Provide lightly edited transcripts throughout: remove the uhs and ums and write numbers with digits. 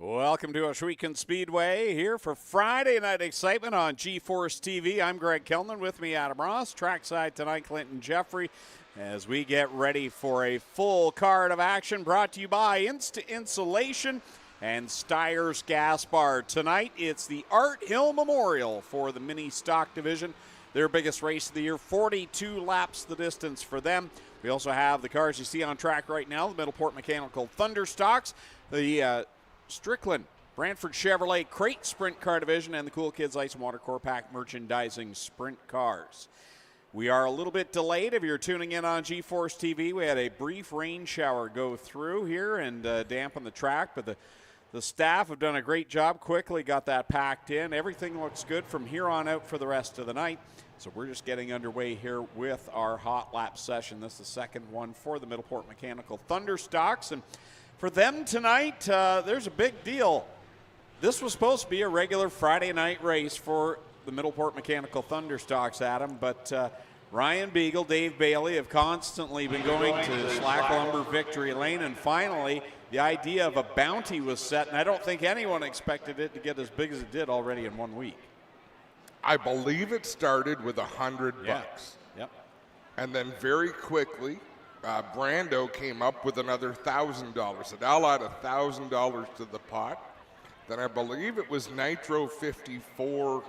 Welcome to Ohsweken Speedway here for Friday Night Excitement on G-Force TV. I'm Greg Kellman, with me Adam Ross. Trackside tonight, Clinton Jeffrey, as we get ready for a full card of action brought to you by INSTA-INSULATIon and STYRES Gas Bar. Tonight, it's the Art Hill Memorial for the Mini Stock Division. Their biggest race of the year, 42 laps the distance for them. We also have the cars you see on track right now, the Middleport Mechanical Thunder Stocks, the Strickland Brantford Chevrolet Crate Sprint Car Division, and the Cool Kids Ice and Water Core Pack Merchandising Sprint Cars. We are a little bit delayed if you're tuning in on G-Force TV. We had a brief rain shower go through here and dampen the track, but the staff have done a great job. Quickly got that packed in. Everything looks good from here on out for the rest of the night. So we're just getting underway here with our hot lap session. This is the second one for the Middleport Mechanical Thunder Stocks. And for them tonight, there's a big deal. This was supposed to be a regular Friday night race for the Middleport Mechanical Thunder Stocks, Adam, but Ryan Beagle, Dave Bailey have constantly been going to Slack Lumber Victory Lane, and finally the idea of a bounty was set, and I don't think anyone expected it to get as big as it did already in 1 week. I believe it started with $100. Yep. And then very quickly, Brando came up with another $1,000. So I'll add $1,000 to the pot. Then I believe it was Nitro 54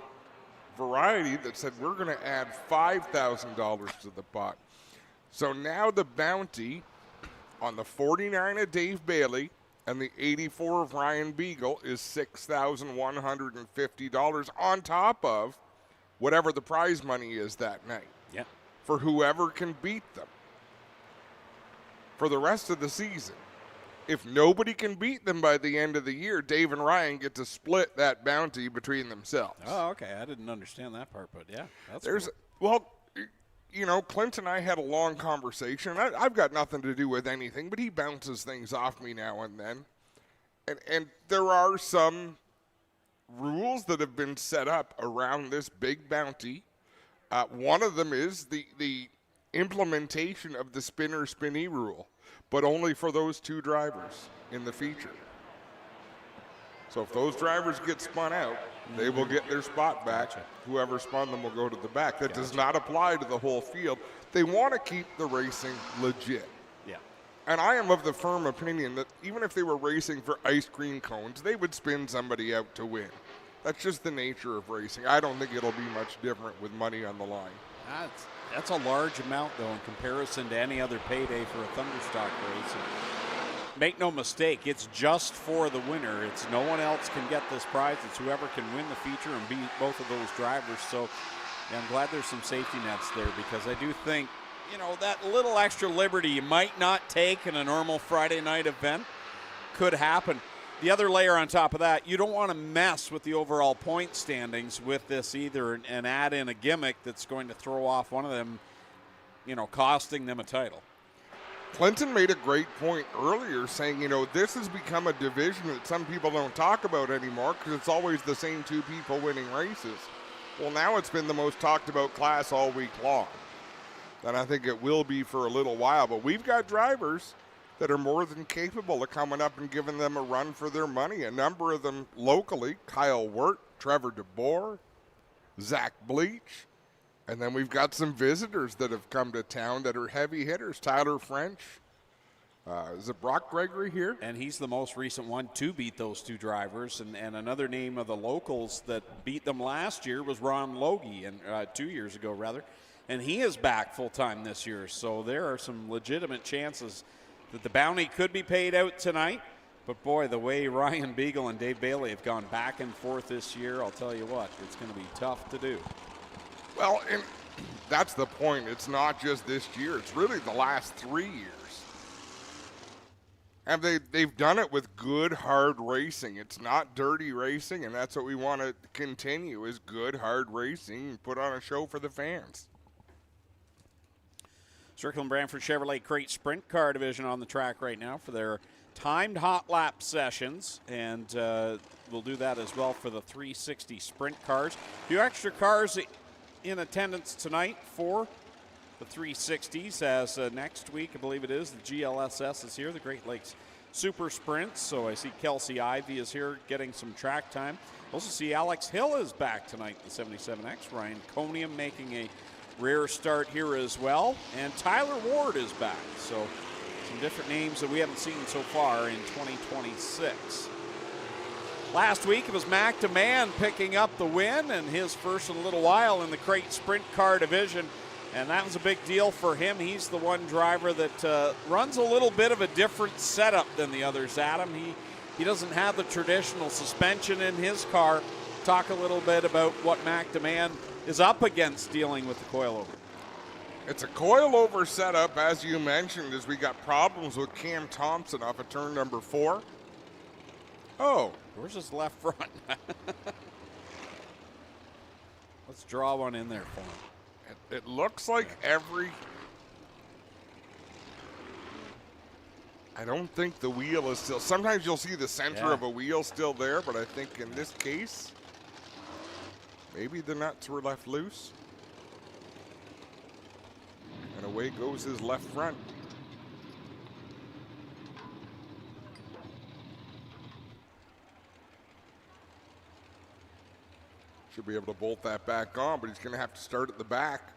Variety that said we're going to add $5,000 to the pot. So now the bounty on the 49 of Dave Bailey and the 84 of Ryan Beagle is $6,150 on top of whatever the prize money is that night. Yeah. For whoever can beat them for the rest of the season. If nobody can beat them by the end of the year, Dave and Ryan get to split that bounty between themselves. Oh, okay. I didn't understand that part, but yeah, that's cool. Well, you know, Clint and I had a long conversation. I've got nothing to do with anything, but he bounces things off me now and then. And there are some rules that have been set up around this big bounty. One of them is the implementation of the spinner-spinnee rule, but only for those two drivers in the feature. So if those drivers get spun out, they will get their spot back. Gotcha. Whoever spun them will go to the back. That does not apply to the whole field. They want to keep the racing legit. Yeah. And I am of the firm opinion that even if they were racing for ice cream cones, they would spin somebody out to win. That's just the nature of racing. I don't think it'll be much different with money on the line. That's a large amount, though, in comparison to any other payday for a Thunderstock race. And make no mistake, it's just for the winner. It's no one else can get this prize. It's whoever can win the feature and beat both of those drivers. So yeah, I'm glad there's some safety nets there, because I do think, you know, that little extra liberty you might not take in a normal Friday night event could happen. The other layer on top of that, you don't want to mess with the overall point standings with this either and add in a gimmick that's going to throw off one of them, you know, costing them a title. Clinton made a great point earlier saying, you know, this has become a division that some people don't talk about anymore because it's always the same two people winning races. Well, now it's been the most talked about class all week long. And I think it will be for a little while. But we've got drivers that are more than capable of coming up and giving them a run for their money. A number of them locally, Kyle Wirt, Trevor DeBoer, Zach Bleach. And then we've got some visitors that have come to town that are heavy hitters. Tyler French. Is it Brock Gregory here? And he's the most recent one to beat those two drivers. And another name of the locals that beat them last year was Ron Logie, and 2 years ago, rather. And he is back full-time this year. So there are some legitimate chances that the bounty could be paid out tonight. But, boy, the way Ryan Beagle and Dave Bailey have gone back and forth this year, I'll tell you what, it's going to be tough to do. Well, and that's the point. It's not just this year. It's really the last 3 years. And they've done it with good, hard racing. It's not dirty racing, and that's what we want to continue, is good, hard racing and put on a show for the fans. Strickland Brantford Chevrolet Crate Sprint Car Division on the track right now for their timed hot lap sessions, and we'll do that as well for the 360 sprint cars. A few extra cars in attendance tonight for the 360s, as next week, I believe it is, the GLSS is here, the Great Lakes super sprints. So I see Kelsey Ivey is here getting some track time. Also see Alex Hill is back tonight in the 77X. Ryan Conium making a rare start here as well. And Tyler Ward is back. So some different names that we haven't seen so far in 2026. Last week it was Mac DeMann picking up the win, and his first in a little while in the crate sprint car division. And that was a big deal for him. He's the one driver that runs a little bit of a different setup than the others, Adam. He doesn't have the traditional suspension in his car. Talk a little bit about what Mac DeMann is up against dealing with the coilover. It's a coilover setup, as you mentioned, as we got problems with Cam Thompson off of turn number 4. Oh. Where's his left front? Let's draw one in there for him. It looks like I don't think the wheel is still. Sometimes you'll see the center of a wheel still there, but I think in this case, maybe the nuts were left loose. And away goes his left front. Should be able to bolt that back on, but he's going to have to start at the back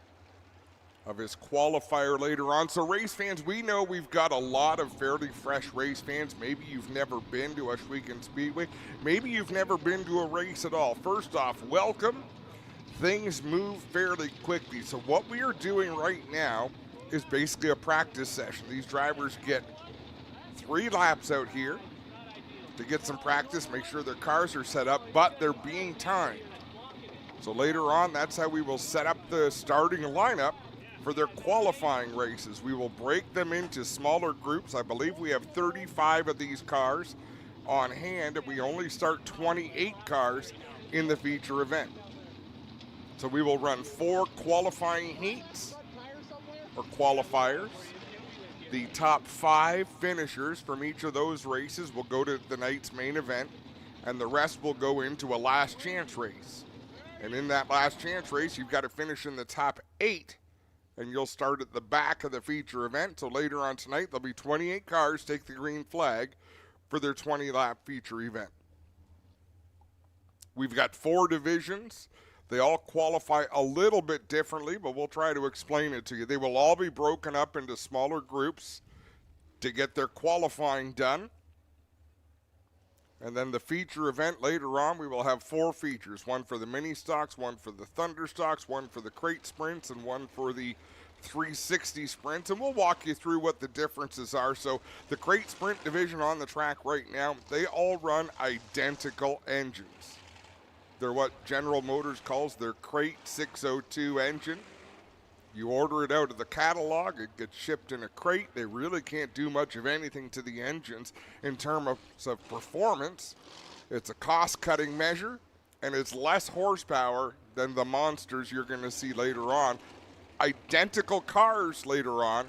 of his qualifier later on. So race fans, we know we've got a lot of fairly fresh race fans. Maybe you've never been to Ohsweken Speedway. Maybe you've never been to a race at all. First off, welcome. Things move fairly quickly. So what we are doing right now is basically a practice session. These drivers get 3 laps out here to get some practice, make sure their cars are set up, but they're being timed. So later on, that's how we will set up the starting lineup for their qualifying races. We will break them into smaller groups. I believe we have 35 of these cars on hand, and we only start 28 cars in the feature event. So we will run 4 qualifying heats, or qualifiers. The top 5 finishers from each of those races will go to the night's main event, and the rest will go into a last chance race. And in that last chance race, you've got to finish in the top 8, and you'll start at the back of the feature event. So later on tonight, there'll be 28 cars take the green flag for their 20-lap feature event. We've got 4 divisions. They all qualify a little bit differently, but we'll try to explain it to you. They will all be broken up into smaller groups to get their qualifying done. And then the feature event later on, we will have 4 features. 1 for the mini stocks, 1 for the thunder stocks, 1 for the crate sprints, and 1 for the 360 sprints. And we'll walk you through what the differences are. So the crate sprint division on the track right now, they all run identical engines. They're what General Motors calls their crate 602 engine. You order it out of the catalog, it gets shipped in a crate. They really can't do much of anything to the engines in terms of performance. It's a cost-cutting measure, and it's less horsepower than the monsters you're going to see later on. Identical cars later on,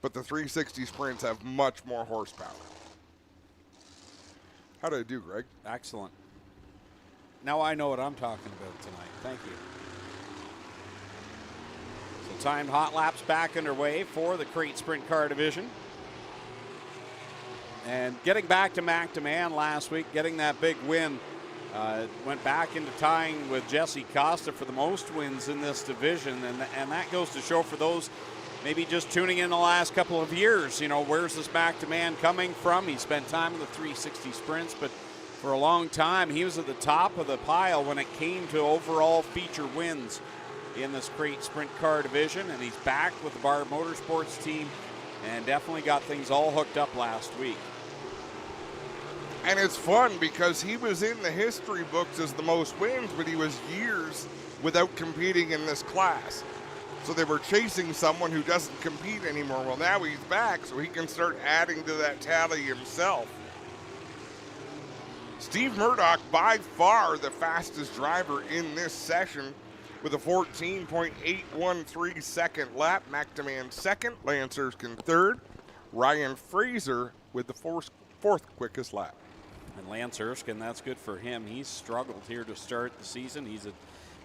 but the 360 sprints have much more horsepower. How did I do, Greg? Excellent. Now I know what I'm talking about tonight. Thank you. So timed hot laps back underway for the crate sprint car division. And getting back to Mac DeMann last week, getting that big win, went back into tying with Jesse Costa for the most wins in this division. And that goes to show for those maybe just tuning in the last couple of years, you know, where's this Mac DeMann coming from? He spent time in the 360 sprints, but for a long time, he was at the top of the pile when it came to overall feature wins in this crate sprint car division, and he's back with the Barb Motorsports team and definitely got things all hooked up last week. And it's fun because he was in the history books as the most wins, but he was years without competing in this class. So they were chasing someone who doesn't compete anymore. Well, now he's back, so he can start adding to that tally himself. Steve Murdoch, by far the fastest driver in this session with a 14.813 second lap. Mac DeMann second, Lance Erskine third, Ryan Fraser with the fourth quickest lap. And Lance Erskine, that's good for him. He's struggled here to start the season. He's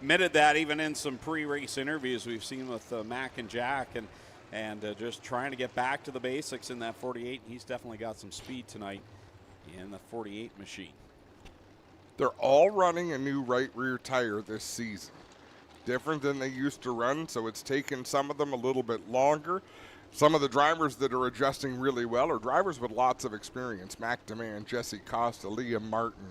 admitted that even in some pre-race interviews we've seen with Mac and Jack. And and just trying to get back to the basics in that 48. He's definitely got some speed tonight in the 48 machine. They're all running a new right rear tire this season. Different than they used to run, so it's taken some of them a little bit longer. Some of the drivers that are adjusting really well are drivers with lots of experience. Mac DeMann, Jesse Costa, Liam Martin.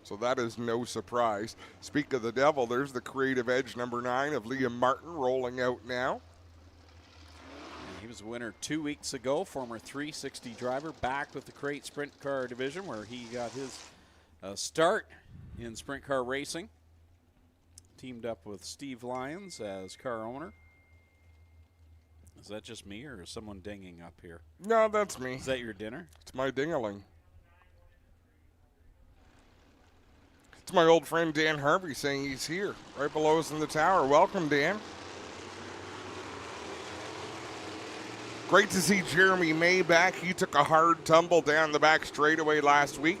So that is no surprise. Speak of the devil, there's the creative edge number 9 of Liam Martin rolling out now. He was a winner 2 weeks ago, former 360 driver, back with the crate sprint car division where he got his start in sprint car racing. Teamed up with Steve Lyons as car owner. Is that just me or is someone dinging up here? No, that's me. Is that your dinner? It's my dingaling. It's my old friend Dan Harvey saying he's here, right below us in the tower. Welcome, Dan. Great to see Jeremy May back. He took a hard tumble down the back straightaway last week.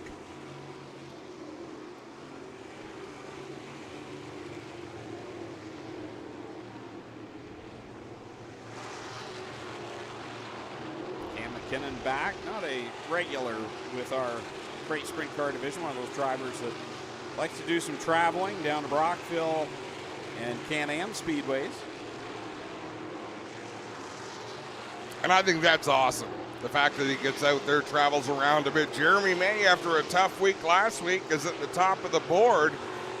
McKinnon back, not a regular with our crate sprint car division, one of those drivers that likes to do some traveling down to Brockville and Can-Am speedways. And I think that's awesome. The fact that he gets out there, travels around a bit. Jeremy May, after a tough week last week, is at the top of the board.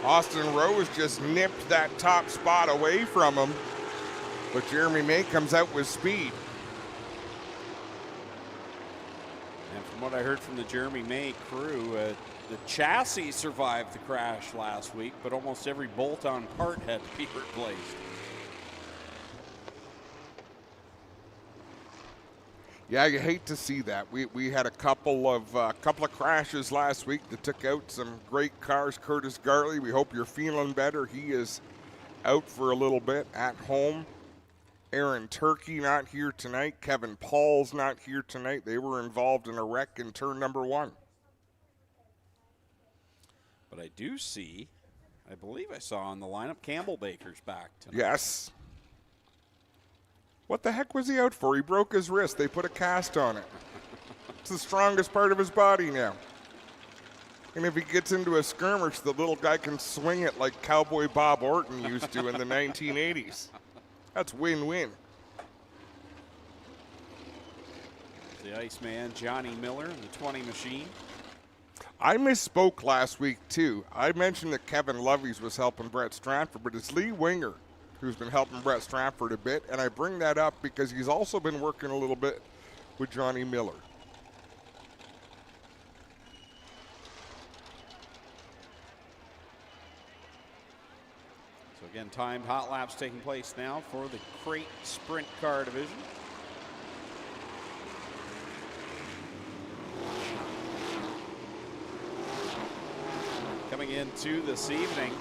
Austin Rose just nipped that top spot away from him. But Jeremy May comes out with speed. And from what I heard from the Jeremy May crew, the chassis survived the crash last week, but almost every bolt-on part had to be replaced. Yeah, you hate to see that. We had a couple of crashes last week that took out some great cars. Curtis Garley, we hope you're feeling better. He is out for a little bit at home. Aaron Turkey not here tonight. Kevin Paul's not here tonight. They were involved in a wreck in turn number 1. But I do see, I believe I saw on the lineup, Campbell Baker's back tonight. Yes. What the heck was he out for? He broke his wrist. They put a cast on it. It's the strongest part of his body now. And if he gets into a skirmish, the little guy can swing it like Cowboy Bob Orton used to in the 1980s. That's win-win. The Iceman, Johnny Miller, in the 20 machine. I misspoke last week, too. I mentioned that Kevin Loveys was helping Brett Stratford, but it's Lee Winger who's been helping Brett Stratford a bit, and I bring that up because he's also been working a little bit with Johnny Miller. So again, timed hot laps taking place now for the crate sprint car division. Coming into this evening,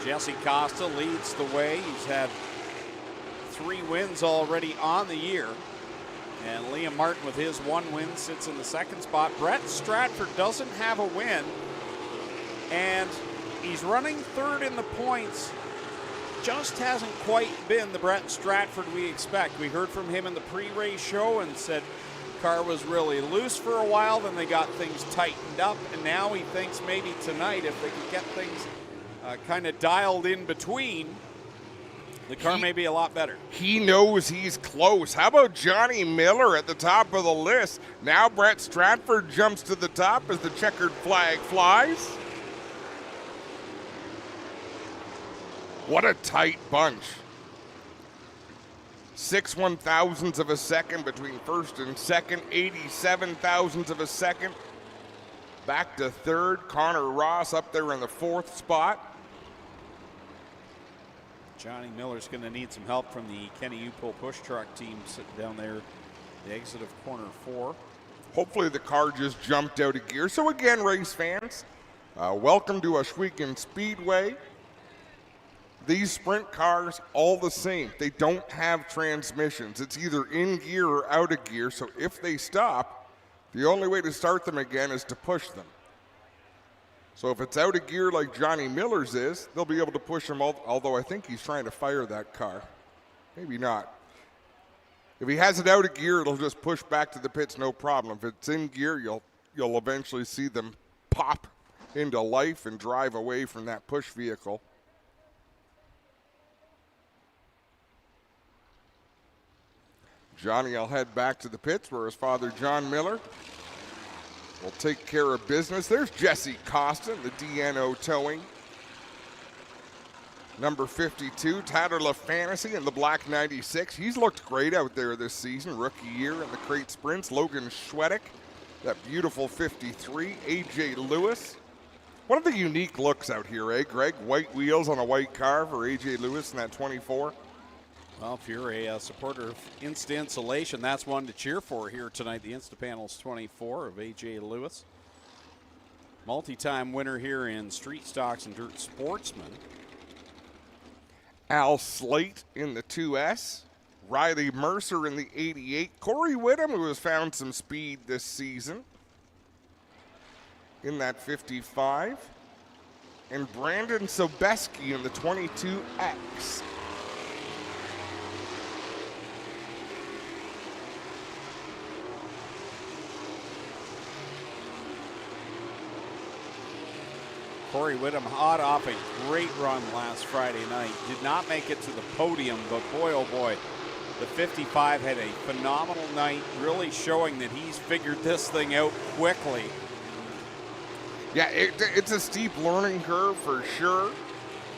Jesse Costa leads the way. He's had 3 wins already on the year. And Liam Martin with his 1 win sits in the 2nd spot. Brett Stratford doesn't have a win. And he's running 3rd in the points. Just hasn't quite been the Brett Stratford we expect. We heard from him in the pre-race show and said car was really loose for a while. Then they got things tightened up. And now he thinks maybe tonight if they could get things kind of dialed in between, the car may be a lot better. He knows he's close. How about Johnny Miller at the top of the list? Now Brett Stratford jumps to the top as the checkered flag flies. What a tight bunch. 6 1,000ths of a second between first and second, 87 thousandths of a second. Back to 3rd, Connor Ross up there in the 4th spot. Johnny Miller's going to need some help from the Kenny Upul push truck team sitting down there, the exit of corner 4. Hopefully the car just jumped out of gear. So again, race fans, welcome to Ohsweken Speedway. These sprint cars, all the same. They don't have transmissions. It's either in gear or out of gear. So if they stop, the only way to start them again is to push them. So if it's out of gear like Johnny Miller's is, they'll be able to push him, although I think he's trying to fire that car. Maybe not. If he has it out of gear, it'll just push back to the pits, no problem. If it's in gear, you'll eventually see them pop into life and drive away from that push vehicle. Johnny will head back to the pits where his father, John Miller, will take care of business. There's Jesse Costa, the DNO towing. Number 52, Tyler LaFantasy in the black 96. He's looked great out there this season. Rookie year in the crate sprints. Logan Schwedick, that beautiful 53. AJ Lewis. One of the unique looks out here, eh, Greg? White wheels on a white car for AJ Lewis in that 24. Well, if you're a supporter of INSTA-INSULATION, that's one to cheer for here tonight. The INSTA-Panels 24 of A.J. Lewis. Multi-time winner here in Street Stocks and Dirt Sportsman. Al Slate in the 2S. Riley Mercer in the 88. Corey Whittam, who has found some speed this season, in that 55. And Brandon Sobeski in the 22X. Corey Whittam hot off a great run last Friday night. Did not make it to the podium, but boy, oh boy, the 55 had a phenomenal night, really showing that he's figured this thing out quickly. Yeah, it's a steep learning curve for sure.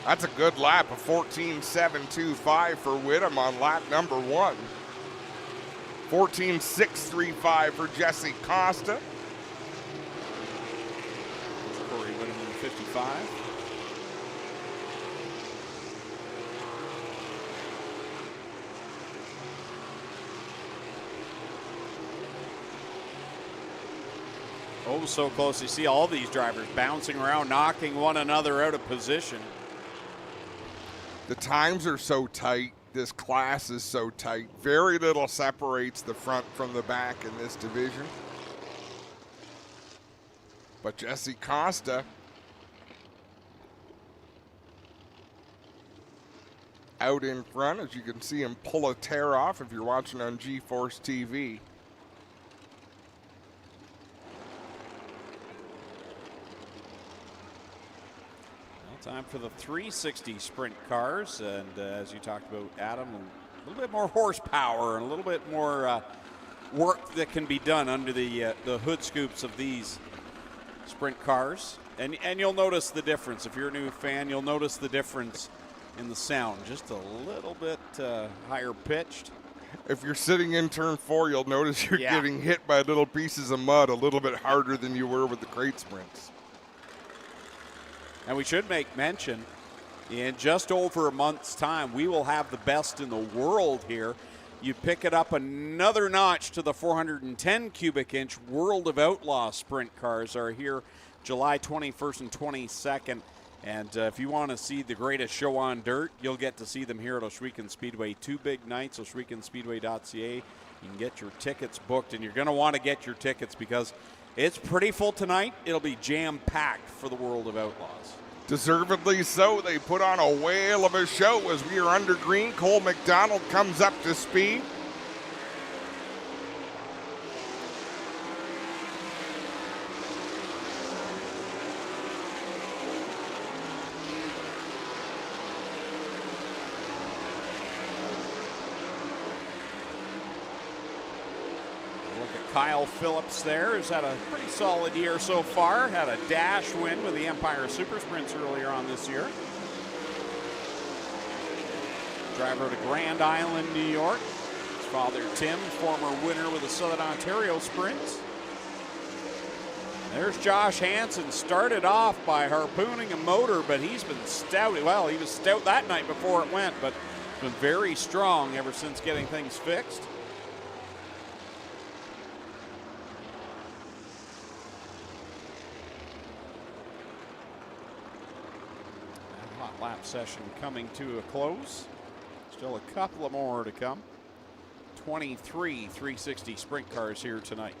That's a good lap, a 14.725 for Whittam on lap number 1. 14.635 for Jesse Costa. 55. Oh, so close. You see all these drivers bouncing around, knocking one another out of position. The times are so tight. This class is so tight. Very little separates the front from the back in this division. But Jesse Costa out in front, as you can see him pull a tear off if you're watching on G-Force TV. Well, time for the 360 sprint cars, and as you talked about, Adam, a little bit more horsepower and a little bit more work that can be done under the hood scoops of these sprint cars. And you'll notice the difference. If you're a new fan, you'll notice the difference in the sound, just a little bit higher pitched. If you're sitting in turn 4, you'll notice you're getting hit by little pieces of mud a little bit harder than you were with the crate sprints. And we should make mention, in just over a month's time, we will have the best in the world here. You pick it up another notch to the 410 cubic inch World of Outlaw sprint cars are here July 21st and 22nd. And if you want to see the greatest show on dirt, you'll get to see them here at Ohsweken Speedway. 2 big nights, ohswekenspeedway.ca. You can get your tickets booked, and you're going to want to get your tickets because it's pretty full tonight. It'll be jam-packed for the World of Outlaws. Deservedly so. They put on a whale of a show as we are under green. Cole McDonald comes up to speed. Kyle Phillips there has had a pretty solid year so far. Had a dash win with the Empire Super Sprints earlier on this year. Driver to Grand Island, New York. His father, Tim, former winner with the Southern Ontario Sprints. There's Josh Hansen, started off by harpooning a motor, but he's been stout. Well, he was stout that night before it went, but been very strong ever since getting things fixed. Lap session coming to a close. Still a couple of more to come. 23 360 sprint cars here tonight.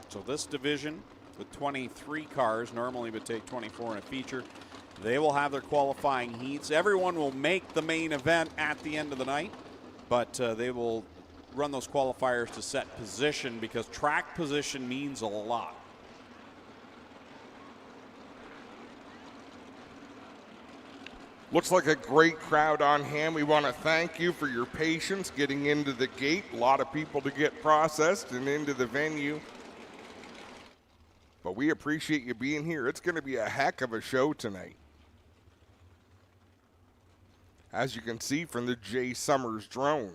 So this division with 23 cars, normally would take 24 in a feature, They will have their qualifying heats. Everyone will make the main event at the end of the night, but they will run those qualifiers to set position because track position means a lot. Looks like a great crowd on hand. We want to thank you for your patience getting into the gate. A lot of people to get processed and into the venue. But we appreciate you being here. It's going to be a heck of a show tonight. As you can see from the Jay Summers drone.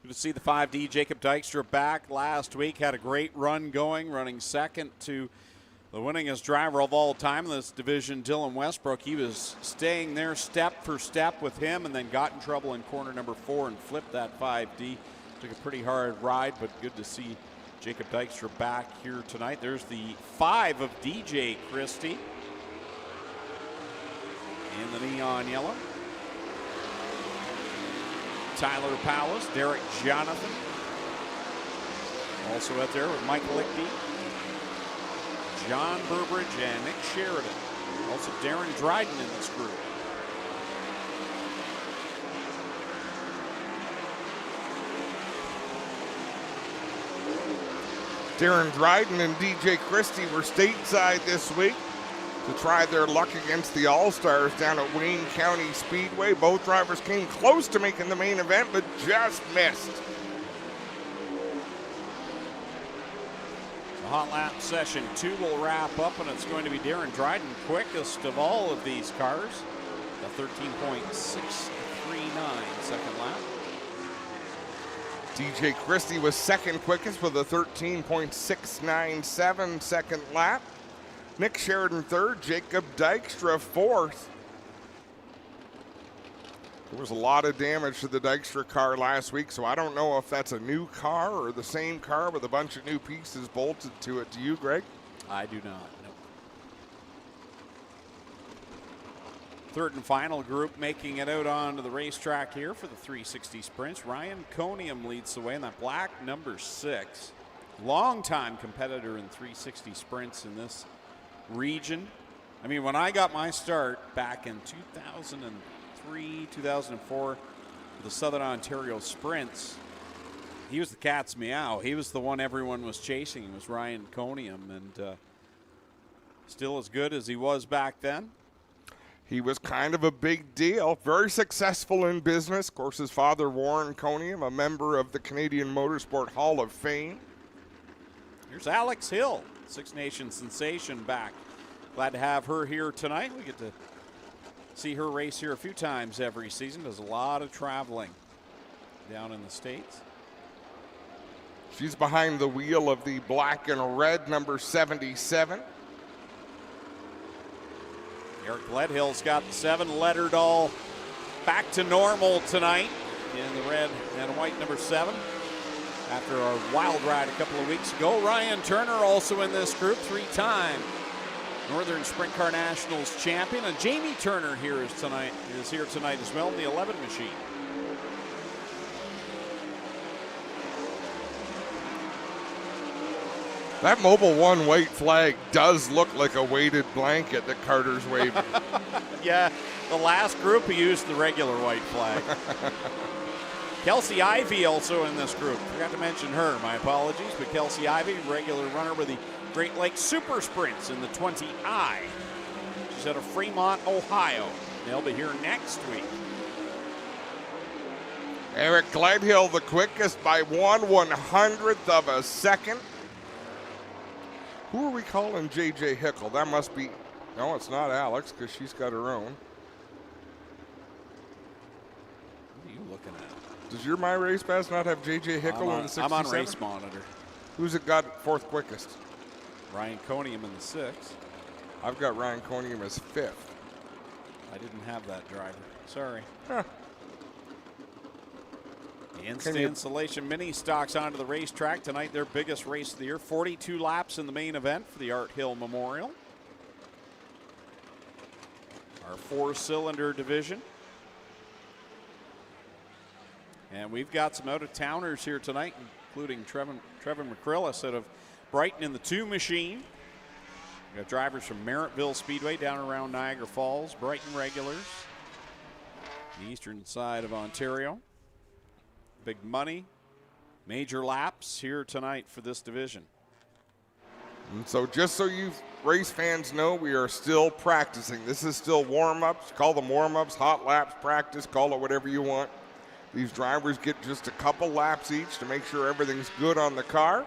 Good to see the 5D Jacob Dykstra back last week. Had a great run going, running second to the winningest driver of all time in this division, Dylan Westbrook. He was staying there step for step with him and then got in trouble in corner number 4 and flipped that 5D. Took a pretty hard ride, but good to see Jacob Dykstra back here tonight. There's the 5 of DJ Christie in the neon yellow. Tyler Powis, Derek Jonathan. Also out there with Mike Lichty, John Burbridge, and Nick Sheridan. Also Darren Dryden in this group. Darren Dryden and DJ Christie were stateside this week to try their luck against the All-Stars down at Wayne County Speedway. Both drivers came close to making the main event, but just missed. The hot lap session 2 will wrap up, and it's going to be Darren Dryden, quickest of all of these cars. A 13.639 second lap. DJ Christie was second quickest with a 13.697 second lap. Nick Sheridan third, Jacob Dykstra fourth. There was a lot of damage to the Dykstra car last week, so I don't know if that's a new car or the same car with a bunch of new pieces bolted to it. Do you, Greg? I do not, no. Third and final group making it out onto the racetrack here for the 360 sprints. Ryan Conium leads the way in that black number 6. Longtime competitor in 360 sprints in this region. I mean, when I got my start back in 2003, 2004, with the Southern Ontario Sprints, he was the cat's meow. He was the one everyone was chasing. It was Ryan Conium, and still as good as he was back then. He was kind of a big deal, very successful in business. Of course, his father, Warren Conium, a member of the Canadian Motorsport Hall of Fame. Here's Alex Hill, Six Nations sensation, back. Glad to have her here tonight. We get to see her race here a few times every season. Does a lot of traveling down in the States. She's behind the wheel of the black and red number 77. Eric Gledhill's got the 7 lettered all back to normal tonight in the red and white number 7. After a wild ride a couple of weeks ago. Ryan Turner also in this group, 3-time Northern Sprint Car Nationals champion. And Jamie Turner is here tonight as well in the 11 machine. That Mobil 1 white flag does look like a weighted blanket that Carter's waving. Yeah, the last group he used the regular white flag. Kelsey Ivey also in this group. Forgot to mention her, my apologies. But Kelsey Ivey, regular runner with the Great Lakes Super Sprints in the 20I. She's out of Fremont, Ohio. They'll be here next week. Eric Gledhill, the quickest by 1/100th of a second. Who are we calling JJ Hickle? That must be, no, it's not Alex because she's got her own. What are you looking at? Does your My Race Pass not have JJ Hickle in the 67? I'm on Race Monitor. Who's it got fourth quickest? Ryan Conium in the 6th. I've got Ryan Conium as 5th. I didn't have that driver. Sorry. Huh. The INSTA-INSULATION mini stocks onto the racetrack tonight. Their biggest race of the year. 42 laps in the main event for the Art Hill Memorial. Our 4-cylinder division. And we've got some out-of-towners here tonight, including Trevin McCrillis out of Brighton in the 2 machine. We have drivers from Merrittville Speedway down around Niagara Falls, Brighton regulars, the eastern side of Ontario. Big money, major laps here tonight for this division. And so just so you race fans know, we are still practicing. This is still warm-ups. Call them warm-ups, hot laps, practice, call it whatever you want. These drivers get just a couple laps each to make sure everything's good on the car.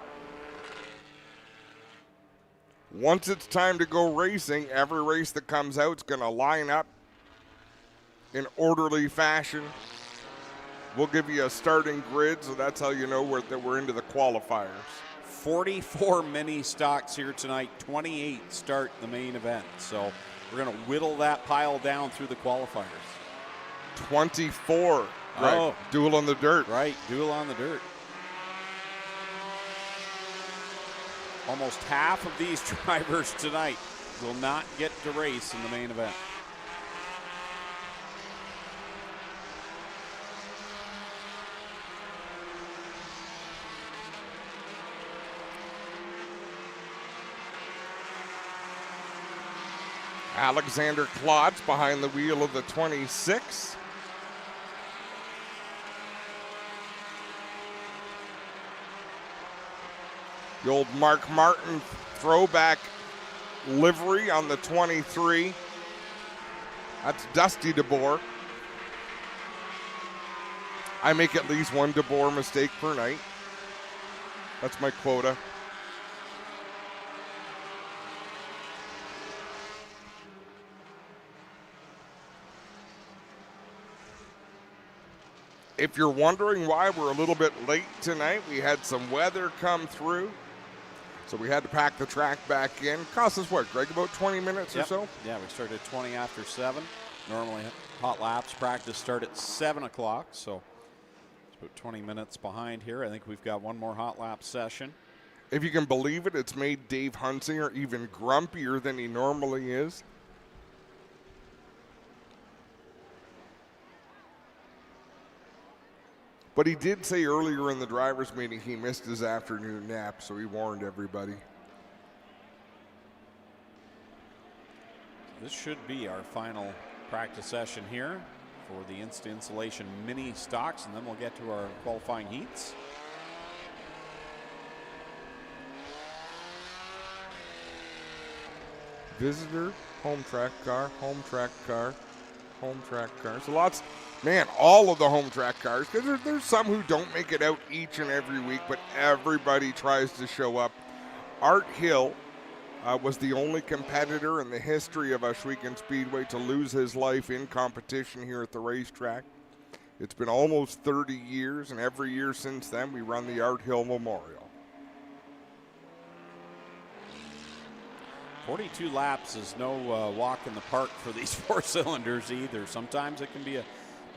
Once it's time to go racing, every race that comes out is going to line up in orderly fashion. We'll give you a starting grid, so that's how you know that we're into the qualifiers. 44 mini stocks here tonight, 28 start the main event. So we're going to whittle that pile down through the qualifiers. 24. Right. Oh. Duel on the dirt. Right, duel on the dirt. Almost half of these drivers tonight will not get to race in the main event. Alexander Klotz behind the wheel of the 26. The old Mark Martin throwback livery on the 23. That's Dusty DeBoer. I make at least one DeBoer mistake per night. That's my quota. If you're wondering why we're a little bit late tonight, we had some weather come through. So we had to pack the track back in. Cost us what, Greg, about 20 minutes or so? Yeah, we started at 20 after 7. Normally hot laps practice start at 7 o'clock, so it's about 20 minutes behind here. I think we've got one more hot lap session. If you can believe it, it's made Dave Hunsinger even grumpier than he normally is. But he did say earlier in the drivers' meeting he missed his afternoon nap, so he warned everybody. This should be our final practice session here for the INSTA-INSULATION mini stocks, and then we'll get to our qualifying heats. Visitor, home track car, home track car, home track car. So lots, man, all of the home track cars, because there's some who don't make it out each and every week, but everybody tries to show up. Art Hill was the only competitor in the history of Ohsweken Speedway to lose his life in competition here at the racetrack. It's been almost 30 years, and every year since then we run the Art Hill Memorial. 42 laps is no walk in the park for these four cylinders either. Sometimes it can be a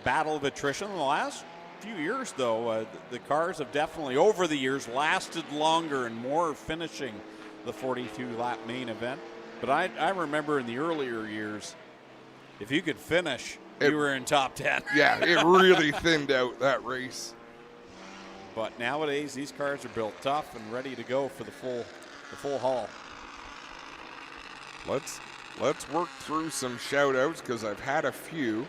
battle of attrition. In the last few years, though, the cars have definitely, over the years, lasted longer and more finishing the 42-lap main event. But I remember in the earlier years, if you could finish, you were in top 10. Yeah, it really thinned out that race. But nowadays, these cars are built tough and ready to go for the full haul. Let's work through some shout outs because I've had a few.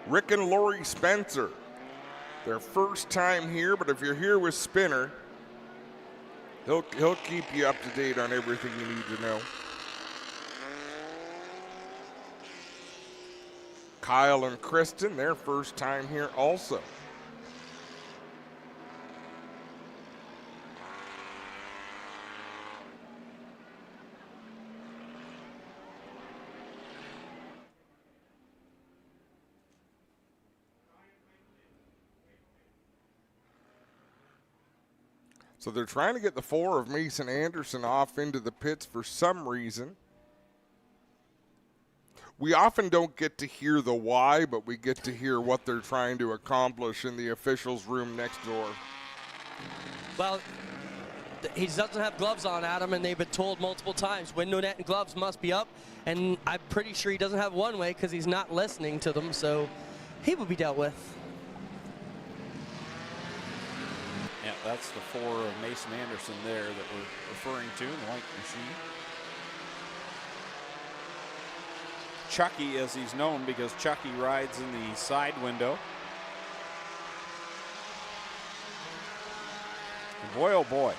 Rick and Lori Spencer, their first time here, but if you're here with Spinner, he'll keep you up to date on everything you need to know. Kyle and Kristen, their first time here also. So they're trying to get the 4 of Mason Anderson off into the pits for some reason. We often don't get to hear the why, but we get to hear what they're trying to accomplish in the officials' room next door. Well, he doesn't have gloves on, Adam, and they've been told multiple times, window net and gloves must be up, and I'm pretty sure he doesn't have one way because he's not listening to them, so he will be dealt with. Yeah, that's the 4 of Mason Anderson there that we're referring to in the white machine. Chucky, as he's known, because Chucky rides in the side window. And boy, oh boy,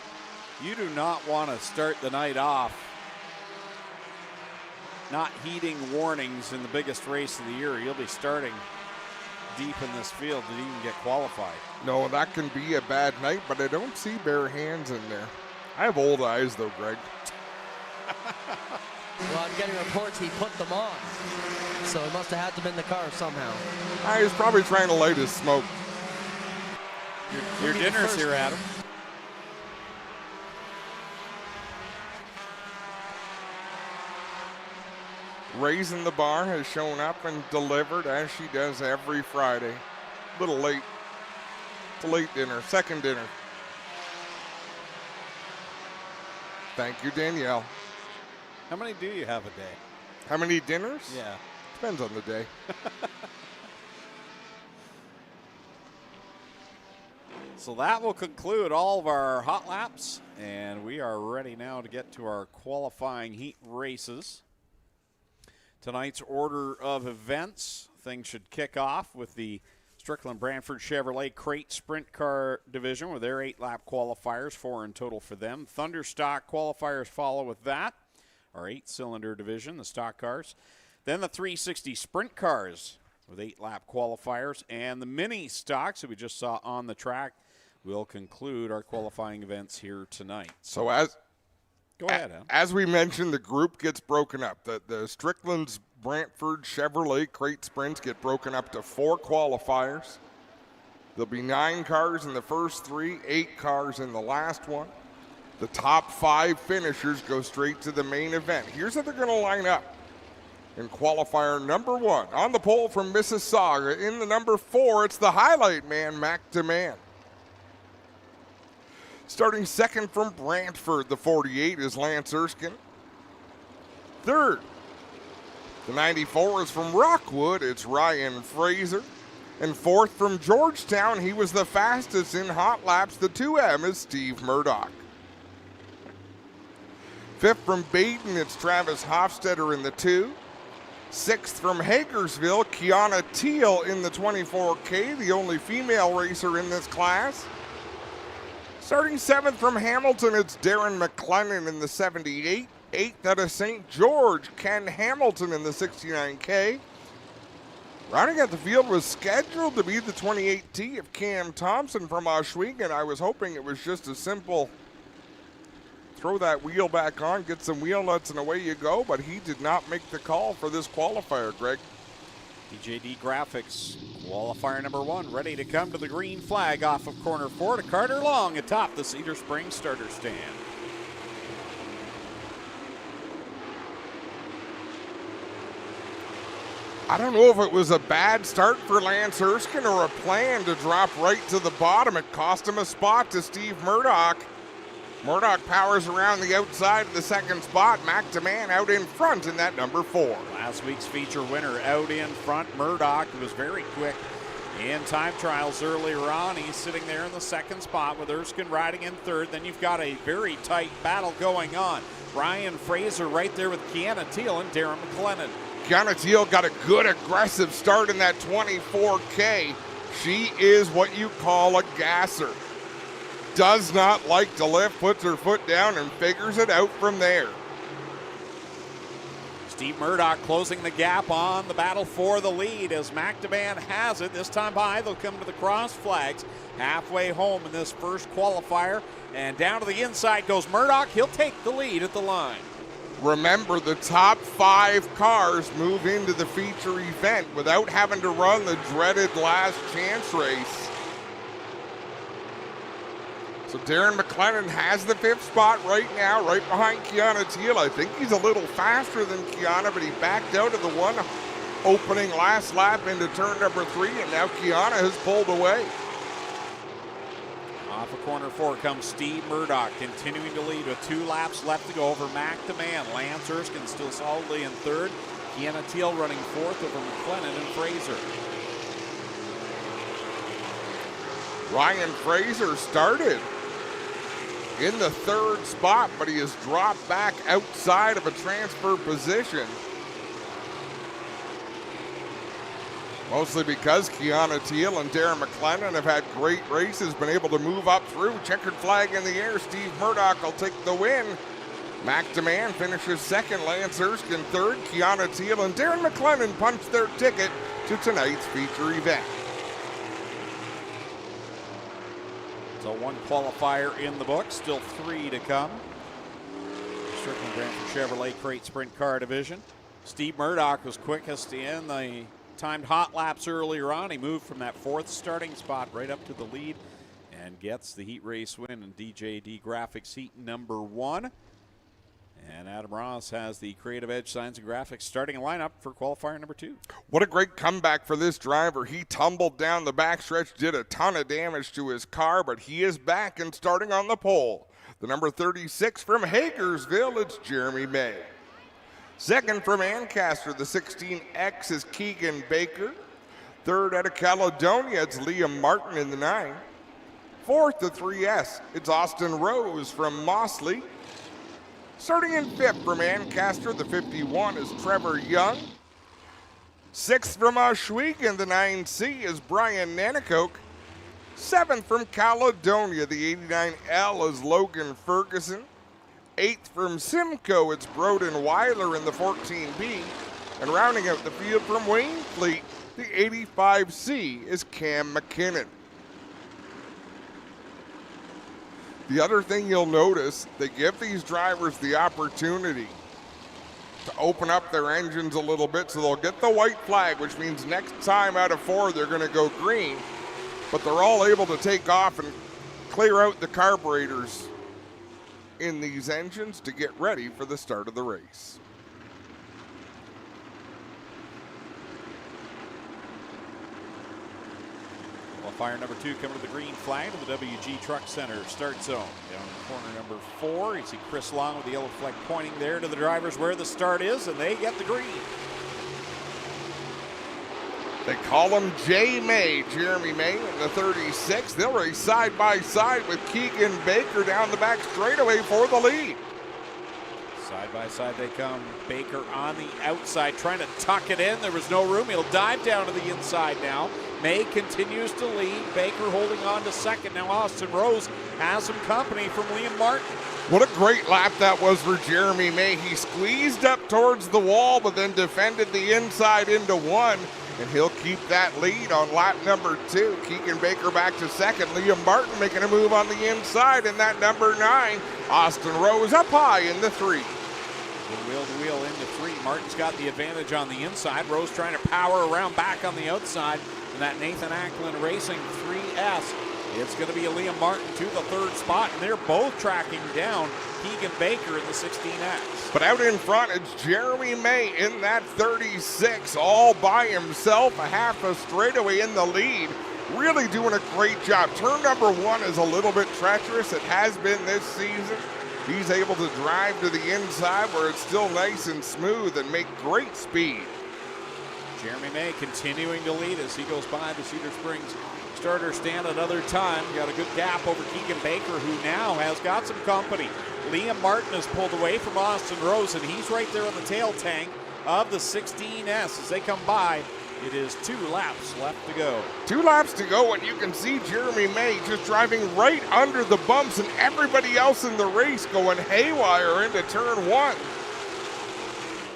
you do not want to start the night off not heeding warnings in the biggest race of the year. You'll be starting deep in this field to even get qualified. No, that can be a bad night, but I don't see bare hands in there. I have old eyes, though, Greg. Well, I'm getting reports he put them on, so it must have had them in the car somehow. He's probably trying to light his smoke. Your dinner's here, Adam. Raising the bar has shown up and delivered, as she does every Friday. A little late. It's a late dinner, second dinner. Thank you, Danielle. How many do you have a day? How many dinners? Yeah. Depends on the day. So that will conclude all of our hot laps, and we are ready now to get to our qualifying heat races. Tonight's order of events, things should kick off with the Strickland Brantford Chevrolet Crate Sprint Car Division with their 8-lap qualifiers, 4 in total for them. Thunderstock qualifiers follow with that, our 8-cylinder division, the stock cars. Then the 360 Sprint Cars with 8-lap qualifiers, and the mini stocks that we just saw on the track will conclude our qualifying events here tonight. So Go ahead, Al. As we mentioned, the group gets broken up. The Strickland's Brantford Chevrolet Crate Sprints get broken up to 4 qualifiers. There'll be 9 cars in the first 3, 8 cars in the last one. The top 5 finishers go straight to the main event. Here's how they're going to line up. In qualifier number 1, on the pole from Mississauga, in the number 4, it's the highlight man, Mac DeMann. Starting second from Brantford, the 48 is Lance Erskine. Third, the 94 is from Rockwood, it's Ryan Fraser. And fourth from Georgetown, he was the fastest in hot laps, the 2M is Steve Murdoch. Fifth from Baden, it's Travis Hofstetter in the 2. Sixth from Hagersville, Kiana Teal in the 24K, the only female racer in this class. Starting 7th from Hamilton, it's Darren McLennan in the 78. 8th out of St. George, Ken Hamilton in the 69K. Rounding out the field was scheduled to be the 28T of Cam Thompson from Ohsweken. I was hoping it was just a simple throw that wheel back on, get some wheel nuts, and away you go, but he did not make the call for this qualifier, Greg. DJD Graphics, qualifier number 1, ready to come to the green flag off of corner 4 to Carter Long atop the Cedar Springs starter stand. I don't know if it was a bad start for Lance Erskine or a plan to drop right to the bottom. It cost him a spot to Steve Murdoch. Murdoch powers around the outside of the second spot. Mac DeMann out in front in that number 4. Last week's feature winner out in front. Murdoch was very quick in time trials earlier on. He's sitting there in the second spot with Erskine riding in third. Then you've got a very tight battle going on. Ryan Fraser right there with Kiana Teal and Darren McLennan. Kiana Teal got a good aggressive start in that 24K. She is what you call a gasser. Does not like to lift, puts her foot down, and figures it out from there. Steve Murdoch closing the gap on the battle for the lead as Mac DeMann has it. This time by, they'll come to the cross flags halfway home in this first qualifier. And down to the inside goes Murdoch. He'll take the lead at the line. Remember, the top 5 cars move into the feature event without having to run the dreaded last chance race. So Darren McLennan has the 5th spot right now, right behind Kiana Teal. I think he's a little faster than Kiana, but he backed out of the one opening last lap into turn number 3, and now Kiana has pulled away. Off of corner 4 comes Steve Murdoch, continuing to lead with 2 laps left to go over Mac DeMann. Lance Erskine still solidly in third. Kiana Teal running 4th over McLennan and Fraser. Ryan Fraser started in the 3rd spot, but he has dropped back outside of a transfer position. Mostly because Kiana Teal and Darren McLennan have had great races, been able to move up through. Checkered flag in the air. Steve Murdoch will take the win. Mac DeMann finishes 2nd. Lance Erskine 3rd. Kiana Teal and Darren McLennan punch their ticket to tonight's feature event. So 1 qualifier in the book, still 3 to come. Strickland Grand Prix Chevrolet Crate Sprint Car Division. Steve Murdoch was quickest in the timed hot laps earlier on. He moved from that 4th starting spot right up to the lead and gets the heat race win in DJD Graphics heat number 1. And Adam Ross has the Creative Edge Signs and Graphics starting lineup for qualifier number 2. What a great comeback for this driver. He tumbled down the backstretch, did a ton of damage to his car, but he is back and starting on the pole. The number 36 from Hagersville, it's Jeremy May. 2nd from Ancaster, the 16X is Keegan Baker. 3rd out of Caledonia, it's Liam Martin in the 9. 4th, the 3S, it's Austin Rose from Mossley. Starting in 5th from Ancaster, the 51 is Trevor Young. 6th from Ohsweken, the 9C is Brian Nanakoke. 7th from Caledonia, the 89L is Logan Ferguson. 8th from Simcoe, it's Broden Weiler in the 14B. And rounding out the field from Wainfleet, the 85C is Cam McKinnon. The other thing you'll notice, they give these drivers the opportunity to open up their engines a little bit, so they'll get the white flag, which means next time out of 4 they're going to go green. But they're all able to take off and clear out the carburetors in these engines to get ready for the start of the race. Qualifier number 2 coming to the green flag to the WG Truck Center start zone. Down in corner number 4, you see Chris Long with the yellow flag pointing there to the drivers where the start is, and they get the green. They call him Jay May, Jeremy May in the 36. They'll race side by side with Keegan Baker down the back straightaway for the lead. Side by side they come. Baker on the outside trying to tuck it in. There was no room. He'll dive down to the inside now. May continues to lead. Baker holding on to 2nd. Now Austin Rose has some company from Liam Martin. What a great lap that was for Jeremy May. He squeezed up towards the wall, but then defended the inside into 1. And he'll keep that lead on lap number 2. Keegan Baker back to 2nd. Liam Martin making a move on the inside in that number 9. Austin Rose up high in the 3. Wheel to wheel into 3. Martin's got the advantage on the inside. Rose trying to power around back on the outside. And that Nathan Ackland Racing 3S. It's going to be a Liam Martin to the 3rd spot. And they're both tracking down Keegan Baker in the 16X. But out in front, it's Jeremy May in that 36, all by himself, a half a straightaway in the lead. Really doing a great job. Turn number 1 is a little bit treacherous. It has been this season. He's able to drive to the inside where it's still nice and smooth and make great speed. Jeremy May continuing to lead as he goes by the Cedar Springs starter stand another time. Got a good gap over Keegan Baker, who now has got some company. Liam Martin has pulled away from Austin Rose, and he's right there on the tail tank of the 16S as they come by. It is 2 laps left to go. 2 laps to go, and you can see Jeremy May just driving right under the bumps and everybody else in the race going haywire into turn 1.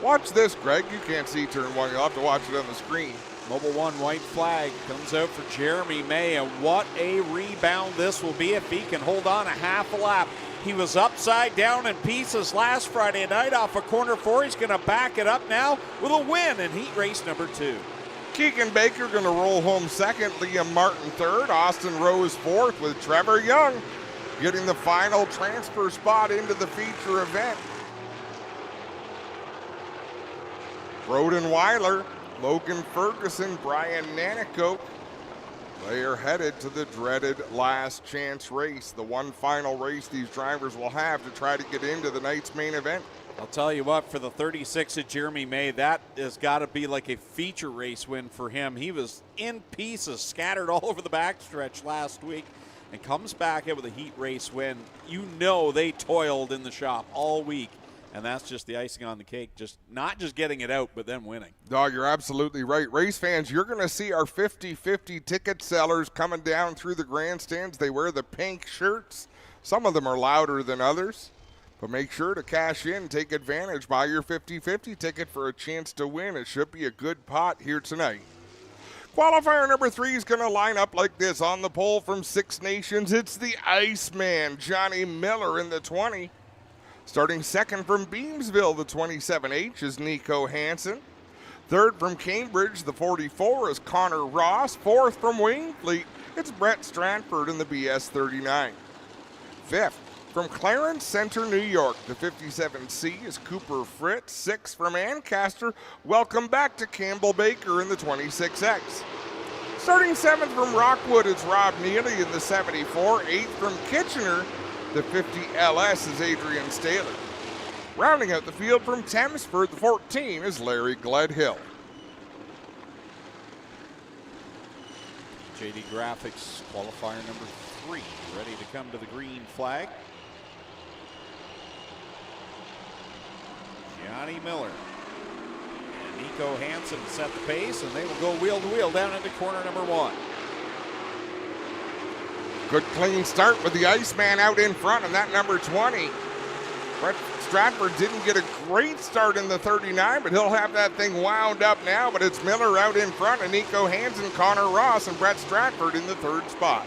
Watch this, Greg. You can't see turn 1. You'll have to watch it on the screen. Mobile 1 white flag comes out for Jeremy May, and what a rebound this will be if he can hold on a half a lap. He was upside down in pieces last Friday night off of corner 4. He's going to back it up now with a win in heat race number 2. Keegan Baker going to roll home 2nd, Liam Martin 3rd, Austin Rose 4th, with Trevor Young getting the final transfer spot into the feature event. Broden Weiler, Logan Ferguson, Brian Nanakoke, They are headed to the dreaded last chance race, the one final race these drivers will have to try to get into the night's main event. I'll tell you what, for the 36 of Jeremy May, that has got to be like a feature race win for him. He was in pieces, scattered all over the backstretch last week, and comes back in with a heat race win. You know they toiled in the shop all week, and that's just the icing on the cake, just not just getting it out, but then winning. Dog, you're absolutely right. Race fans, you're going to see our 50-50 ticket sellers coming down through the grandstands. They wear the pink shirts. Some of them are louder than others. But make sure to cash in, take advantage, buy your 50-50 ticket for a chance to win. It should be a good pot here tonight. Qualifier number 3 is going to line up like this on the pole from Six Nations. It's the Iceman, Johnny Miller in the 20. Starting second from Beamsville, the 27H is Nico Hansen. Third from Cambridge, the 44 is Connor Ross. Fourth from Wainfleet, it's Brett Stratford in the BS 39. Fifth from Clarence Center, New York, the 57C is Cooper Fritz. Sixth from Ancaster, welcome back to Campbell Baker in the 26X. Starting seventh from Rockwood, it's Rob Neely in the 74. Eighth from Kitchener, the 50LS is Adrian Staley. Rounding out the field from Thamesford, the 14 is Larry Gledhill. JD Graphics qualifier number 3, ready to come to the green flag. Johnny Miller and Nico Hansen set the pace, and they will go wheel to wheel down into corner number 1. Good clean start with the Iceman out in front, and that number 20. Brett Stratford didn't get a great start in the 39, but he'll have that thing wound up now. But it's Miller out in front, and Nico Hansen, Connor Ross, and Brett Stratford in the 4th spot.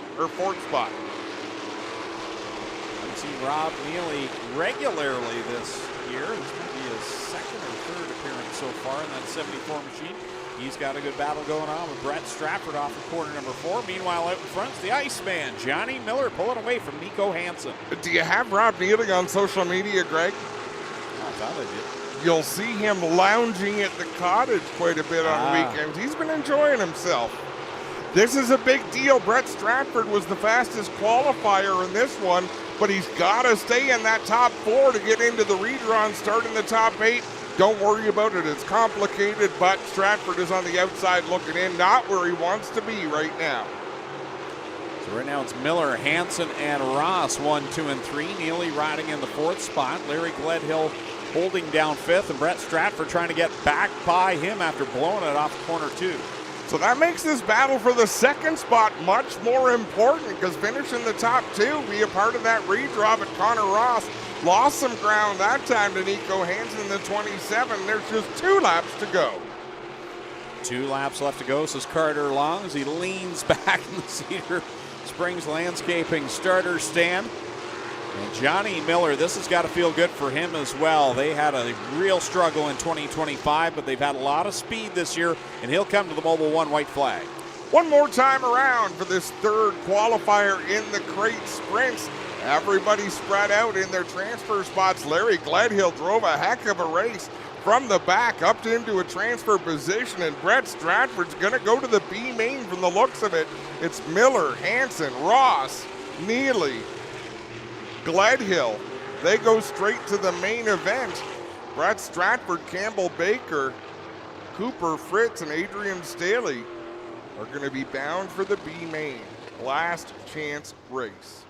I've seen Rob Neely regularly this year. This might be his 2nd or 3rd appearance so far in that 74 machine. He's got a good battle going on with Brett Stratford off of corner number 4. Meanwhile, out in front is the Iceman, Johnny Miller, pulling away from Nico Hansen. Do you have Rob Neely on social media, Greg? I thought I did. You'll see him lounging at the cottage quite a bit on weekends. He's been enjoying himself. This is a big deal. Brett Stratford was the fastest qualifier in this one, but he's got to stay in that top 4 to get into the redraw and start in the top 8. Don't worry about it. It's complicated, but Stratford is on the outside looking in, not where he wants to be right now. So right now it's Miller, Hansen, and Ross, 1, 2, and 3. Neely riding in the 4th spot. Larry Gledhill holding down 5th, and Brett Stratford trying to get back by him after blowing it off corner 2. So that makes this battle for the 2nd spot much more important, because finishing the top 2, be a part of that redraw, but Connor Ross lost some ground that time to Nico Hansen in the 27. There's just 2 laps to go. 2 laps left to go, says Carter Long as he leans back in the Cedar Springs Landscaping starter stand. And Johnny Miller, this has got to feel good for him as well. They had a real struggle in 2025, but they've had a lot of speed this year, and he'll come to the Mobile 1 white flag. One more time around for this 3rd qualifier in the crate sprints. Everybody spread out in their transfer spots. Larry Gledhill drove a heck of a race from the back up into a transfer position, and Brett Stratford's going to go to the B main from the looks of it. It's Miller, Hansen, Ross, Neely, Gledhill. They go straight to the main event. Brett Stratford, Campbell Baker, Cooper Fritz, and Adrian Staley are going to be bound for the B main. Last chance race.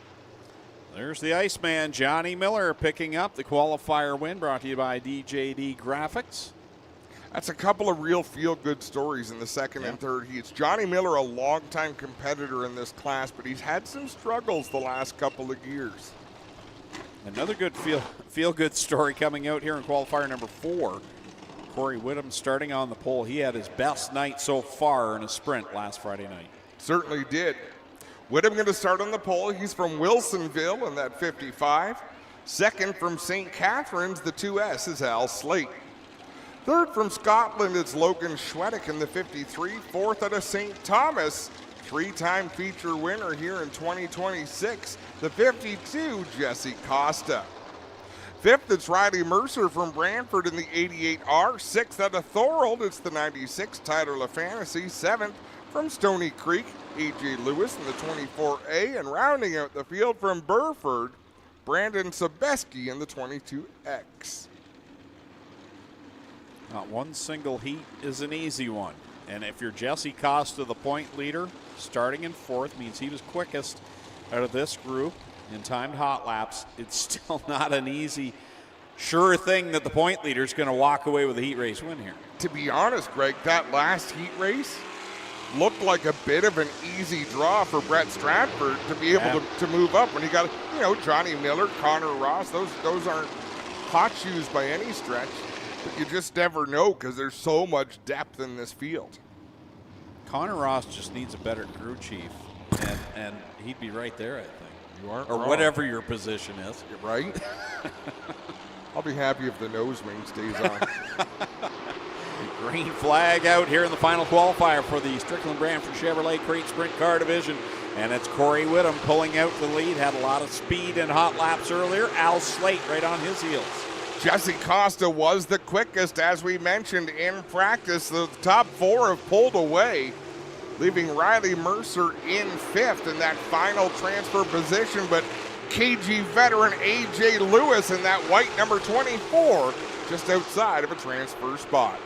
There's the Iceman, Johnny Miller, picking up the qualifier win, brought to you by DJD Graphics. That's a couple of real feel-good stories in the 2nd and 3rd heats. Johnny Miller, a longtime competitor in this class, but he's had some struggles the last couple of years. Another good feel-good story coming out here in qualifier number 4. Corey Whittam starting on the pole. He had his best night so far in a sprint last Friday night. Certainly did. Whittam going to start on the pole. He's from Wilsonville in that 55. Second from St. Catharines, the 2S is Al Slate. Third from Scotland, it's Logan Schwedick in the 53. Fourth out of St. Thomas, 3-time feature winner here in 2026, the 52, Jesse Costa. Fifth, it's Riley Mercer from Brantford in the 88R. Sixth out of Thorold, it's the 96, Tyler LaFantasy. Seventh, From Stony Creek, A.J. Lewis in the 24A, and rounding out the field from Burford, Brandon Sebeski in the 22X. Not one single heat is an easy one. And if you're Jesse Costa, the point leader, starting in fourth means he was quickest out of this group in timed hot laps. It's still not an easy, sure thing that the point leader is going to walk away with a heat race win here. To be honest, Greg, that last heat race looked like a bit of an easy draw for Brett Stratford to be able to move up when he got, Johnny Miller, Connor Ross. Those aren't hot shoes by any stretch. But you just never know because there's so much depth in this field. Connor Ross just needs a better crew chief, and he'd be right there, I think. You aren't or wrong. Whatever your position is. You're right. I'll be happy if the nose ring stays on. Green flag out here in the final qualifier for the Strickland Brantford Chevrolet Crate Sprint Car Division. And it's Corey Whittam pulling out the lead. Had a lot of speed in hot laps earlier. Al Slate right on his heels. Jesse Costa was the quickest, as we mentioned in practice. The top four have pulled away, leaving Riley Mercer in fifth in that final transfer position. But KG veteran A.J. Lewis in that white number 24 just outside of a transfer spot.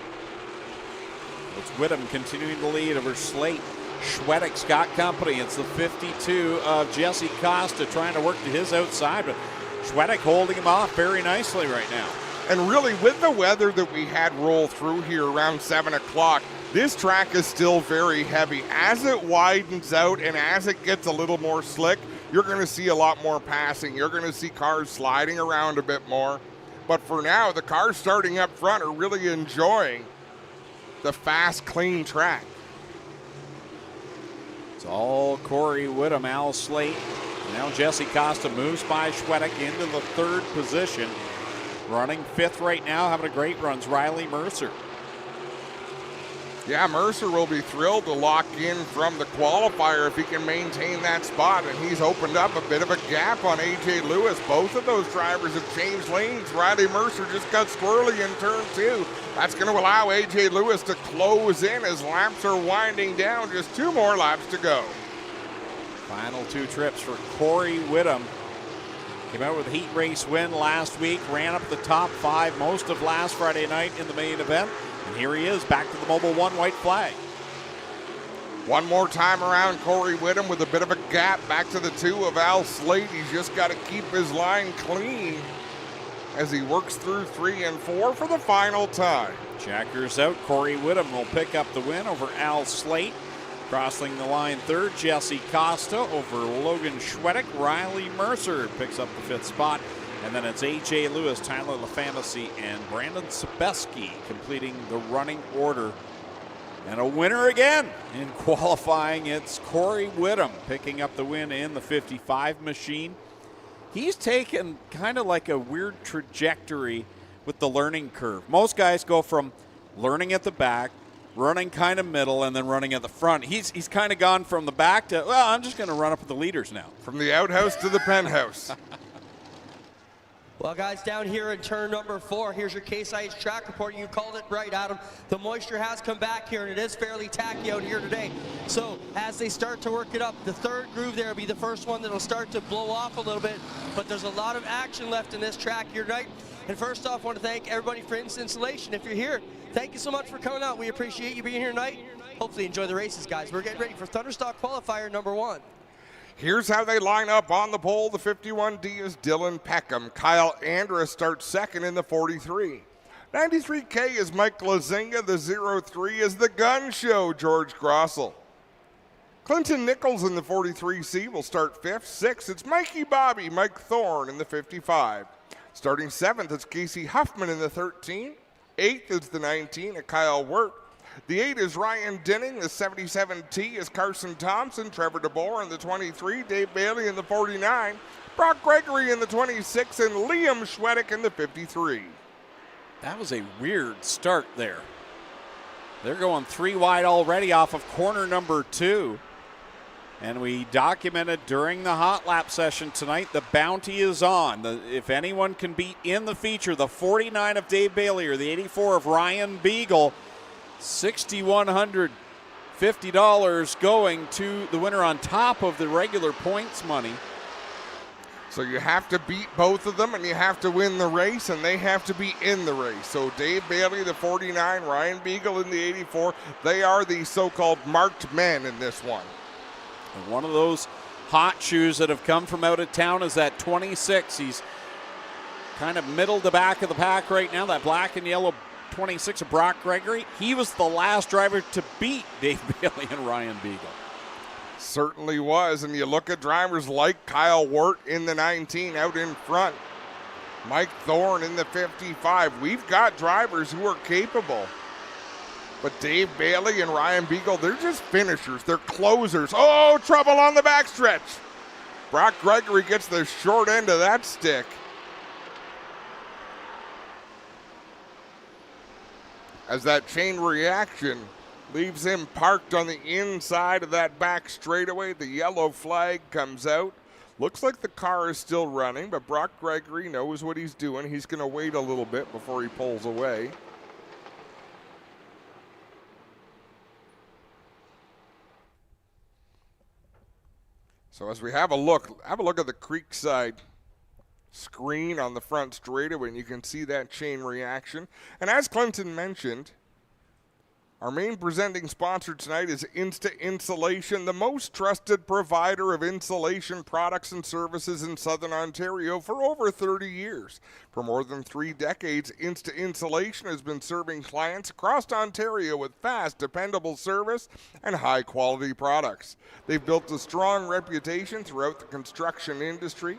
It's Whittam continuing the lead over Slate. Schwedek's got company. It's the 52 of Jesse Costa trying to work to his outside, but Schwedek holding him off very nicely right now. And really, with the weather that we had roll through here around 7 o'clock, this track is still very heavy. As it widens out and as it gets a little more slick, you're going to see a lot more passing. You're going to see cars sliding around a bit more. But for now, the cars starting up front are really enjoying the fast, clean track. It's all Corey Whittam, Al Slate. Now Jesse Costa moves by Schwedek into the third position. Running fifth right now, having a great run, Riley Mercer. Yeah, Mercer will be thrilled to lock in from the qualifier if he can maintain that spot, and he's opened up a bit of a gap on A.J. Lewis. Both of those drivers have changed lanes. Riley Mercer just got squirrely in turn two. That's going to allow A.J. Lewis to close in as laps are winding down. Just 2 more laps to go. Final 2 trips for Corey Whittam. Came out with a heat race win last week, ran up the top 5 most of last Friday night in the main event. And here he is, back to the Mobil 1 white flag. One more time around Corey Whittam with a bit of a gap back to the 2 of Al Slate. He's just got to keep his line clean as he works through 3 and 4 for the final time. Checkers out. Corey Whittam will pick up the win over Al Slate. Crossing the line third, Jesse Costa over Logan Schwedek. Riley Mercer picks up the 5th spot. And then it's A.J. Lewis, Tyler LaFantasy, and Brandon Sebeski completing the running order. And a winner again in qualifying. It's Corey Whittam picking up the win in the 55 machine. He's taken kind of like a weird trajectory with the learning curve. Most guys go from learning at the back, running kind of middle, and then running at the front. He's kind of gone from the back to, well, I'm just going to run up with the leaders now. From the outhouse to the penthouse. Well, guys, down here in turn number 4, here's your Case IH track report. You called it right, Adam. The moisture has come back here, and it is fairly tacky out here today. So as they start to work it up, the third groove there will be the first one that'll start to blow off a little bit. But there's a lot of action left in this track here tonight. And first off, I want to thank everybody for INSTA-INSULATION. If you're here, thank you so much for coming out. We appreciate you being here tonight. Hopefully enjoy the races, guys. We're getting ready for Thunderstock qualifier number 1. Here's how they line up on the pole. The 51D is Dylan Peckham. Kyle Andrus starts second in the 43. 93K is Mike Lazinga. The 03 is the Gun Show, George Grossel. Clinton Nichols in the 43C will start 5th. 6th, it's Mikey Bobby, Mike Thorne in the 55. Starting 7th, it's Casey Huffman in the 13. 8th is the 19, Kyle Wirt. The 8 is Ryan Denning. The 77T is Carson Thompson. Trevor DeBoer in the 23. Dave Bailey in the 49. Brock Gregory in the 26. And Liam Schwedek in the 53. That was a weird start there. They're going 3 wide already off of corner number 2. And we documented during the hot lap session tonight, the bounty is on. If anyone can beat in the feature, the 49 of Dave Bailey or the 84 of Ryan Beagle, 6,100 $50 going to the winner on top of the regular points money. So you have to beat both of them, and you have to win the race, and they have to be in the race. So Dave Bailey, the 49, Ryan Beagle in the 84, they are the so-called marked men in this one. And one of those hot shoes that have come from out of town is that 26. He's kind of middle to back of the pack right now, that black and yellow 26 of Brock Gregory. He was the last driver to beat Dave Bailey and Ryan Beagle. Certainly was, and you look at drivers like Kyle Wirt in the 19 out in front, Mike Thorne in the 55. We've got drivers who are capable, but Dave Bailey and Ryan Beagle, they're just finishers. They're closers. Oh, trouble on the backstretch. Brock Gregory gets the short end of that stick. As that chain reaction leaves him parked on the inside of that back straightaway. The yellow flag comes out. Looks like the car is still running, but Brock Gregory knows what he's doing. He's going to wait a little bit before he pulls away. So as we have a look at the Creekside screen on the front straightaway, and you can see that chain reaction. And as Clinton mentioned, our main presenting sponsor tonight is INSTA-INSULATION, the most trusted provider of insulation products and services in Southern Ontario for over 30 years. For more than 3 decades, INSTA-INSULATION has been serving clients across Ontario with fast, dependable service and high-quality products. They've built a strong reputation throughout the construction industry.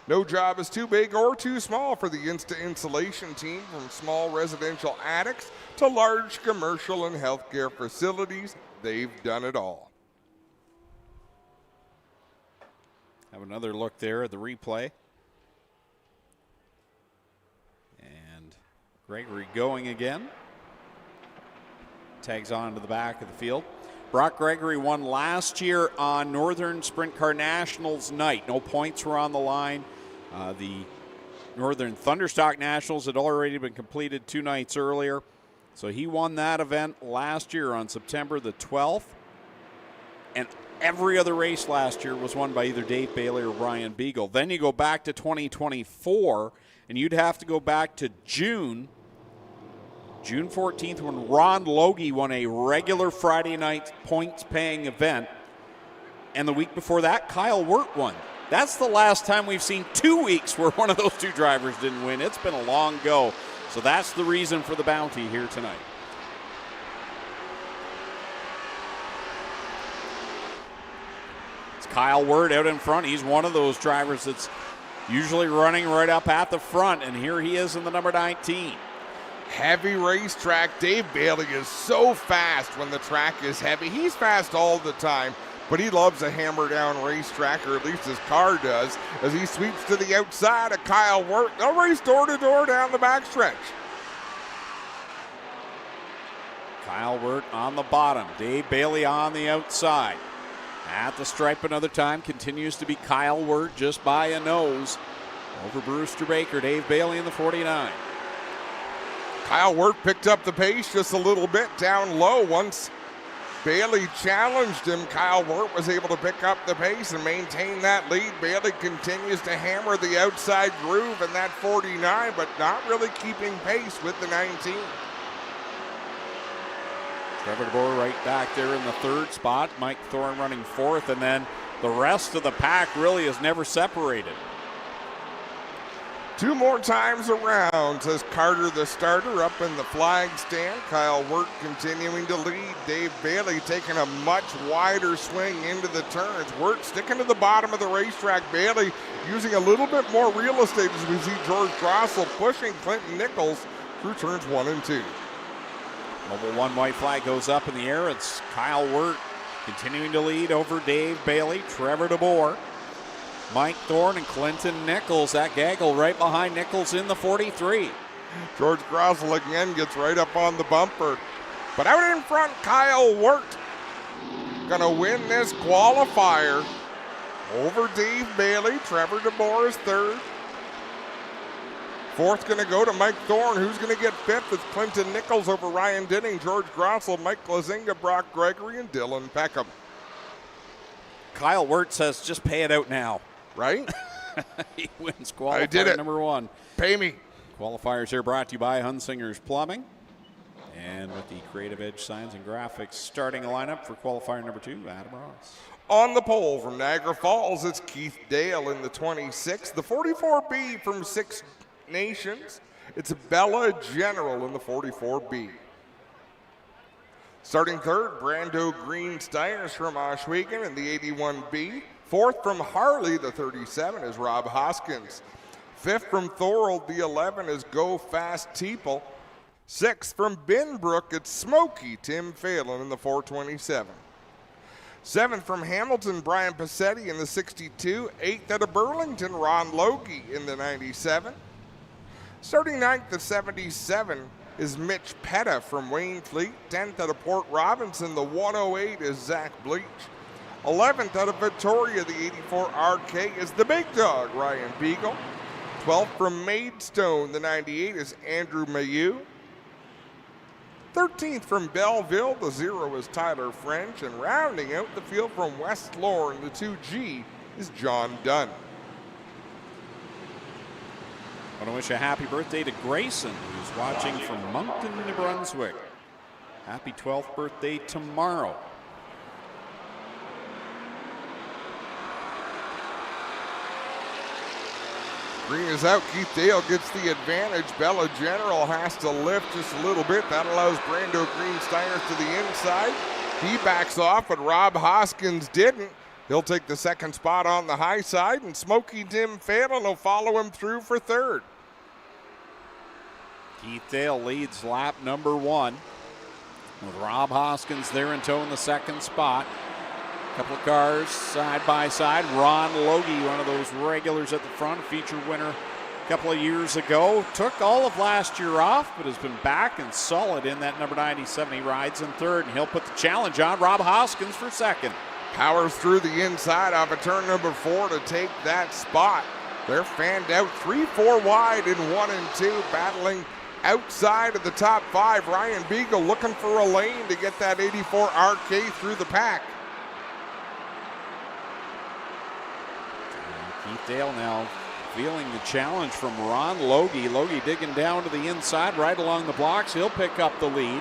No job is too big or too small for the INSTA-INSULATION team, from small residential attics to large commercial and healthcare facilities. They've done it all. Have another look there at the replay. And Gregory going again. Tags on to the back of the field. Brock Gregory won last year on Northern Sprint Car Nationals night. No points were on the line. The Northern Thunderstock Nationals had already been completed 2 nights earlier. So he won that event last year on September the 12th. And every other race last year was won by either Dave Bailey or Ryan Beagle. Then you go back to 2024, and you'd have to go back to June 14th, when Ron Logie won a regular Friday night points-paying event. And the week before that, Kyle Wirt won. That's the last time we've seen 2 weeks where one of those 2 drivers didn't win. It's been a long go. So that's the reason for the bounty here tonight. It's Kyle Wirt out in front. He's one of those drivers that's usually running right up at the front, and here he is in the number 19. Heavy racetrack. Dave Bailey is so fast when the track is heavy. He's fast all the time, but he loves a hammer-down racetrack, or at least his car does, as he sweeps to the outside of Kyle Wirt. They'll race door-to-door down the backstretch. Kyle Wirt on the bottom. Dave Bailey on the outside. At the stripe another time. Continues to be Kyle Wirt just by a nose over Brewster Baker. Dave Bailey in the 49. Kyle Wirt picked up the pace just a little bit down low. Once Bailey challenged him, Kyle Wirt was able to pick up the pace and maintain that lead. Bailey continues to hammer the outside groove in that 49, but not really keeping pace with the 19. Trevor DeBoer right back there in the 3rd spot. Mike Thorne running 4th, and then the rest of the pack really is never separated. 2 more times around, says Carter, the starter, up in the flag stand. Kyle Wirt continuing to lead. Dave Bailey taking a much wider swing into the turns. Wirt sticking to the bottom of the racetrack. Bailey using a little bit more real estate as we see George Grossel pushing Clinton Nichols through turns 1 and 2. Mobile 1 white flag goes up in the air. It's Kyle Wirt continuing to lead over Dave Bailey, Trevor DeBoer, Mike Thorne, and Clinton Nichols. That gaggle right behind Nichols in the 43. George Grossel again gets right up on the bumper. But out in front, Kyle Wirt gonna win this qualifier over Dave Bailey. Trevor DeBoer is 3rd. Fourth going to go to Mike Thorne. Who's going to get fifth? It's Clinton Nichols over Ryan Dinning, George Grossel, Mike Glazinga, Brock Gregory, and Dylan Peckham. Kyle Wirtz says just pay it out now. Right? He wins qualifier number 1. Pay me. Qualifiers here brought to you by Hunsinger's Plumbing. And with the Creative Edge Signs and Graphics starting a lineup for qualifier number 2, Adam Ross. On the pole from Niagara Falls, it's Keith Dale in the 26. The 44B from Six Nations, it's Bella General in the 44B. Starting third, Brando Green Steiners from Ohsweken in the 81B. Fourth from Harley, the 37, is Rob Hoskins. Fifth from Thorold, the 11, is Go Fast Teeple. Sixth from Binbrook, it's Smokey Tim Phelan in the 427. Seventh from Hamilton, Brian Passetti in the 62. Eighth out of Burlington, Ron Logie in the 97. Starting ninth, the 77, is Mitch Petta from Waynfleet. 10th out of Port Robinson, the 108, is Zach Bleach. 11th out of Victoria, the 84 RK, is the big dog, Ryan Beagle. 12th from Maidstone, the 98, is Andrew Mayu. 13th from Belleville, the 0 is Tyler French. And rounding out the field from West Lorne, the 2G, is John Dunn. I want to wish a happy birthday to Grayson, who's watching from Moncton, New Brunswick. Happy 12th birthday tomorrow. Green is out. Keith Dale gets the advantage. Bella General has to lift just a little bit. That allows Brando Green Steiners to the inside. He backs off, but Rob Hoskins didn't. He'll take the second spot on the high side, and Smokey Tim Phelan will follow him through for third. Keith Dale leads lap number 1 with Rob Hoskins there in tow in the second spot. Couple of cars side by side. Ron Logie, one of those regulars at the front, feature winner a couple of years ago. Took all of last year off, but has been back and solid in that number 97. He rides in third, and he'll put the challenge on Rob Hoskins for second. Powers through the inside off of turn number 4 to take that spot. They're fanned out 3-4 wide in 1 and 2, battling outside of the top 5. Ryan Beagle looking for a lane to get that 84 RK through the pack. Keith Dale now feeling the challenge from Ron Logie. Logie digging down to the inside, right along the blocks. He'll pick up the lead.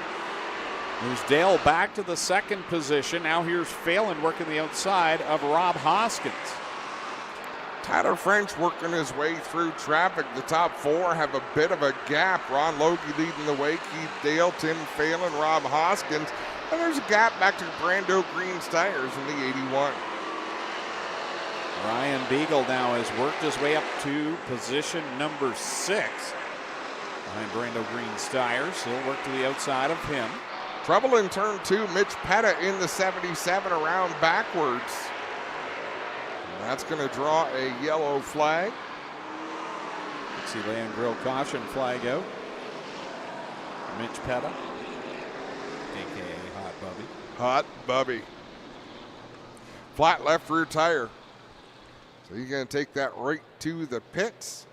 Moves Dale back to the second position. Now here's Phelan working the outside of Rob Hoskins. Tyler French working his way through traffic. The top 4 have a bit of a gap. Ron Logie leading the way. Keith Dale, Tim Phelan, Rob Hoskins. And there's a gap back to Brando Green Steiners in the 81. Ryan Beagle now has worked his way up to position number 6 behind Brando Green Steyers. He'll work to the outside of him. Trouble in turn 2. Mitch Petta in the 77 around backwards. And that's going to draw a yellow flag. Let's see, Land Grill caution flag out. Mitch Petta, a.k.a. Hot Bubby. Hot Bubby. Flat left rear tire. So he's going to take that right to the pits.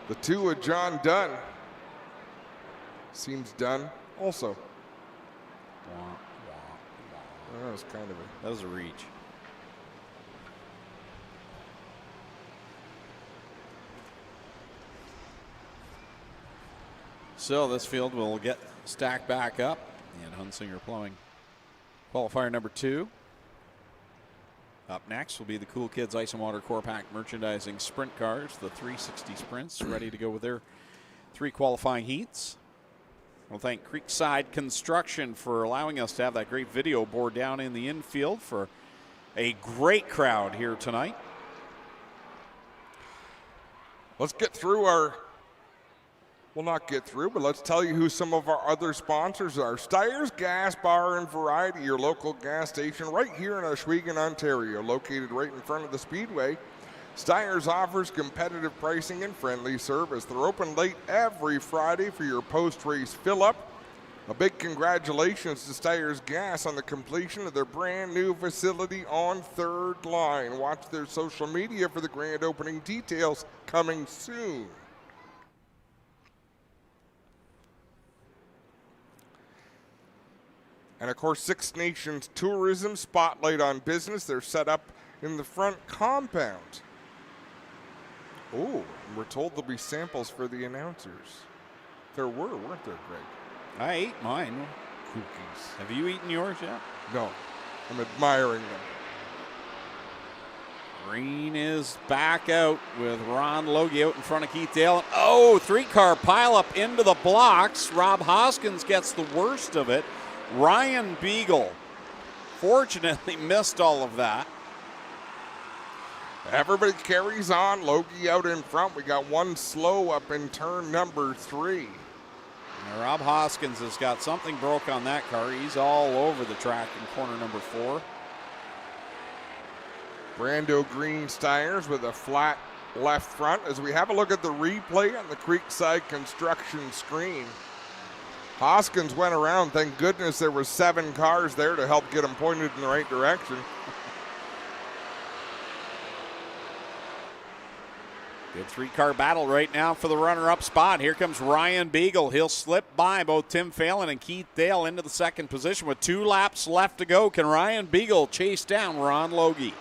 The 2 of John Dunn. Seems done also. That was kind of that was a reach. So this field will get stacked back up. And Hunsinger Plumbing qualifier number 2. Up next will be the Cool Kids Ice and Water Core Pack merchandising sprint cars, the 360 Sprints, ready to go with their 3 qualifying heats. I want to thank Creekside Construction for allowing us to have that great video board down in the infield for a great crowd here tonight. Let's get through our, well, not get through, but let's tell you who some of our other sponsors are. STYRES Gas Bar and Variety, your local gas station right here in Ohsweken, Ontario, located right in front of the Speedway. STYRES offers competitive pricing and friendly service. They're open late every Friday for your post-race fill-up. A big congratulations to Styrers Gas on the completion of their brand new facility on Third Line. Watch their social media for the grand opening details coming soon. And of course, Six Nations Tourism Spotlight on Business. They're set up in the front compound. Oh, we're told there'll be samples for the announcers. There weren't there, Greg? I ate mine. Cookies. Have you eaten yours yet? No, I'm admiring them. Green is back out with Ron Logie out in front of Keith Dale. Oh, 3-car pileup into the blocks. Rob Hoskins gets the worst of it. Ryan Beagle fortunately missed all of that. Everybody carries on. Logie out in front. We got one slow up in turn number 3. Now, Rob Hoskins has got something broke on that car. He's all over the track in corner number 4. Brando Green Styrers with a flat left front as we have a look at the replay on the Creekside Construction screen. Hoskins went around. Thank goodness there were 7 cars there to help get him pointed in the right direction. Good 3-car battle right now for the runner-up spot. Here comes Ryan Beagle. He'll slip by both Tim Phelan and Keith Dale into the second position with 2 laps left to go. Can Ryan Beagle chase down Ron Logie?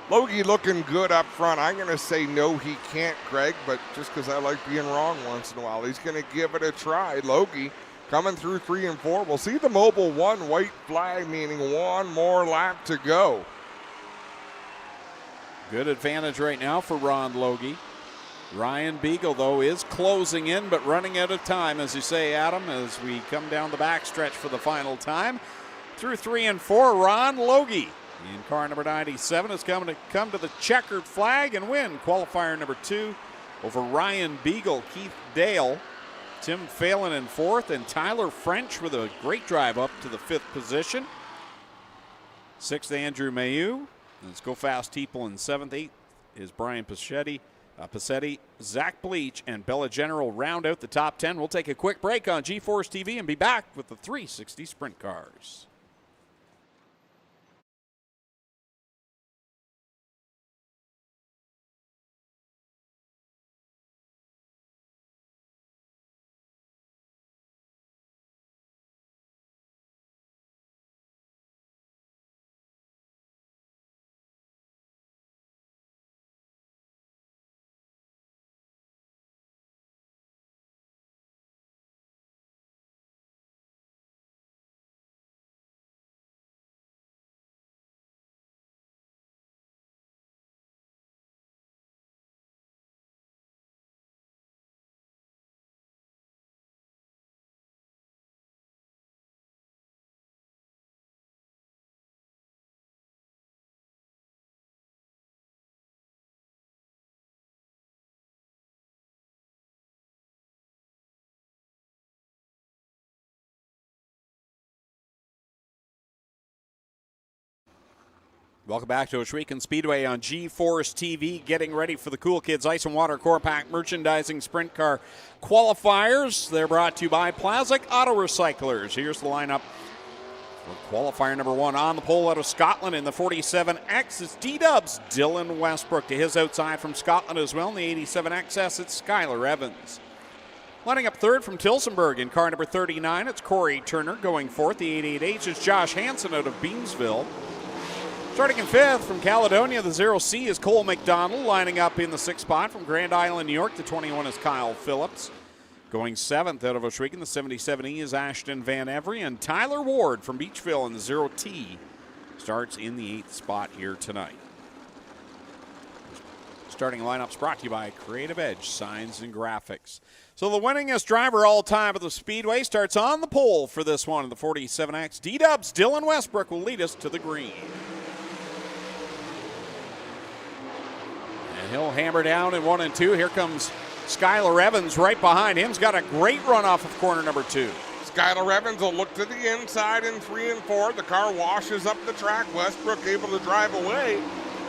Logie looking good up front. I'm going to say no, he can't, Greg, but just because I like being wrong once in a while, he's going to give it a try. Logie coming through 3 and 4. We'll see the mobile 1 white flag, meaning 1 more lap to go. Good advantage right now for Ron Logie. Ryan Beagle, though, is closing in, but running out of time, as you say, Adam, as we come down the backstretch for the final time. Through 3 and 4, Ron Logie in car number 97 is coming to come to the checkered flag and win qualifier number 2 over Ryan Beagle. Keith Dale, Tim Phelan in 4th, and Tyler French with a great drive up to the 5th position. 6th, Andrew Mayu. Let's go fast. Teeple in 7th. 8th is Brian Passetti, Zach Bleach, and Bella General round out the top 10. We'll take a quick break on G-Force TV and be back with the 360 Sprint Cars. Welcome back to Ohsweken Speedway on G-Force TV, getting ready for the Cool Kids Ice and Water Core Pack Merchandising Sprint Car Qualifiers. They're brought to you by Plazic Auto Recyclers. Here's the lineup for qualifier number 1 on the pole out of Scotland in the 47X. It's D-Dubs, Dylan Westbrook to his outside from Scotland as well. In the 87XS, it's Skylar Evans. Lining up 3rd from Tilsonburg in car number 39, it's Corey Turner. Going 4th, the 88H, is Josh Hansen out of Beamsville. Starting in 5th from Caledonia, the 0C is Cole McDonald. Lining up in the 6th spot from Grand Island, New York, the 21 is Kyle Phillips. Going 7th out of Ohsweken, the 77E is Ashton Van Every. And Tyler Ward from Beachville in the 0T starts in the 8th spot here tonight. Starting lineups brought to you by Creative Edge Signs and Graphics. So the winningest driver all time at the Speedway starts on the pole for this one in the 47X. D-Dubs, Dylan Westbrook will lead us to the green. And he'll hammer down in 1 and 2. Here comes Skylar Evans right behind him. He's got a great run off of corner number 2. Skylar Evans will look to the inside in 3 and 4. The car washes up the track. Westbrook able to drive away.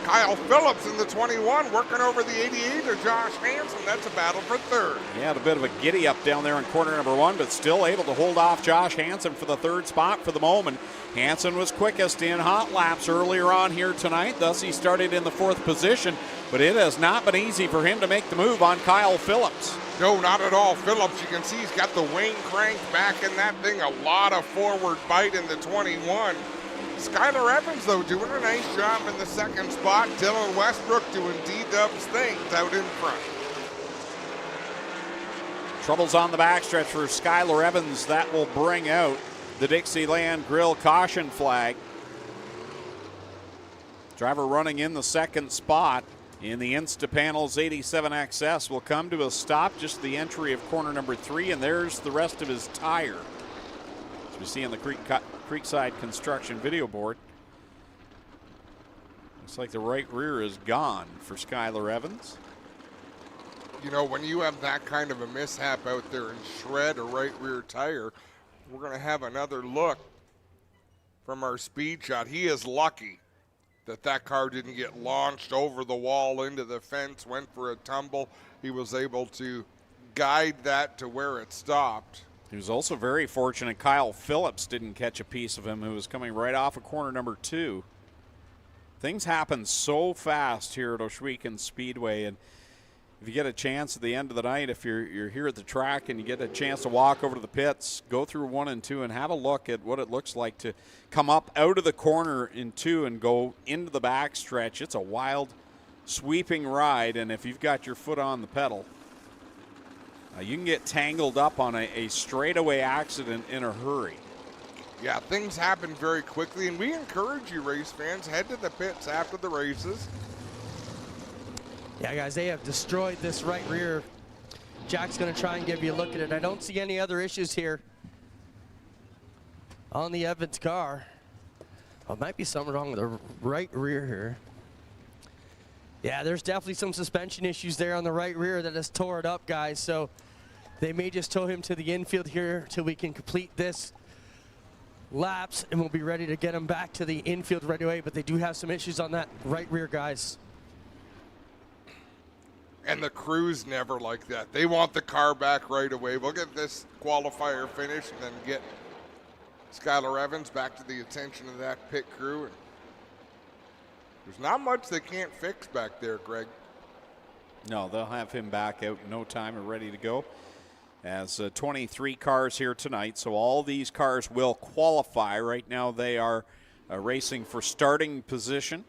Kyle Phillips in the 21 working over the 88 of Josh Hansen. That's a battle for third. He had a bit of a giddy up down there in corner number 1, but still able to hold off Josh Hansen for the third spot for the moment. Hansen was quickest in hot laps earlier on here tonight, thus he started in the 4th position, but it has not been easy for him to make the move on Kyle Phillips. No, not at all. Phillips, you can see he's got the wing cranked back in that thing. A lot of forward bite in the 21. Skylar Evans, though, doing a nice job in the 2nd spot. Dylan Westbrook doing D-Dub's things out in front. Troubles on the backstretch for Skylar Evans. That will bring out the Dixieland Grill caution flag. Driver running in the 2nd spot in the Instapanels 87XS will come to a stop just the entry of corner number 3, and there's the rest of his tire. As we see on the Creekside Construction video board. Looks like the right rear is gone for Skylar Evans. You know, when you have that kind of a mishap out there and shred a right rear tire, we're going to have another look from our speed shot. He is lucky that that car didn't get launched over the wall into the fence, went for a tumble. He was able to guide that to where it stopped. He was also very fortunate Kyle Phillips didn't catch a piece of him, who was coming right off of corner number 2. Things happen so fast here at Ohsweken Speedway, and if you get a chance at the end of the night, if you're here at the track and you get a chance to walk over to the pits, go through 1 and 2 and have a look at what it looks like to come up out of the corner in 2 and go into the backstretch. It's a wild, sweeping ride, and if you've got your foot on the pedal, you can get tangled up on a straightaway accident in a hurry. Yeah, things happen very quickly, and we encourage you, race fans, head to the pits after the races. Yeah, guys, they have destroyed this right rear. Jack's going to try and give you a look at it. I don't see any other issues here on the Evans car. Oh, might be something wrong with the right rear here. Yeah, there's definitely some suspension issues there on the right rear that has tore it up, guys. So they may just tow him to the infield here till we can complete this laps, and we'll be ready to get him back to the infield right away. But they do have some issues on that right rear, guys. And the crew's never like that. They want the car back right away. We'll get this qualifier finished and then get Skylar Evans back to the attention of that pit crew. And there's not much they can't fix back there, Greg. No, they'll have him back out in no time and ready to go. As 23 cars here tonight, so all these cars will qualify. Right now they are racing for starting position.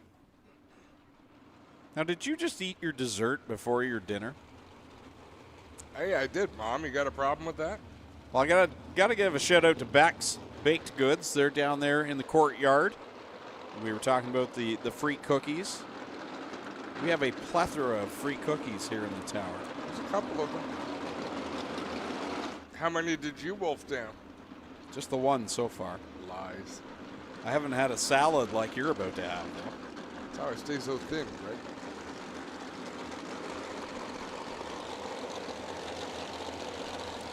Now, did you just eat your dessert before your dinner? Hey, I did, Mom. You got a problem with that? Well, I gotta give a shout out to Beck's Baked Goods. They're down there in the courtyard. We were talking about the free cookies. We have a plethora of free cookies here in the tower. There's a couple of them. How many did you wolf down? Just the one so far. Lies. I haven't had a salad like you're about to have, though. That's how I stay so thin, right?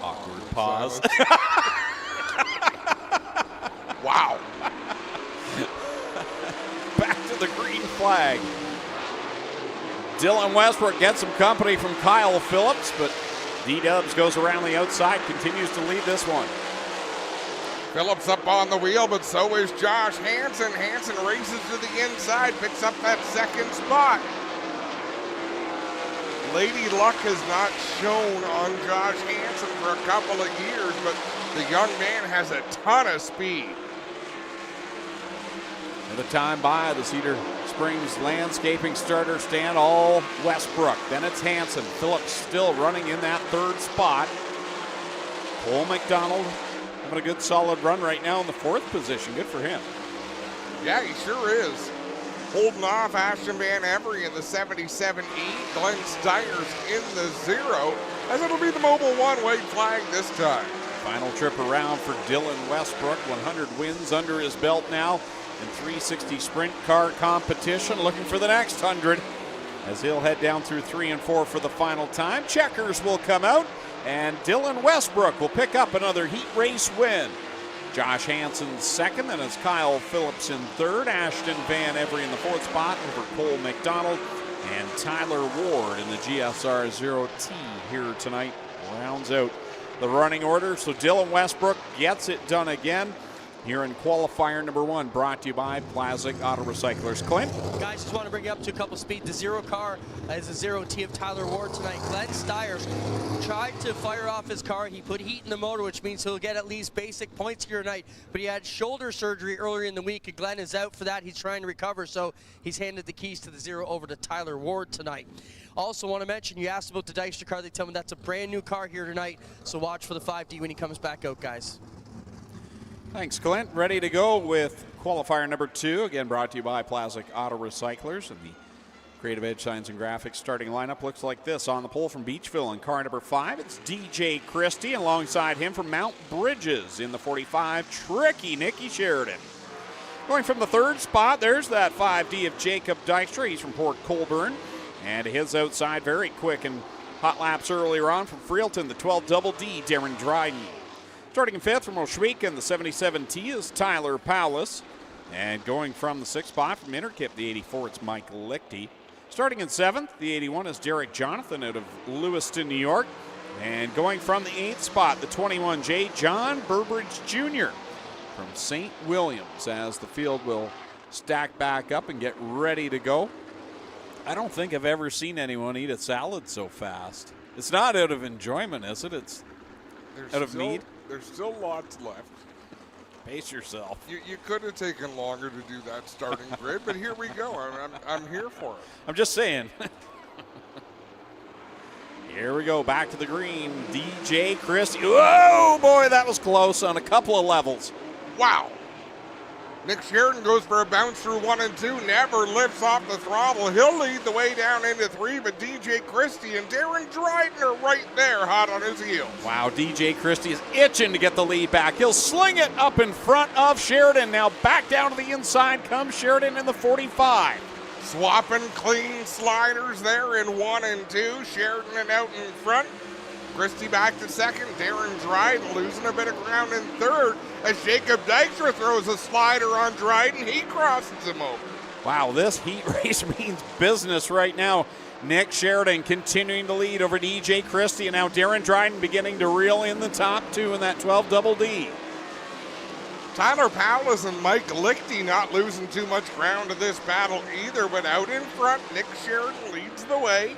Awkward pause. Wow. Back to the green flag. Dylan Westbrook gets some company from Kyle Phillips, but D-Dubs goes around the outside, continues to lead this one. Phillips up on the wheel, but so is Josh Hansen. Hansen races to the inside, picks up that 2nd spot. Lady Luck has not shown on Josh Hansen for a couple of years, but the young man has a ton of speed. Another time by the Cedar Springs Landscaping starter stand, all Westbrook. Then it's Hansen. Phillips still running in that 3rd spot. Cole McDonald having a good solid run right now in the 4th position. Good for him. Yeah, he sure is. Holding off Ashton Van Every in the 77E. Glenn Styres in the 0, as it'll be the Mobile 1 white flag this time. Final trip around for Dylan Westbrook. 100 wins under his belt now in 360 sprint car competition. Looking for the next 100 as he'll head down through 3 and 4 for the final time. Checkers will come out, and Dylan Westbrook will pick up another heat race win. Josh Hansen second, then it's Kyle Phillips in third, Ashton Van Every in the fourth spot over Cole McDonald, and Tyler Ward in the GSR 0T here tonight rounds out the running order. So Dylan Westbrook gets it done again here in qualifier number 1, brought to you by Plazic Auto Recyclers. Clint? Guys, just want to bring you up to a couple speed. The 0 car is a 0T of Tyler Ward tonight. Glenn Styres tried to fire off his car. He put heat in the motor, which means he'll get at least basic points here tonight. But he had shoulder surgery earlier in the week, and Glenn is out for that. He's trying to recover, so he's handed the keys to the 0 over to Tyler Ward tonight. Also want to mention, you asked about the Dykstra car. They tell me that's a brand new car here tonight, so watch for the 5D when he comes back out, guys. Thanks, Clint. Ready to go with qualifier number 2. Again, brought to you by Plazic Auto Recyclers. And the Creative Edge Signs and Graphics starting lineup looks like this. On the pole from Beachville in car number 5, it's DJ Christie. And alongside him from Mount Bridges in the 45, tricky Nicky Sheridan. Going from the 3rd spot, there's that 5D of Jacob Dykstra. He's from Port Colborne. And to his outside, very quick and hot laps earlier on from Freelton, the 12 double D, Darren Dryden. Starting in 5th from Ohsweken, the 77T is Tyler Powless. And going from the 6th spot from Interkip, the 84, it's Mike Lichty. Starting in 7th, the 81 is Derek Jonathan out of Lewiston, New York. And going from the 8th spot, the 21J, John Burbridge Jr. from St. Williams, as the field will stack back up and get ready to go. I don't think I've ever seen anyone eat a salad so fast. It's not out of enjoyment, is it? It's out of need. There's still lots left. Pace yourself. You could have taken longer to do that starting grid, but here we go. I'm here for it. I'm just saying. Here we go, back to the green. DJ Christie. Whoa, boy, that was close on a couple of levels. Wow. Nick Sheridan goes for a bounce through 1 and 2, never lifts off the throttle. He'll lead the way down into 3, but DJ Christie and Darren Dryden are right there, hot on his heels. Wow, DJ Christie is itching to get the lead back. He'll sling it up in front of Sheridan. Now back down to the inside comes Sheridan in the 45. Swapping clean sliders there in 1 and 2. Sheridan out in front. Christie back to 2nd. Darren Dryden losing a bit of ground in 3rd as Jacob Dykstra throws a slider on Dryden. He crosses him over. Wow, this heat race means business right now. Nick Sheridan continuing to lead over DJ Christie, and now Darren Dryden beginning to reel in the top 2 in that 12 double D. Tyler Powless and Mike Lichty not losing too much ground to this battle either, but out in front, Nick Sheridan leads the way.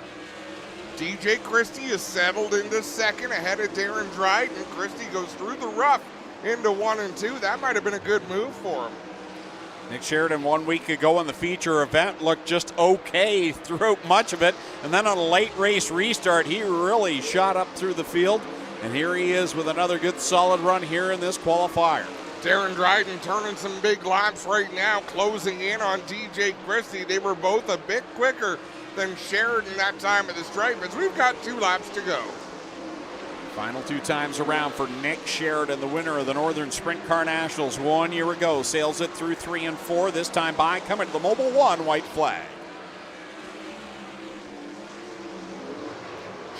DJ Christie is settled into 2nd ahead of Darren Dryden. Christie goes through the rough into 1 and 2. That might have been a good move for him. Nick Sheridan 1 week ago in the feature event looked just okay throughout much of it. And then on a late race restart, he really shot up through the field. And here he is with another good solid run here in this qualifier. Darren Dryden turning some big laps right now, closing in on DJ Christie. They were both a bit quicker than Sheridan that time at the stripe, as we've got 2 laps to go. Final 2 times around for Nick Sheridan, the winner of the Northern Sprint Car Nationals 1 year ago. Sails it through 3 and 4, this time by coming to the Mobile 1 white flag.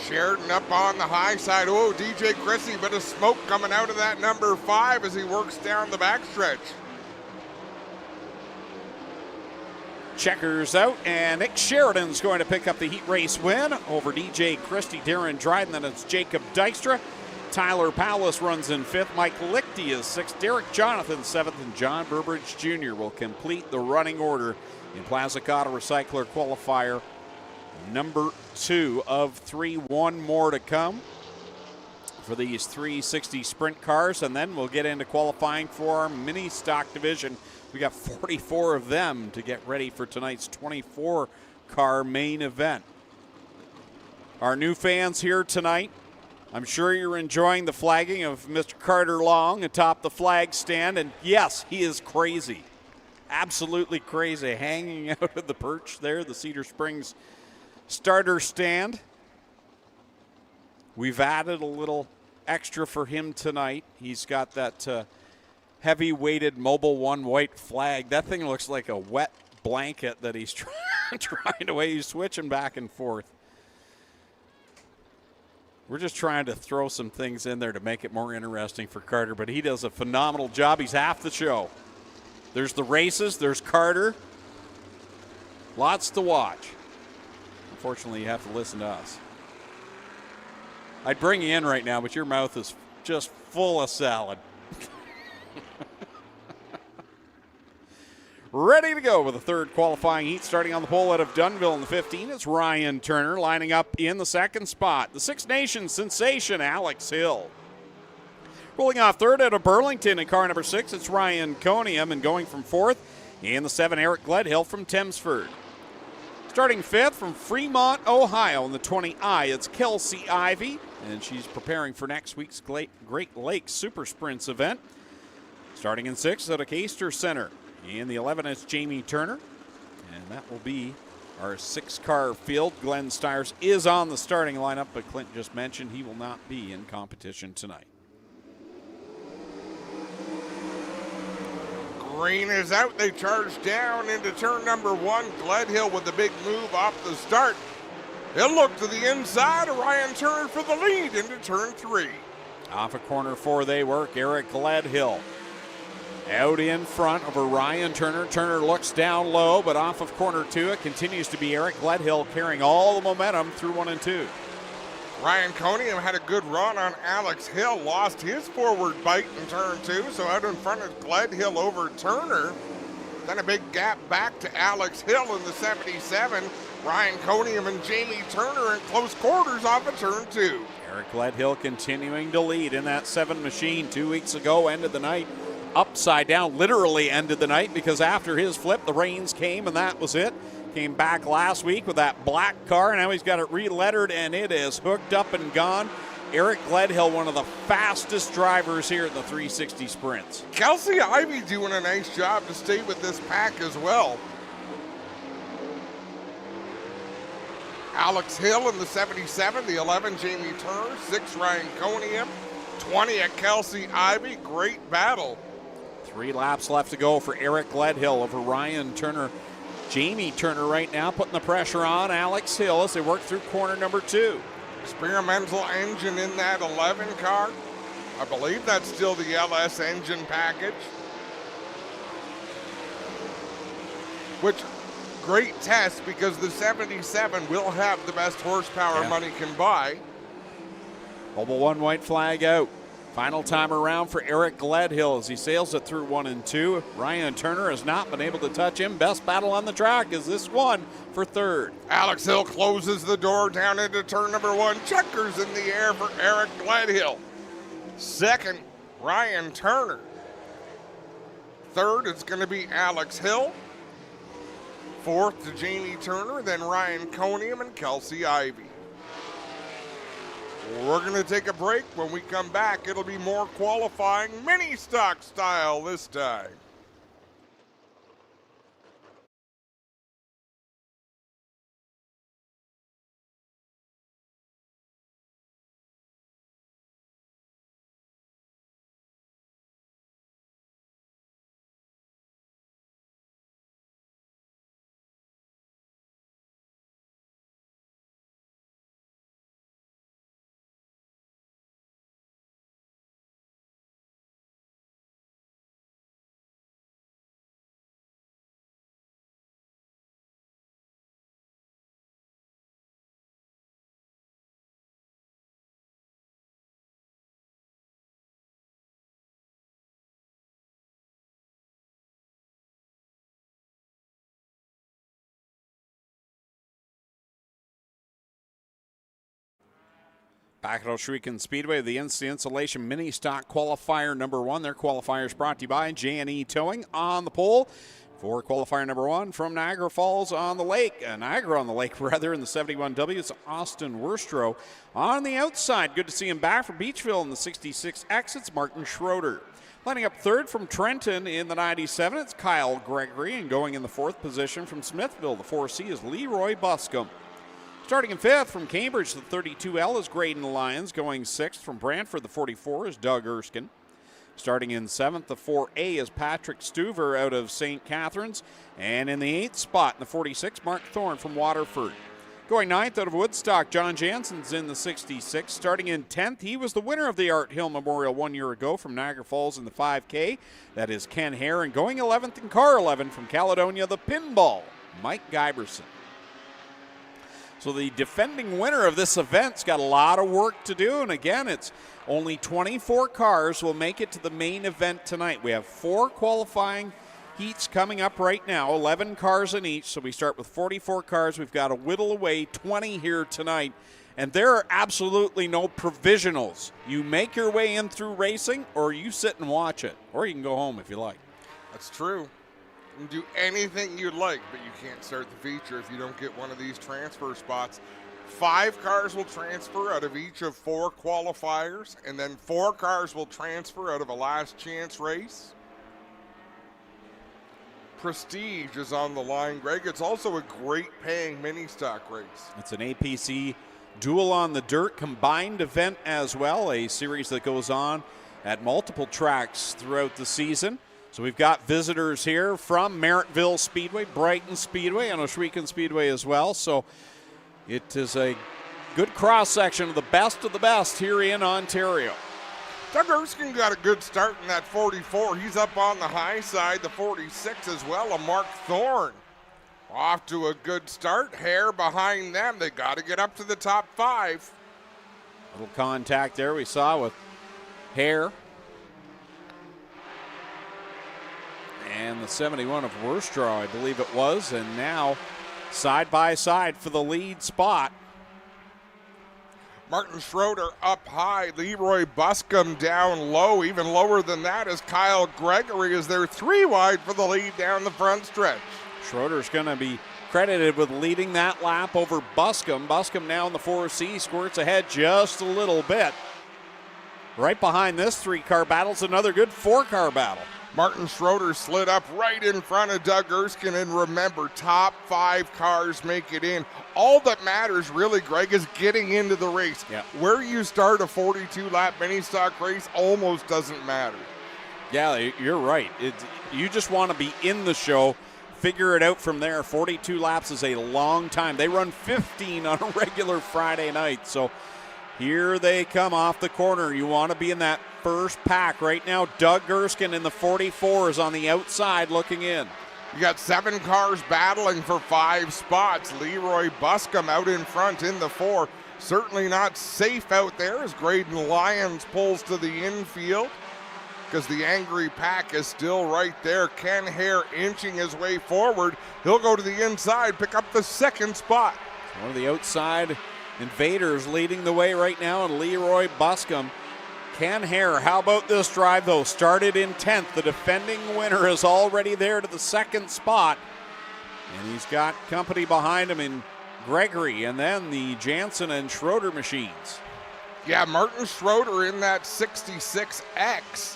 Sheridan up on the high side. Oh, DJ Christie, bit of smoke coming out of that number 5 as he works down the backstretch. Checkers out, and Nick Sheridan's going to pick up the heat race win over DJ Christie, Darren Dryden. Then it's Jacob Dykstra. Tyler Powless runs in 5th. Mike Lichty is 6th. Derek Jonathan 7th, and John Burbridge Jr. will complete the running order in Plazic Auto Recycler qualifier number 2 of 3. 1 more to come for these 360 sprint cars, and then we'll get into qualifying for our mini stock division. We got 44 of them to get ready for tonight's 24-car main event. Our new fans here tonight, I'm sure you're enjoying the flagging of Mr. Carter Long atop the flag stand. And yes, he is crazy. Absolutely crazy. Hanging out of the perch there, the Cedar Springs starter stand. We've added a little extra for him tonight. He's got that heavy-weighted Mobile 1 white flag. That thing looks like a wet blanket that he's trying to wave. He's switching back and forth. We're just trying to throw some things in there to make it more interesting for Carter, but he does a phenomenal job. He's half the show. There's the races, there's Carter. Lots to watch. Unfortunately, you have to listen to us. I'd bring you in right now, but your mouth is just full of salad. Ready to go with the third qualifying heat starting on the pole out of Dunnville in the 15. It's Ryan Turner lining up in the second spot. The Six Nations sensation, Alex Hill. Rolling off third out of Burlington in car number 6, it's Ryan Conium, and going from fourth in the 7, Eric Gledhill from Thamesford. Starting fifth from Fremont, Ohio in the 20I, it's Kelsey Ivey, and she's preparing for next week's Great Lakes Super Sprints event. Starting in sixth out of Caister Center. In the 11, it's Jamie Turner, and that will be our 6-car field. Glenn Styres is on the starting lineup, but Clint just mentioned he will not be in competition tonight. Green is out. They charge down into turn number 1. Gledhill with the big move off the start. He'll look to the inside. Ryan Turner for the lead into turn 3. Off of corner 4 they work. Eric Gledhill out in front of Ryan Turner. Turner looks down low, but off of corner 2, it continues to be Eric Gledhill carrying all the momentum through 1 and 2. Ryan Conium had a good run on Alex Hill, lost his forward bite in turn 2, so out in front is Gledhill over Turner. Then a big gap back to Alex Hill in the 77. Ryan Conium and Jamie Turner in close quarters off of turn 2. Eric Gledhill continuing to lead in that 7 machine. 2 weeks ago, ended the night upside down, literally ended the night, because after his flip, the rains came and that was it. Came back last week with that black car. Now he's got it re-lettered and it is hooked up and gone. Eric Gledhill, one of the fastest drivers here at the 360 Sprints. Kelsey Ivey doing a nice job to stay with this pack as well. Alex Hill in the 77, the 11, Jamie Turner, 6, Ryan Conium, 20 at Kelsey Ivey. Great battle. 3 laps left to go for Eric Gledhill over Ryan Turner. Jamie Turner right now putting the pressure on Alex Hill as they work through corner number 2. Experimental engine in that 11 car. I believe that's still the LS engine package. Which, great test, because the 77 will have the best horsepower money can buy. Mobile 1 white flag out. Final time around for Eric Gledhill as he sails it through 1 and 2. Ryan Turner has not been able to touch him. Best battle on the track is this one for third. Alex Hill closes the door down into turn number 1. Checkers in the air for Eric Gledhill. Second, Ryan Turner. Third, it's going to be Alex Hill. Fourth to Jamie Turner, then Ryan Conium and Kelsey Ivey. We're going to take a break. When we come back, it'll be more qualifying mini stock style this time. Back at Ohsweken Speedway, the INSTA-INSULATION Mini Stock Qualifier number 1. Their qualifiers brought to you by J&E Towing on the pole. For qualifier number 1 from Niagara Falls on the lake, Niagara on the lake rather, in the 71W, it's Austin Worstrow. On the outside, good to see him back from Beachville in the 66X, it's Martin Schroeder. Lining up third from Trenton in the 97, it's Kyle Gregory, and going in the 4th position from Smithville, the 4C, is Leroy Buscombe. Starting in 5th from Cambridge, the 32L is Graydon Lyons. Going 6th from Brantford, the 44 is Doug Erskine. Starting in 7th, the 4A is Patrick Stuver out of St. Catharines. And in the 8th spot, in the 46, Mark Thorne from Waterford. Going 9th out of Woodstock, John Jansen's in the 66. Starting in 10th, he was the winner of the Art Hill Memorial 1 year ago from Niagara Falls in the 5K. That is Ken Hare. And going 11th in car 11 from Caledonia, the Pinball, Mike Giberson. So the defending winner of this event's got a lot of work to do. And again, it's only 24 cars will make it to the main event tonight. We have 4 qualifying heats coming up right now, 11 cars in each. So we start with 44 cars. We've got to whittle away 20 here tonight. And there are absolutely no provisionals. You make your way in through racing, or you sit and watch it. Or you can go home if you like. That's true. You can do anything you'd like, but you can't start the feature if you don't get one of these transfer spots. 5 cars will transfer out of each of 4 qualifiers, and then 4 cars will transfer out of a last chance race. Prestige is on the line, Greg. It's also a great paying mini stock race. It's an APC Duel on the Dirt combined event as well, a series that goes on at multiple tracks throughout the season. So we've got visitors here from Merrittville Speedway, Brighton Speedway, and Ohsweken Speedway as well. So it is a good cross-section of the best here in Ontario. Doug Erskine got a good start in that 44. He's up on the high side, the 46 as well. A Mark Thorne off to a good start. Hare behind them. They got to get up to the top 5. Little contact there we saw with Hare. And the 71 of Worstraw, I believe it was. And now side by side for the lead spot. Martin Schroeder up high, Leroy Buscombe down low. Even lower than that is Kyle Gregory as they're 3 wide for the lead down the front stretch. Schroeder's going to be credited with leading that lap over Buscombe. Buscombe now in the 4C, squirts ahead just a little bit. Right behind this 3-car battle is another good 4-car battle. Martin Schroeder slid up right in front of Doug Erskine, and remember, top 5 cars make it in. All that matters really, Greg, is getting into the race. Yeah. Where you start a 42-lap mini stock race almost doesn't matter. Yeah, you're right. You just want to be in the show, figure it out from there. 42 laps is a long time. They run 15 on a regular Friday night, so here they come off the corner. You want to be in that first pack. Right now, Doug Erskine in the 44 is on the outside looking in. You got 7 cars battling for 5 spots. Leroy Buscombe out in front in the 4. Certainly not safe out there as Graydon Lyons pulls to the infield because the angry pack is still right there. Ken Hare inching his way forward. He'll go to the inside, pick up the 2nd spot. One of the outside invaders leading the way right now, and Leroy Buscombe. Ken Hare, how about this drive though? Started in 10th. The defending winner is already there to the 2nd spot. And he's got company behind him in Gregory and then the Jansen and Schroeder machines. Yeah, Martin Schroeder in that 66X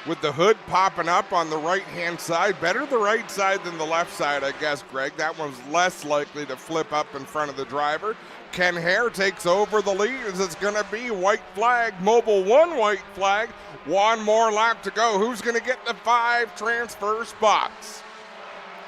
with the hood popping up on the right-hand side. Better the right side than the left side, I guess, Greg. That one's less likely to flip up in front of the driver. Ken Hare takes over the lead as it's going to be white flag, Mobil 1 white flag. 1 more lap to go. Who's going to get the 5 transfer spots?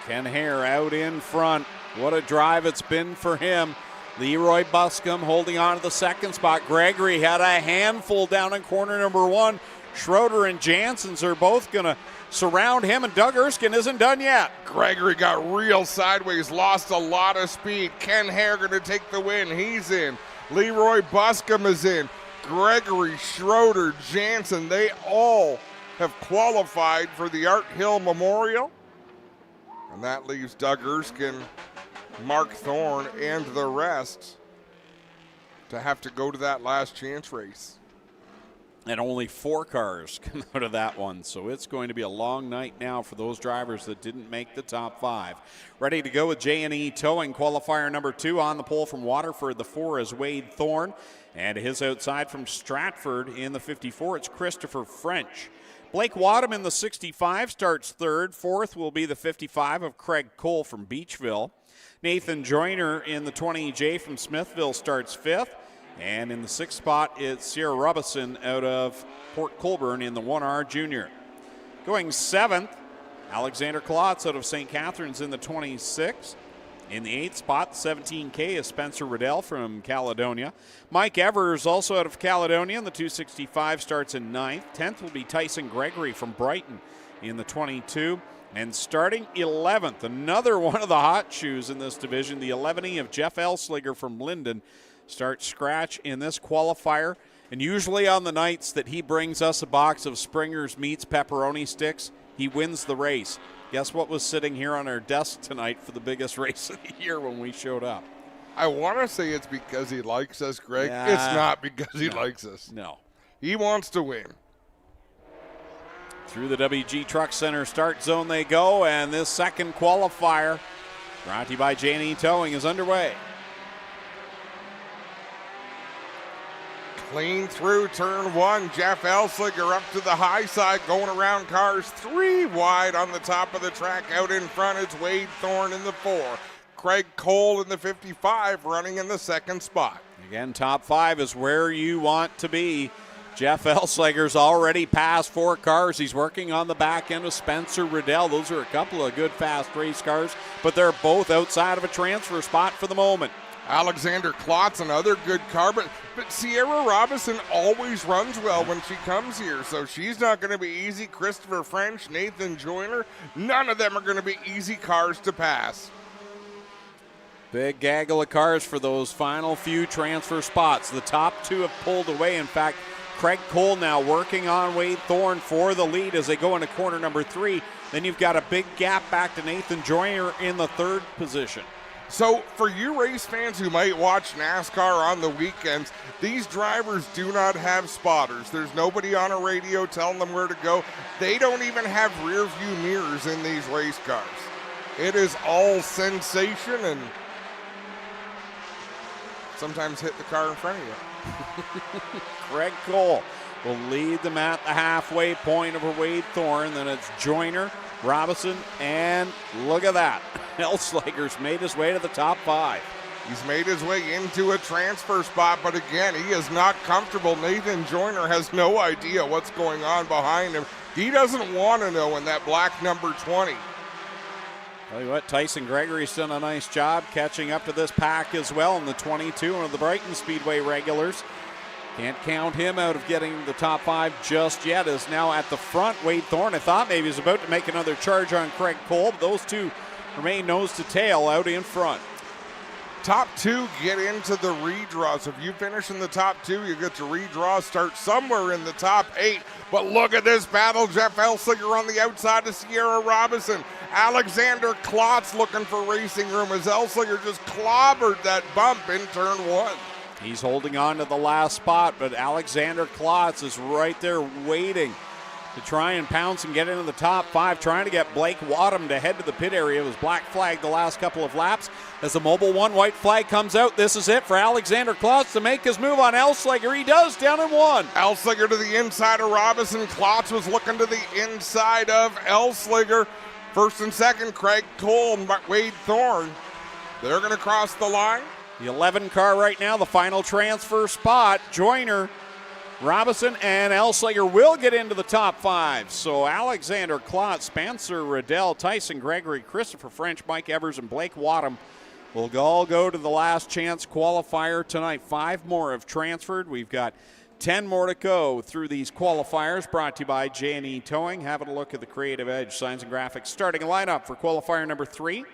Ken Hare out in front. What a drive it's been for him. Leroy Buscombe holding on to the 2nd spot. Gregory had a handful down in corner number 1. Schroeder and Jansen's are both going to surround him, and Doug Erskine isn't done yet. Gregory got real sideways, lost a lot of speed. Ken Hare going to take the win. He's in. Leroy Buscombe is in. Gregory, Schroeder, Jansen, they all have qualified for the Art Hill Memorial. And that leaves Doug Erskine, Mark Thorne, and the rest to have to go to that last chance race. And only 4 cars come out of that one. So it's going to be a long night now for those drivers that didn't make the top 5. Ready to go with J&E Towing, qualifier number 2 on the pole from Waterford. The 4 is Wade Thorne. And his outside from Stratford in the 54, it's Christopher French. Blake Wadham in the 65 starts 3rd. 4th will be the 55 of Craig Cole from Beachville. Nathan Joyner in the 20J from Smithville starts 5th. And in the 6th spot, it's Sierra Robison out of Port Colborne in the 1R Junior. Going 7th, Alexander Klotz out of St. Catharines in the 26. In the 8th spot, 17K, is Spencer Riddell from Caledonia. Mike Evers, also out of Caledonia, in the 265, starts in 9th. 10th will be Tyson Gregory from Brighton in the 22. And starting 11th, another one of the hot shoes in this division, the 11E of Jeff Elsliger from Linden, starts scratch in this qualifier. And usually on the nights that he brings us a box of Springer's Meats pepperoni sticks, he wins the race. Guess what was sitting here on our desk tonight for the biggest race of the year when we showed up? I want to say it's because he likes us, Greg. Yeah. It's not because he likes us. No. He wants to win. Through the WG Truck Center start zone they go, and this second qualifier, brought to you by J&E Towing, is underway. Clean through turn 1. Jeff Elsliger up to the high side, going around cars 3 wide on the top of the track. Out in front, it's Wade Thorne in the 4. Craig Cole in the 55 running in the 2nd spot. Again, top 5 is where you want to be. Jeff Elsliger's already passed 4 cars. He's working on the back end of Spencer Riddell. Those are a couple of good fast race cars, but they're both outside of a transfer spot for the moment. Alexander Klotz, another good car, but Sierra Robinson always runs well when she comes here, so she's not going to be easy. Christopher French, Nathan Joyner, none of them are going to be easy cars to pass. Big gaggle of cars for those final few transfer spots. The top 2 have pulled away. In fact, Craig Cole now working on Wade Thorne for the lead as they go into corner number 3. Then you've got a big gap back to Nathan Joyner in the 3rd position. So for you race fans who might watch NASCAR on the weekends, these drivers do not have spotters. There's nobody on a radio telling them where to go. They don't even have rear view mirrors in these race cars. It is all sensation and sometimes hit the car in front of you. Craig Cole will lead them at the halfway point over Wade Thorne. Then it's Joyner, Robinson, and look at that. Elsliger's made his way to the top 5. He's made his way into a transfer spot, but again, he is not comfortable. Nathan Joyner has no idea what's going on behind him. He doesn't want to know in that black number 20. Tell you what, Tyson Gregory's done a nice job catching up to this pack as well in the 22, one of the Brighton Speedway regulars. Can't count him out of getting the top 5 just yet. Is now at the front. Wade Thorne, I thought maybe he's about to make another charge on Craig Cole, but those two remain nose to tail out in front. Top 2 get into the redraw. So if you finish in the top 2, you get to redraw, start somewhere in the top 8. But look at this battle. Jeff Elsliger on the outside of Sierra Robinson. Alexander Klotz looking for racing room as Elsliger just clobbered that bump in turn 1. He's holding on to the last spot, but Alexander Klotz is right there waiting to try and pounce and get into the top 5, trying to get Blake Wadham to head to the pit area. It was black flag the last couple of laps. As the Mobil 1 white flag comes out, this is it for Alexander Klotz to make his move on Elsliger. He does, down in 1. Elsliger to the inside of Robinson. Klotz was looking to the inside of Elsliger. First and second, Craig Cole and Wade Thorne. They're going to cross the line. The 11 car right now, the final transfer spot. Joyner, Robinson, and Elsliger will get into the top 5. So Alexander Klotz, Spencer Riddell, Tyson Gregory, Christopher French, Mike Evers, and Blake Wadham will all go to the last chance qualifier tonight. 5 more have transferred. We've got 10 more to go through these qualifiers, brought to you by J&E Towing. Having a look at the Creative Edge Signs and Graphics starting lineup for qualifier number 3.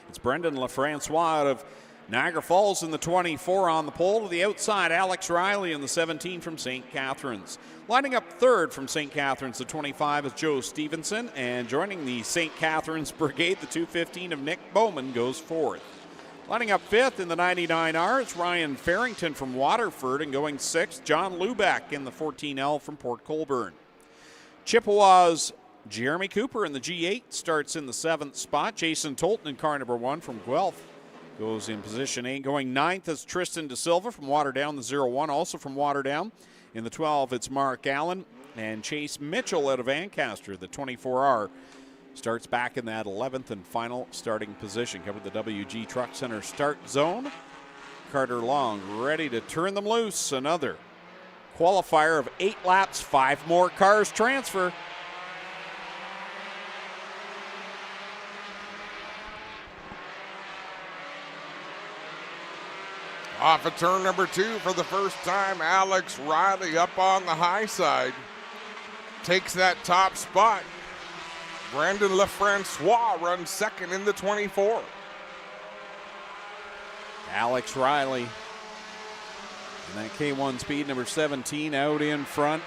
It's Brendan LaFrancois out of Niagara Falls in the 24 on the pole. To the outside, Alex Riley in the 17 from St. Catharines. Lining up third from St. Catharines, the 25 is Joe Stevenson. And joining the St. Catharines Brigade, the 215 of Nick Bowman goes fourth. Lining up fifth in the 99R, it's Ryan Farrington from Waterford. And going sixth, John Lubeck in the 14L from Port Colborne. Chippewa's Jeremy Cooper in the G8 starts in the 7th spot. Jason Tolton in car number 1 from Guelph goes in position 8. Going 9th is Tristan De Silva from Waterdown, the 01, also from Waterdown. In the 12, it's Mark Allen. And Chase Mitchell out of Ancaster, the 24R, starts back in that 11th and final starting position. Covered the WG Truck Center start zone. Carter Long ready to turn them loose. Another qualifier of 8 laps, 5 more cars transfer. Off of turn number 2 for the first time, Alex Riley up on the high side. Takes that top spot. Brandon Lefrancois runs second in the 24. Alex Riley and that K1 speed number 17 out in front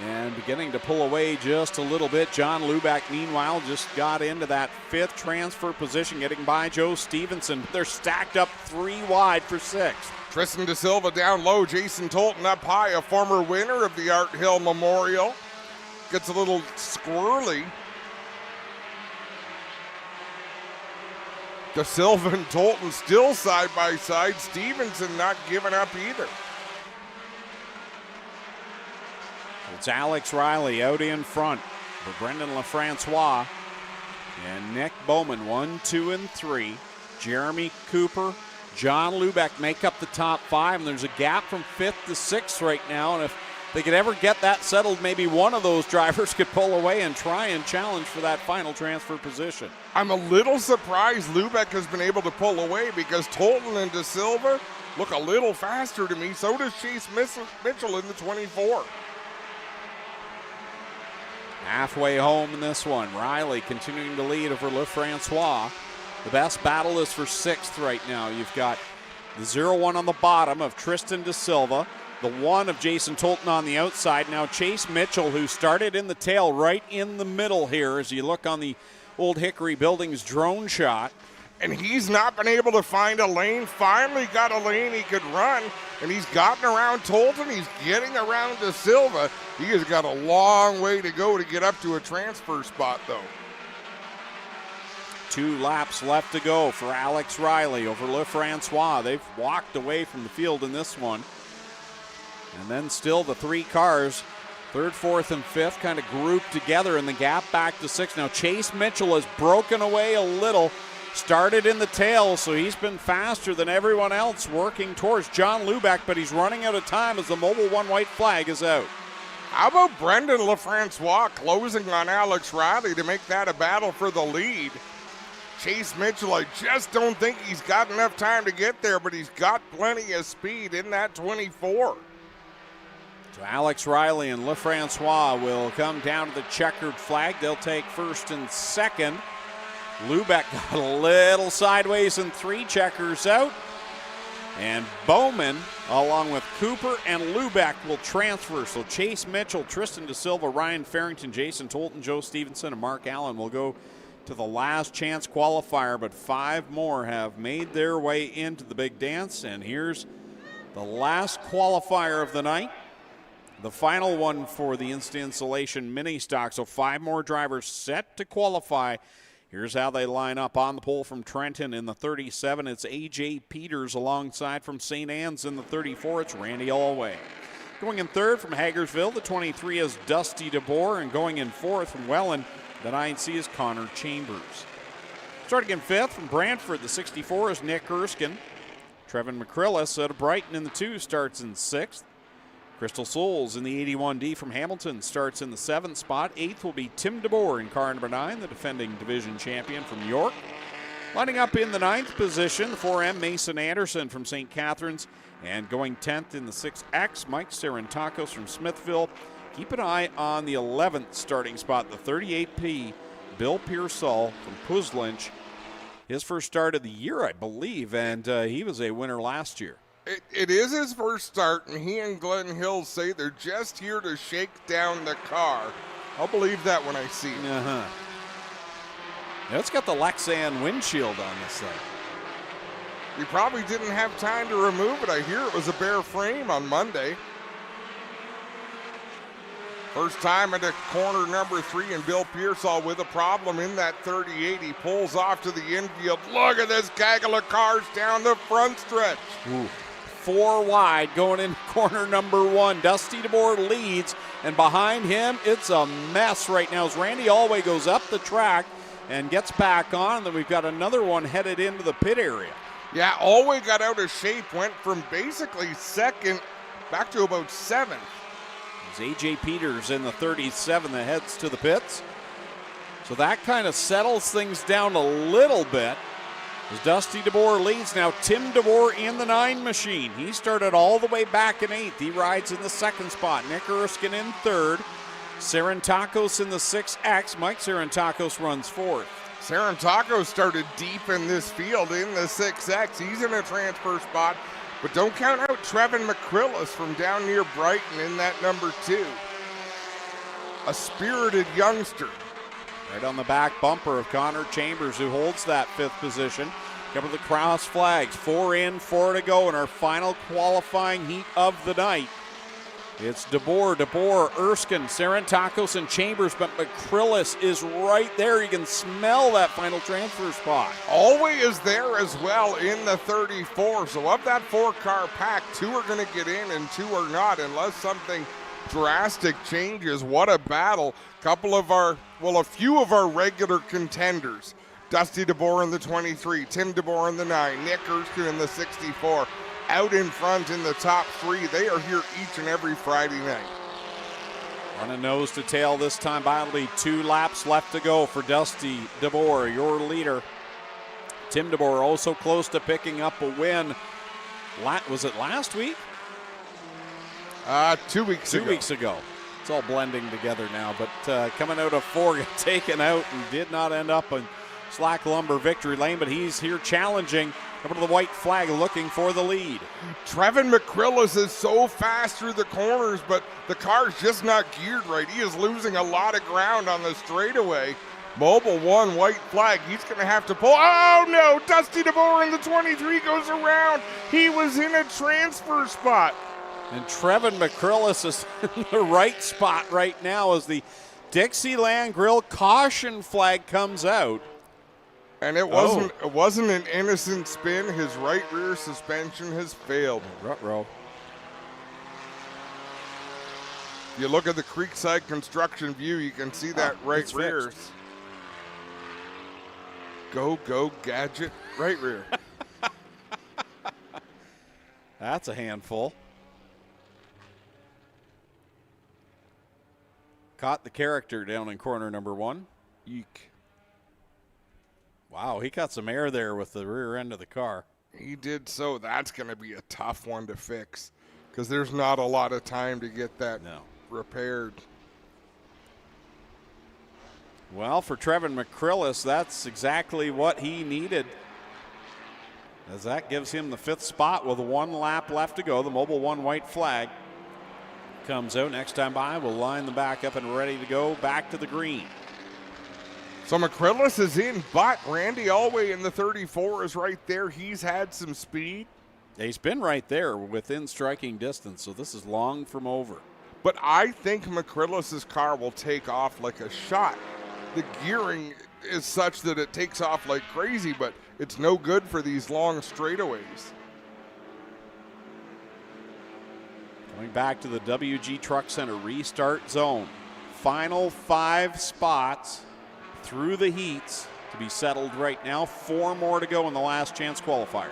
and beginning to pull away just a little bit. John Luback, meanwhile, just got into that 5th transfer position, getting by Joe Stevenson. They're stacked up 3 wide for 6th. Tristan De Silva down low, Jason Tolton up high, a former winner of the Art Hill Memorial. Gets a little squirrely. De Silva and Tolton still side by side. Stevenson not giving up either. It's Alex Riley out in front for Brendan Lefrancois and Nick Bowman, 1, 2, and 3. Jeremy Cooper, John Luback make up the top 5, and there's a gap from 5th to 6th right now. And if they could ever get that settled, maybe one of those drivers could pull away and try and challenge for that final transfer position. I'm a little surprised Luback has been able to pull away because Tolton and De Silva look a little faster to me. So does Chase Mitchell in the 24. Halfway home in this one, Riley continuing to lead over Lefrancois. The best battle is for 6th right now. You've got the 0-1 on the bottom of Tristan De Silva, the 1 of Jason Tolton on the outside. Now Chase Mitchell, who started in the tail, right in the middle here as you look on the Old Hickory Buildings drone shot. And he's not been able to find a lane. Finally got a lane he could run, and he's gotten around Tolton. He's getting around De Silva. He has got a long way to go to get up to a transfer spot, though. 2 laps left to go for Alex Riley over Lefrancois. They've walked away from the field in this one. And then still the 3 cars, 3rd, 4th, and 5th, kind of grouped together in the gap back to 6th. Now Chase Mitchell has broken away a little. Started in the tail, so he's been faster than everyone else working towards John Luback, but he's running out of time as the Mobil 1 white flag is out. How about Brendan Lefrancois closing on Alex Riley to make that a battle for the lead? Chase Mitchell, I just don't think he's got enough time to get there, but he's got plenty of speed in that 24. So Alex Riley and Lefrancois will come down to the checkered flag. They'll take 1st and 2nd. Luback got a little sideways and 3 checkers out. And Bowman, along with Cooper and Luback, will transfer. So Chase Mitchell, Tristan De Silva, Ryan Farrington, Jason Tolton, Joe Stevenson, and Mark Allen will go to the last chance qualifier, but 5 more have made their way into the big dance. And here's the last qualifier of the night, the final one for the INSTA-INSULATION mini stock. So 5 more drivers set to qualify. Here's how they line up on the pole from Trenton in the 37. It's A.J. Peters alongside from St. Anne's in the 34. It's Randy Allway. Going in 3rd from Hagersville, the 23 is Dusty DeBoer. And going in 4th from Welland, the 9C is Connor Chambers. Starting in 5th from Brantford, the 64 is Nick Erskine. Trevin McCrillis out of Brighton in the 2 starts in 6th. Crystal Souls in the 81D from Hamilton starts in the 7th spot. 8th will be Tim DeBoer in car number 9, the defending division champion from York. Lining up in the 9th position, the 4M Mason Anderson from St. Catharines. And going 10th in the 6X, Mike Sarantakos from Smithville. Keep an eye on the 11th starting spot, the 38P, Bill Pearsall from Puslinch. His first start of the year, I believe, and he was a winner last year. It is his first start, and he and Glenn Hill say they're just here to shake down the car. I'll believe that when I see it. Now it's got the Lexan windshield on this thing. We probably didn't have time to remove it. I hear it was a bare frame on Monday. First time into corner number 3, and Bill Pearsall with a problem in that 38. He pulls off to the infield. Look at this gaggle of cars down the front stretch. Ooh. 4 wide going in corner number 1. Dusty DeBoer leads, and behind him it's a mess right now as Randy Allway goes up the track and gets back on. And then we've got another one headed into the pit area. Yeah, Allway got out of shape, went from basically 2nd back to about 7th. There's A.J. Peters in the 37 that heads to the pits. So that kind of settles things down a little bit. As Dusty DeBoer leads now, Tim DeBoer in the 9 machine. He started all the way back in 8th. He rides in the 2nd spot. Nick Erskine in 3rd. Serentakos in the 6X. Mike Serentakos runs 4th. Serentakos started deep in this field in the 6X. He's in a transfer spot, but don't count out Trevin McCrillis from down near Brighton in that number 2. A spirited youngster. Right on the back bumper of Connor Chambers, who holds that 5th position. Cover the cross flags. 4 in, 4 to go in our final qualifying heat of the night. It's DeBoer, Erskine, Serentakos, and Chambers, but McCrillis is right there. You can smell that final transfer spot. Alway is there as well in the 34. So of that 4-car pack, 2 are going to get in and 2 are not, unless something drastic changes. What a battle. A few of our regular contenders. Dusty DeBoer in the 23, Tim DeBoer in the 9, Nick Erskine in the 64. Out in front in the top 3. They are here each and every Friday night. Running nose to tail this time by only 2 laps left to go for Dusty DeBoer, your leader. Tim DeBoer also close to picking up a win. Was it last week? 2 weeks ago. 2 weeks ago. It's all blending together now, but coming out of 4, got taken out and did not end up in Slack Lumber victory lane, but he's here challenging over to the white flag, looking for the lead. Trevin McCrillis is so fast through the corners, but the car's just not geared right. He is losing a lot of ground on the straightaway. Mobile 1, white flag. He's going to have to pull. Oh, no. Dusty DeBoer in the 23 goes around. He was in a transfer spot. And Trevin McCrillis is in the right spot right now as the Dixieland Grill caution flag comes out. And it wasn't an innocent spin. His right rear suspension has failed. Ruh-roh. You look at the Creekside construction view, you can see that right rear. Go, gadget, right rear. That's a handful. Caught the character down in corner number 1. Eek. Wow, he got some air there with the rear end of the car. He did so. That's going to be a tough one to fix because there's not a lot of time to get that repaired. Well, for Trevin McCrillis, that's exactly what he needed, as that gives him the 5th spot with 1 lap left to go. The Mobile 1 white flag comes out. Next time by, we'll line the back up and ready to go back to the green. So McCrillis is in, but Randy Alway in the 34 is right there. He's had some speed. He's been right there within striking distance, so this is long from over. But I think McCrillis's car will take off like a shot. The gearing is such that it takes off like crazy, but it's no good for these long straightaways. Going back to the WG Truck Center restart zone. Final 5 spots through the heats to be settled right now. 4 more to go in the last chance qualifier.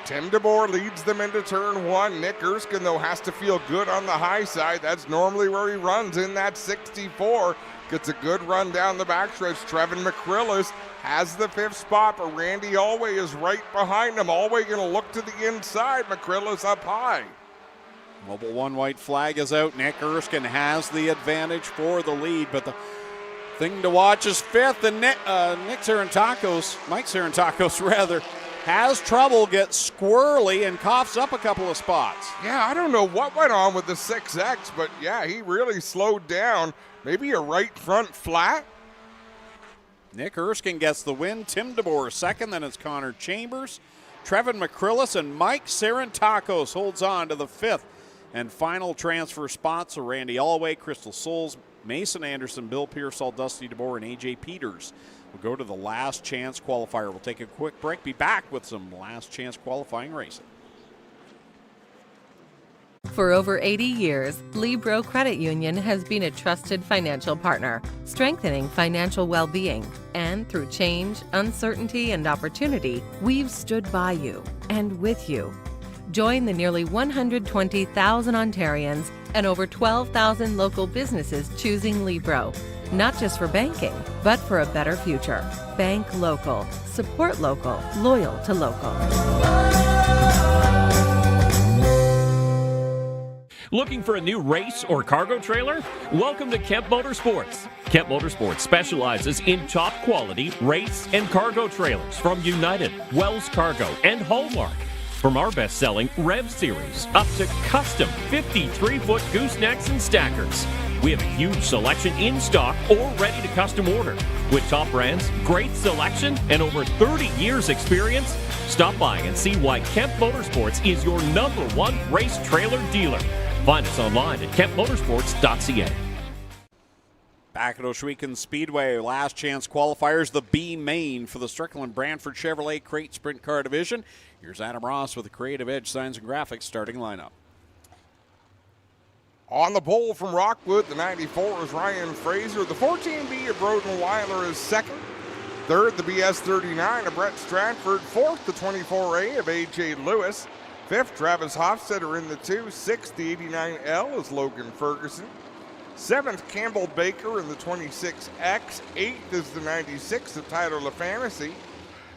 Tim DeBoer leads them into turn 1. Nick Erskine, though, has to feel good on the high side. That's normally where he runs in that 64. Gets a good run down the backstretch. Trevin McCrillis has the 5th spot, but Randy Alway is right behind him. Alway going to look to the inside. McCrillis up high. Mobile 1 white flag is out. Nick Erskine has the advantage for the lead, but the thing to watch is 5th, and Mike Serentakos rather, has trouble, gets squirrely, and coughs up a couple of spots. Yeah, I don't know what went on with the 6X, but yeah, he really slowed down. Maybe a right front flat. Nick Erskine gets the win. Tim DeBoer 2nd, then it's Connor Chambers, Trevin McCrillis, and Mike Serentakos holds on to the 5th and final transfer spots. So Randy Alway, Crystal Souls, Mason Anderson, Bill Pearsall, Dusty DeBoer, and AJ Peters will go to the last chance qualifier. We'll take a quick break, be back with some last chance qualifying racing. For over 80 years, Libro Credit Union has been a trusted financial partner, strengthening financial well-being. And through change, uncertainty, and opportunity, we've stood by you and with you. Join the nearly 120,000 Ontarians and over 12,000 local businesses choosing Libro not just for banking, but for a better future. Bank local. Support local. Loyal to local. Looking for a new race or cargo trailer? Welcome to Kemp Motorsports. Kemp Motorsports specializes in top quality race and cargo trailers from United, Wells Cargo, and Hallmark. From our best-selling Rev Series up to custom 53-foot goosenecks and stackers. We have a huge selection in stock or ready to custom order. With top brands, great selection, and over 30 years experience, stop by and see why Kemp Motorsports is your #1 race trailer dealer. Find us online at kempmotorsports.ca. Back at Ohsweken Speedway, last chance qualifiers, the B main for the Strickland Brantford Chevrolet Crate Sprint Car Division. Here's Adam Ross with the Creative Edge Signs and Graphics starting lineup. On the pole from Rockwood, the 94 is Ryan Fraser. The 14B of Broden Weiler is second. Third, the BS39 of Brett Stratford. Fourth, the 24A of A.J. Lewis. Fifth, Travis Hofstetter in the 2. Sixth, the 89L is Logan Ferguson. Seventh, Campbell Baker in the 26X. Eighth is the 96 of Tyler LaFantasy.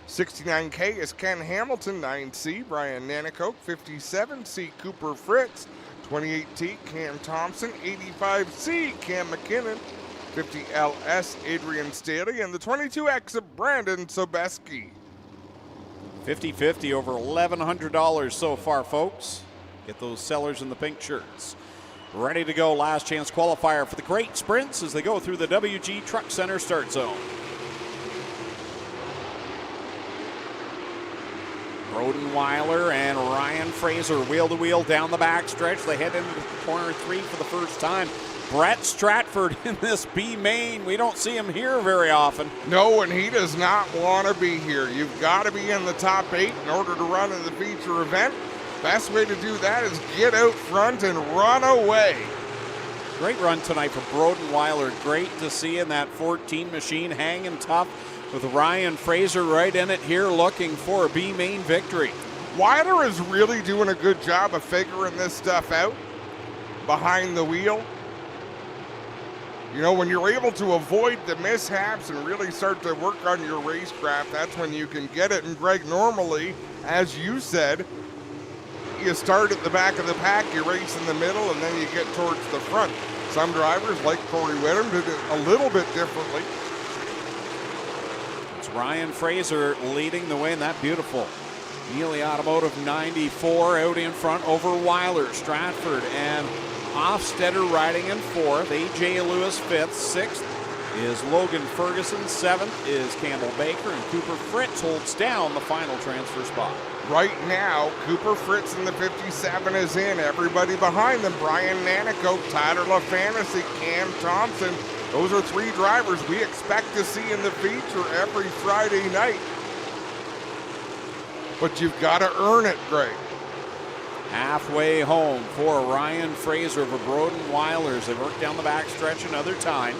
69K is Ken Hamilton. 9C, Brian Nanicoke. 57C, Cooper Fritz. 28T, Cam Thompson. 85C, Cam McKinnon. 50LS, Adrian Staley. And the 22X of Brandon Sobeski. 50-50, over $1,100 so far, folks. Get those sellers in the pink shirts. Ready to go, last chance qualifier for the Great Sprints as they go through the WG Truck Center start zone. Broden Weiler and Ryan Fraser wheel to wheel down the back stretch. They head into corner 3 for the first time. Brett Stratford in this B main. We don't see him here very often. No, and he does not want to be here. You've got to be in the top 8 in order to run in the feature event. Best way to do that is get out front and run away. Great run tonight for Broden Weiler. Great to see in that 14 machine hanging tough with Ryan Fraser right in it here looking for a B main victory. Weiler is really doing a good job of figuring this stuff out behind the wheel. You know, when you're able to avoid the mishaps and really start to work on your racecraft, that's when you can get it. And Greg, normally, as you said, you start at the back of the pack, you race in the middle, and then you get towards the front. Some drivers, like Corey Whittam, did it a little bit differently. It's Ryan Fraser leading the way in that beautiful Neely Automotive 94 out in front over Weiler, Stratford, and Hofstetter riding in 4th. A.J. Lewis 5th. 6th is Logan Ferguson. 7th is Campbell Baker, and Cooper Fritz holds down the final transfer spot. Right now, Cooper Fritz in the 57 is in. Everybody behind them, Brian Nanicoke, Tyler LaFantasy, Cam Thompson. Those are 3 drivers we expect to see in the feature every Friday night. But you've got to earn it, Greg. Halfway home for Ryan Fraser of Broden Weilers. They work down the back stretch another time.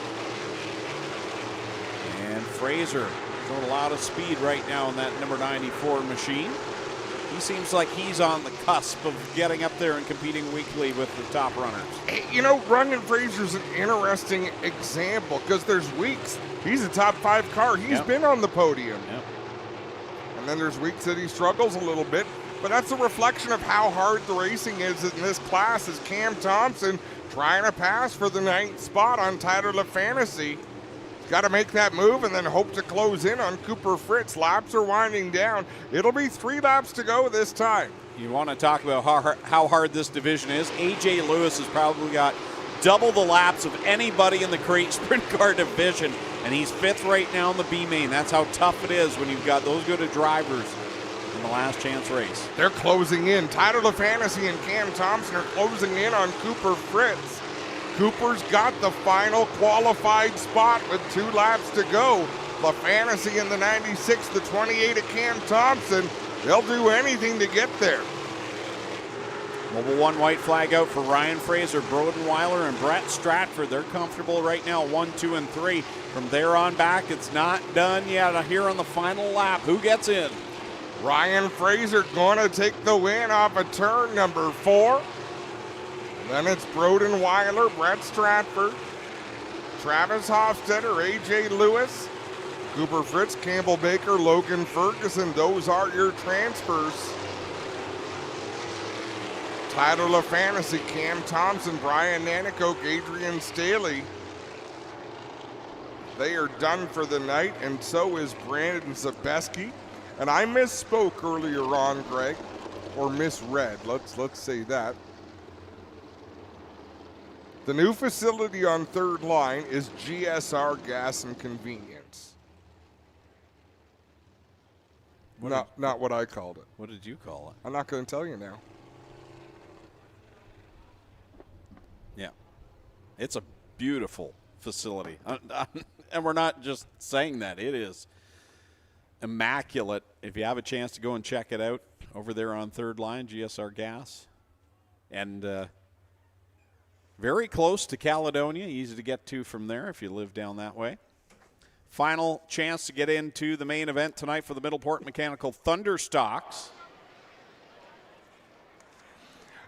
And Fraser showing a lot of speed right now in that number 94 machine. He seems like he's on the cusp of getting up there and competing weekly with the top runners. You know, Ryan Fraser's an interesting example because there's weeks he's a top 5 car. He's been on the podium. Yep. And then there's weeks that he struggles a little bit. But that's a reflection of how hard the racing is in this class. Is Cam Thompson trying to pass for the 9th spot on Tyler LaFantasy. He's got to make that move and then hope to close in on Cooper Fritz. Laps are winding down. It'll be 3 laps to go this time. You want to talk about how hard this division is. A.J. Lewis has probably got double the laps of anybody in the Crate Sprint Car division, and he's 5th right now in the B main. That's how tough it is when you've got those good of drivers in the last chance race. They're closing in. Tyler LaFantasy and Cam Thompson are closing in on Cooper Fritz. Cooper's got the final qualified spot with 2 laps to go. LaFantasy in the 96, the 28 of Cam Thompson. They'll do anything to get there. Mobile 1 white flag out for Ryan Fraser, Broden Weiler, and Brett Stratford. They're comfortable right now, 1, 2, and 3. From there on back, it's not done yet here on the final lap. Who gets in? Ryan Fraser going to take the win off of turn number 4. Then it's Broden Weiler, Brett Stratford. Travis Hofstetter, A.J. Lewis, Cooper Fritz, Campbell Baker, Logan Ferguson. Those are your transfers. Title of Fantasy, Cam Thompson, Brian Nanicoke, Adrian Staley. They are done for the night, and so is Brandon Zabeski. And I misspoke earlier on, Greg, or misread. Let's say that. The new facility on third line is GSR Gas and Convenience. Not what I called it. What did you call it? I'm not going to tell you now. Yeah. It's a beautiful facility. And we're not just saying that. It is immaculate. If you have a chance to go and check it out over there on third line, GSR Gas. And very close to Caledonia, easy to get to from there if you live down that way. Final chance to get into the main event tonight for the Middleport Mechanical Thunderstocks.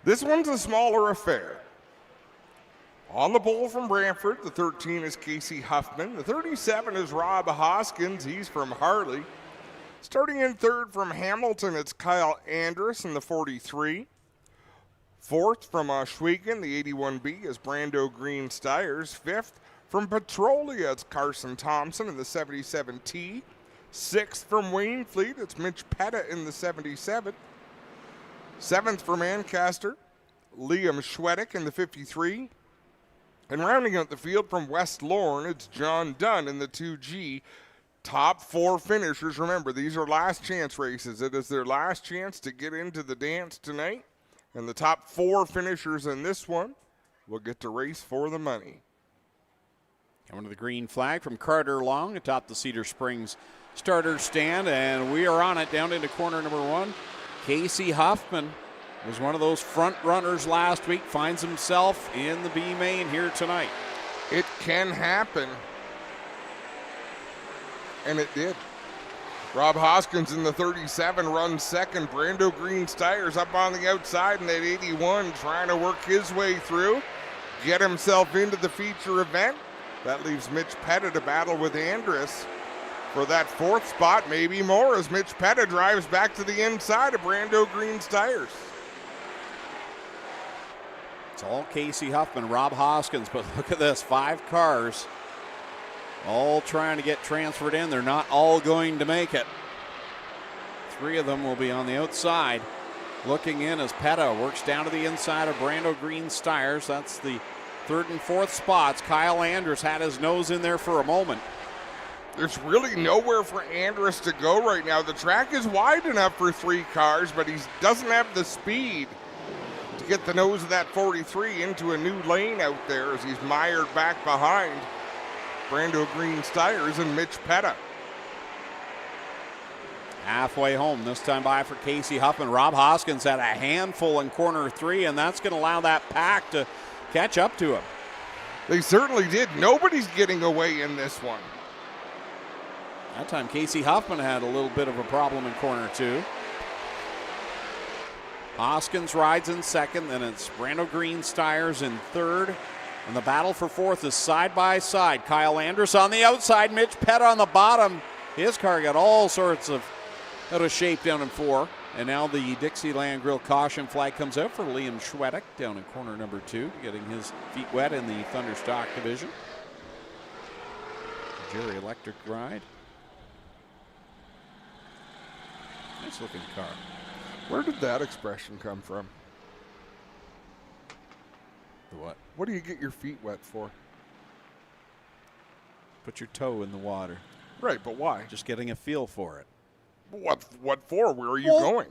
This one's a smaller affair. On the pole from Brantford, the 13 is Casey Huffman. The 37 is Rob Hoskins. He's from Harley. Starting in third from Hamilton, it's Kyle Andrus in the 43. Fourth from Ohsweken, the 81B, is Brando Green Styres. Fifth from Petrolia, it's Carson Thompson in the 77T. Sixth from Waynefleet, it's Mitch Petta in the 77. Seventh from Ancaster, Liam Schwedick in the 53. And rounding out the field from West Lorne, it's John Dunn in the 2G. Top four finishers. Remember, these are last chance races. It is their last chance to get into the dance tonight. And the top four finishers in this one will get to race for the money. Coming to the green flag from Carter Long atop the Cedar Springs starter stand. And we are on it down into corner number one. Casey Huffman was one of those front runners last week, finds himself in the B main here tonight. It can happen. And it did. Rob Hoskins in the 37 runs second. Brando Green Styres up on the outside in that 81, trying to work his way through, get himself into the feature event. That leaves Mitch Petta to battle with Andrus for that fourth spot, maybe more, as Mitch Petta drives back to the inside of Brando Green Styres. It's all Casey Huffman, Rob Hoskins, but look at this, 5 cars all trying to get transferred in. They're not all going to make it. 3 of them will be on the outside. Looking in as Petta works down to the inside of Brando Green Styres. That's the third and fourth spots. Kyle Andrus had his nose in there for a moment. There's really nowhere for Andrus to go right now. The track is wide enough for 3 cars, but he doesn't have the speed to get the nose of that 43 into a new lane out there as he's mired back behind Brando Green Styres and Mitch Petta. Halfway home, this time by for Casey Huffman. Rob Hoskins had a handful in corner 3, and that's going to allow that pack to catch up to him. They certainly did. Nobody's getting away in this one. That time Casey Huffman had a little bit of a problem in corner 2. Hoskins rides in second, then it's Brando Green Styres in third. And the battle for fourth is side by side. Kyle Andrus on the outside, Mitch Petta on the bottom. His car got all sorts of out of shape down in 4. And now the Dixieland Grill caution flag comes out for Liam Schwedick down in corner number 2, getting his feet wet in the Thunderstock division. Jerry Electric ride. Nice looking car. Where did that expression come from? The what? What do you get your feet wet for? Put your toe in the water. Right, but why? Just getting a feel for it. What for? Where are you going?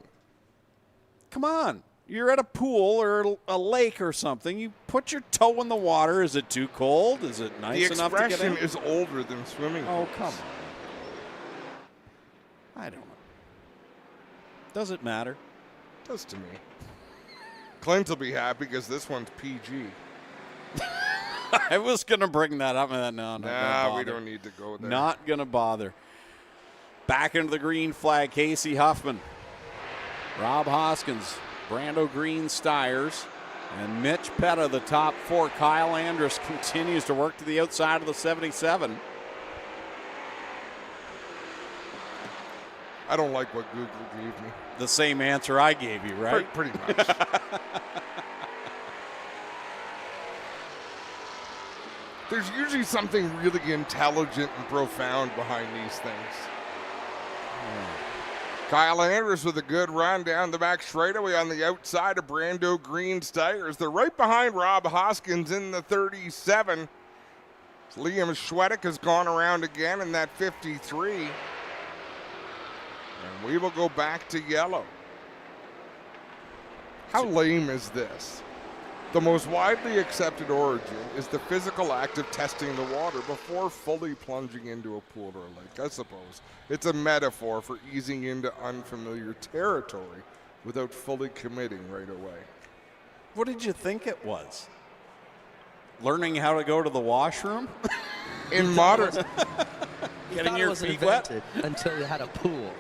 Come on. You're at a pool or a lake or something. You put your toe in the water. Is it too cold? Is it nice enough to get in? The expression is older than swimming. Oh, come on. I don't know. Does it matter? Does to me. Clint will be happy because this one's PG. I was going to bring that up. No, we don't need to go there. Not going to bother. Back into the green flag, Casey Huffman. Rob Hoskins, Brando Green Styres. And Mitch Petta, the top 4. Kyle Andrus continues to work to the outside of the 77. I don't like what Google gave me. The same answer I gave you, right? Pretty much. There's usually something really intelligent and profound behind these things. Kyle Andrus with a good run down the back straightaway on the outside of Brando Green STYRES. They're right behind Rob Hoskins in the 37. Liam Schwedick has gone around again in that 53. And we will go back to yellow. How lame is this? The most widely accepted origin is the physical act of testing the water before fully plunging into a pool or a lake, I suppose. It's a metaphor for easing into unfamiliar territory without fully committing right away. What did you think it was? Learning how to go to the washroom? In modern Getting your feet wet? Until you had a pool.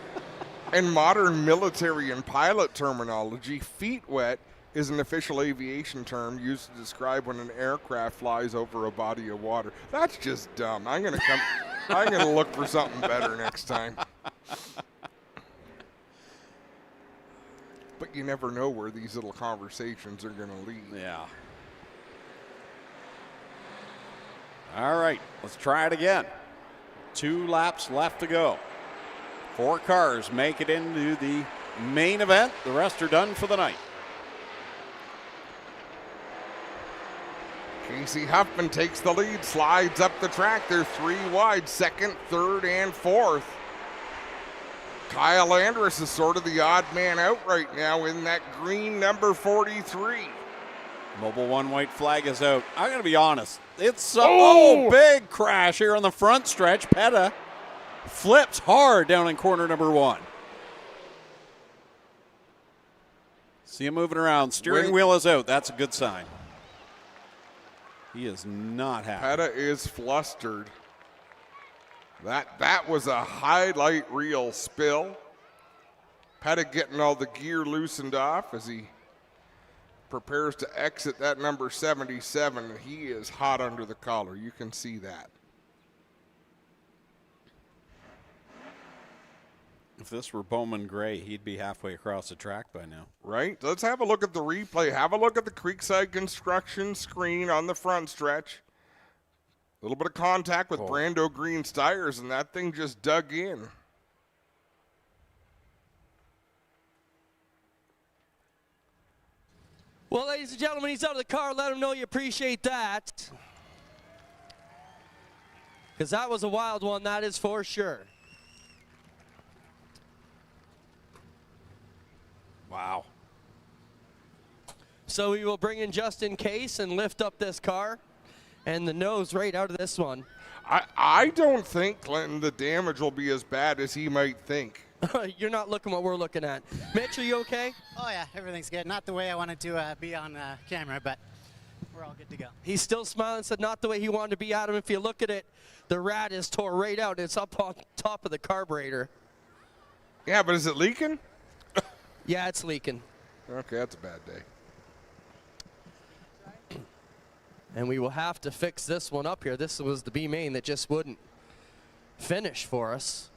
In modern military and pilot terminology, feet wet is an official aviation term used to describe when an aircraft flies over a body of water. That's just dumb. I'm gonna look for something better next time. But you never know where these little conversations are gonna lead. Yeah. All right, let's try it again. 2 laps left to go. 4 cars make it into the main event. The rest are done for the night. Casey Huffman takes the lead, slides up the track. They're 3 wide, 2nd, 3rd, and 4th. Kyle Andrus is sort of the odd man out right now in that green number 43. Mobile 1 white flag is out. I'm going to be honest. It's a big crash here on the front stretch. Petta flips hard down in corner number 1. See him moving around. Steering wheel is out. That's a good sign. He is not happy. Petta is flustered. That was a highlight reel spill. Petta getting all the gear loosened off as he prepares to exit that number 77. He is hot under the collar. You can see that. If this were Bowman Gray, he'd be halfway across the track by now. Right? Let's have a look at the replay. Have a look at the Creekside Construction screen on the front stretch. A little bit of contact with Brando Green STYRES, and that thing just dug in. Well, ladies and gentlemen, he's out of the car. Let him know you appreciate that. Because that was a wild one, that is for sure. Wow. So we will bring in Justin Case and lift up this car and the nose right out of this one. I don't think, Clinton, the damage will be as bad as he might think. You're not looking what we're looking at. Mitch, are you okay? Oh, yeah, everything's good. Not the way I wanted to be on camera, but we're all good to go. He's still smiling, said not the way he wanted to be, Adam. If you look at it, the rat is tore right out. It's up on top of the carburetor. Yeah, but is it leaking? Yeah, it's leaking. Okay, that's a bad day. And we will have to fix this one up here. This was the B main that just wouldn't finish for us.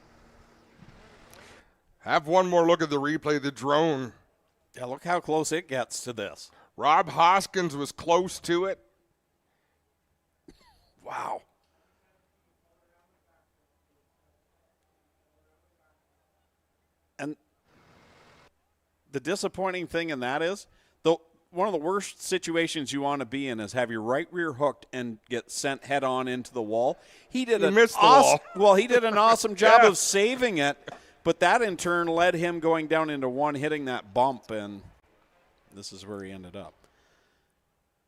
Have one more look at the replay, the drone. Yeah, look how close it gets to this. Rob Hoskins was close to it. Wow. And the disappointing thing in that is, one of the worst situations you want to be in is have your right rear hooked and get sent head on into the wall. He missed the wall. Well, he did an awesome job of saving it, but that in turn led him going down into one, hitting that bump, and this is where he ended up.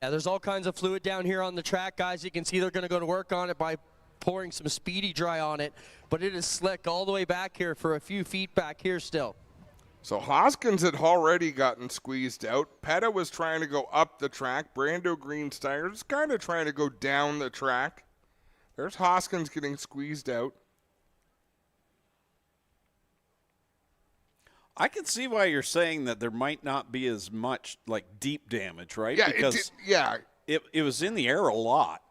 Yeah, there's all kinds of fluid down here on the track, guys. You can see they're going to go to work on it by pouring some Speedy Dry on it, but it is slick all the way back here for a few feet back here still. So Hoskins had already gotten squeezed out. Petta was trying to go up the track. Brando Green STYRES kind of trying to go down the track. There's Hoskins getting squeezed out. I can see why you're saying that there might not be as much like deep damage, right? Yeah, because it was in the air a lot.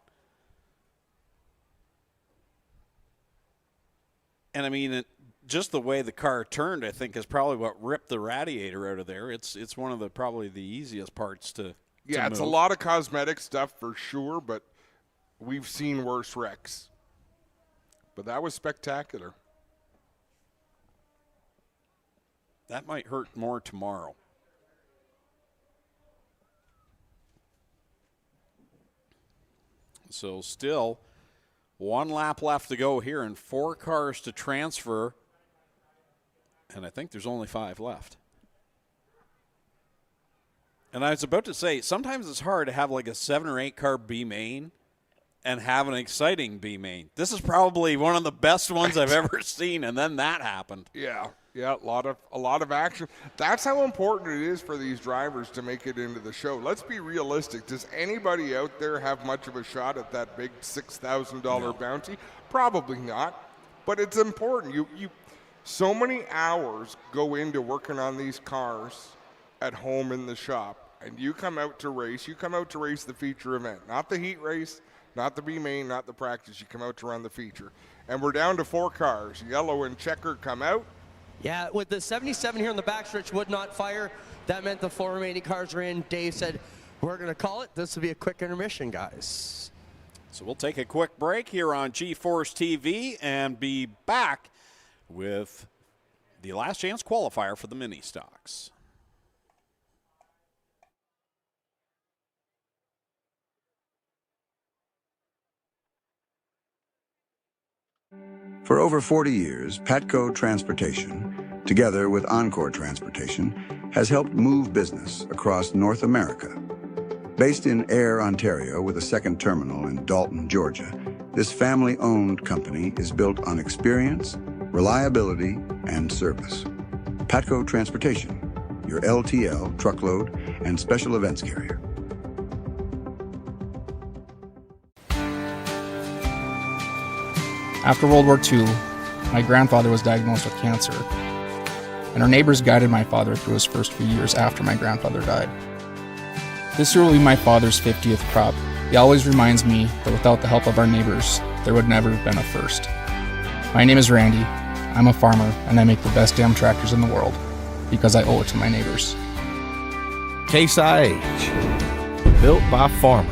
And I mean, just the way the car turned, I think, is probably what ripped the radiator out of there. It's one of the probably the easiest parts to Yeah, it's move. a lot of cosmetic stuff for sure, but we've seen worse wrecks. But that was spectacular. That might hurt more tomorrow. So still 1 lap left to go here and 4 cars to transfer. And I think there's only 5 left. And I was about to say, sometimes it's hard to have like a 7 or 8 car B main and have an exciting B main. This is probably one of the best ones I've ever seen, and then that happened. Yeah, a lot of action. That's how important it is for these drivers to make it into the show. Let's be realistic. Does anybody out there have much of a shot at that big $6,000 bounty? Probably not. But it's important. You so many hours go into working on these cars at home in the shop, and you come out to race. You come out to race the feature event, not the heat race, not the B main, not the practice. You come out to run the feature. And we're down to 4 cars. Yellow and checker come out. Yeah, with the 77 here on the backstretch would not fire. That meant the 4 remaining cars were in. Dave said, we're going to call it. This will be a quick intermission, guys. So we'll take a quick break here on G-Force TV and be back with the last chance qualifier for the mini stocks. For over 40 years, Patco Transportation, together with Encore Transportation, has helped move business across North America. Based in Ayr, Ontario, with a second terminal in Dalton, Georgia, this family-owned company is built on experience, reliability, and service. Patco Transportation, your LTL, truckload, and special events carrier. After World War II, my grandfather was diagnosed with cancer, and our neighbors guided my father through his first few years after my grandfather died. This year will be my father's 50th crop. He always reminds me that without the help of our neighbors, there would never have been a first. My name is Randy. I'm a farmer, and I make the best damn tractors in the world because I owe it to my neighbors. Case IH, built by farmers.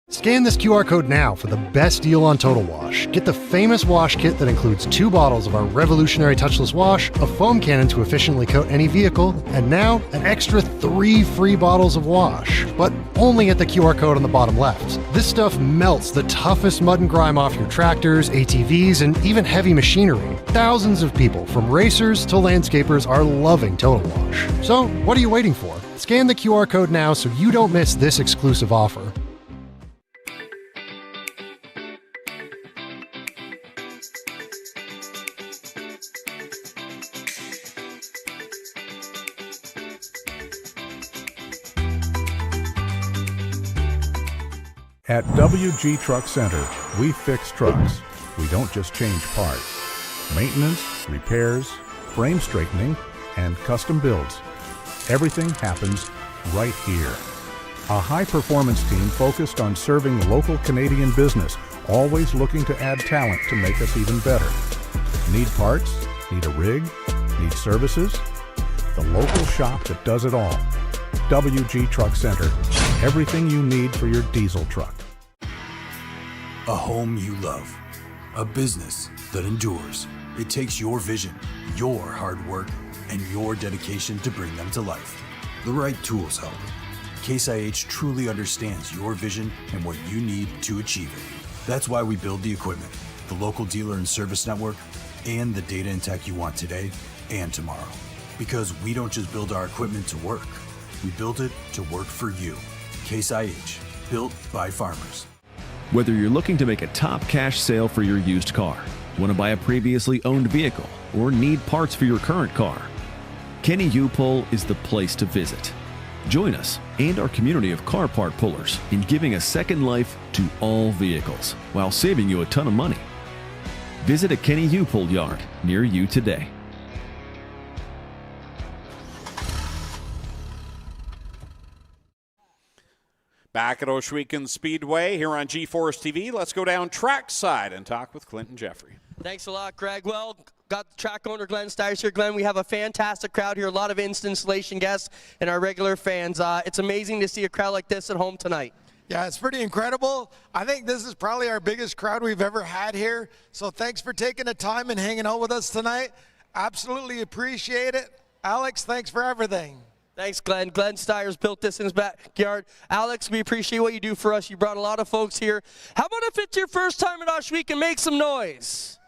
Scan this QR code now for the best deal on Total Wash. Get the famous wash kit that includes 2 bottles of our revolutionary touchless wash, a foam cannon to efficiently coat any vehicle, and now an extra 3 free bottles of wash. But only at the QR code on the bottom left. This stuff melts the toughest mud and grime off your tractors, ATVs, and even heavy machinery. Thousands of people, from racers to landscapers, are loving Total Wash. So what are you waiting for? Scan the QR code now so you don't miss this exclusive offer. At WG Truck Center, we fix trucks. We don't just change parts. Maintenance, repairs, frame straightening, and custom builds. Everything happens right here. A high-performance team focused on serving local Canadian business, always looking to add talent to make us even better. Need parts? Need a rig? Need services? The local shop that does it all. WG Truck Center. Everything you need for your diesel truck. A home you love. A business that endures. It takes your vision, your hard work, and your dedication to bring them to life. The right tools help. Case IH truly understands your vision and what you need to achieve it. That's why we build the equipment, the local dealer and service network, and the data and tech you want today and tomorrow. Because we don't just build our equipment to work. We build it to work for you. Case IH, built by farmers. Whether you're looking to make a top cash sale for your used car, want to buy a previously owned vehicle, or need parts for your current car, Kenny U-Pull is the place to visit. Join us and our community of car part pullers in giving a second life to all vehicles while saving you a ton of money. Visit a Kenny U-Pull yard near you today. Back at Ohsweken Speedway here on G-Force TV. Let's go down trackside and talk with Clinton Jeffrey. Thanks a lot, Greg. Well, got the track owner Glenn Styres here. Glenn, we have a fantastic crowd here, a lot of INSTA-INSULATION guests and our regular fans. It's amazing to see a crowd like this at home tonight. Yeah, it's pretty incredible. I think this is probably our biggest crowd we've ever had here. So thanks for taking the time and hanging out with us tonight. Absolutely appreciate it. Alex, thanks for everything. Thanks, Glenn. Glenn Styres built this in his backyard. Alex, we appreciate what you do for us. You brought a lot of folks here. How about if it's your first time at Ohsweken, make some noise?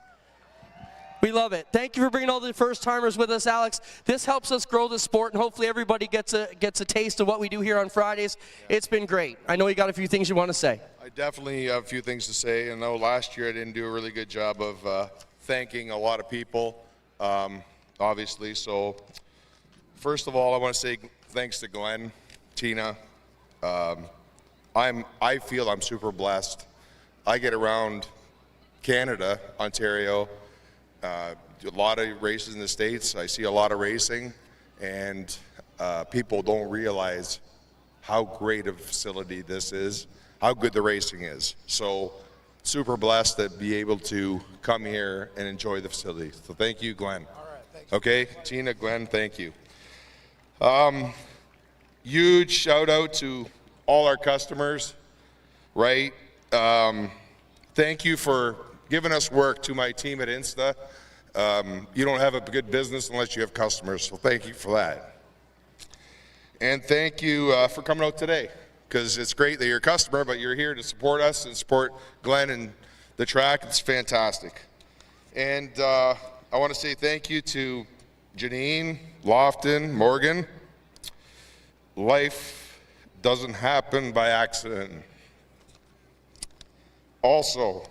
We love it. Thank you for bringing all the first-timers with us, Alex. This helps us grow the sport, and hopefully everybody gets a taste of what we do here on Fridays. It's been great. I know you got a few things you want to say. I definitely have a few things to say. I know last year I didn't do a really good job of thanking a lot of people, obviously. So first of all, I want to say thanks to Glenn, Tina. I feel I'm super blessed. I get around Canada, Ontario, a lot of races in the States. I see a lot of racing, and people don't realize how great a facility this is, how good the racing is. So super blessed to be able to come here and enjoy the facility. So thank you, Glenn. All right, thank you. Okay, Tina, Glenn, thank you. Huge shout out to all our customers, right? Thank you for giving us work, to my team at Insta. You don't have a good business unless you have customers, so thank you for that. And thank you for coming out today, because it's great that you're a customer, but you're here to support us and support Glenn and the track. It's fantastic. And I want to say thank you to Janine, Lofton, Morgan. Life doesn't happen by accident. Also,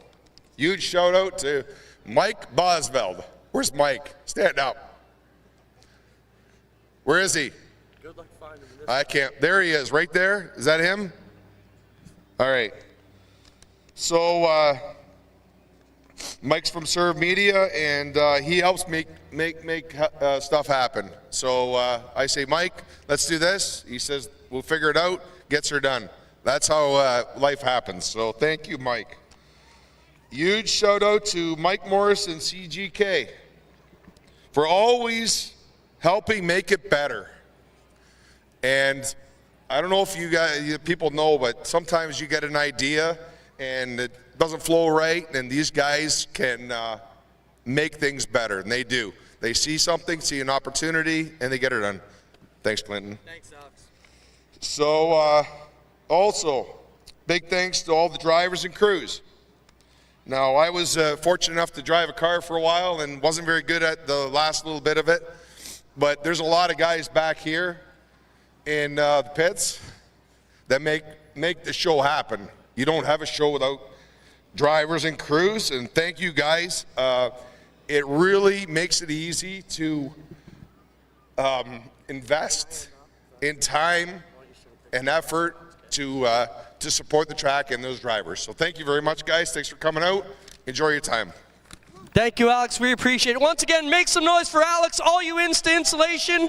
huge shout out to Mike Bosveld. Where's Mike? Stand up. Where is he? Good luck finding him. I can't. There he is, right there. Is that him? All right. So Mike's from Serve Media, and he helps make stuff happen. So I say, Mike, let's do this. He says, we'll figure it out. Gets her done. That's how life happens. So thank you, Mike. Huge shout out to Mike Morris and CGK for always helping make it better. And I don't know if you guys, people know, but sometimes you get an idea and it doesn't flow right, and these guys can make things better, and they do. They see something, see an opportunity, and they get it done. Thanks, Clinton. Thanks, Alex. So also, big thanks to all the drivers and crews. Now, I was fortunate enough to drive a car for a while and wasn't very good at the last little bit of it, but there's a lot of guys back here in the pits that make the show happen. You don't have a show without drivers and crews, and thank you guys. It really makes it easy to invest in time and effort to support the track and those drivers. So thank you very much, guys. Thanks for coming out. Enjoy your time. Thank you, Alex. We appreciate it. Once again, make some noise for Alex, all you INSTA-INSULATION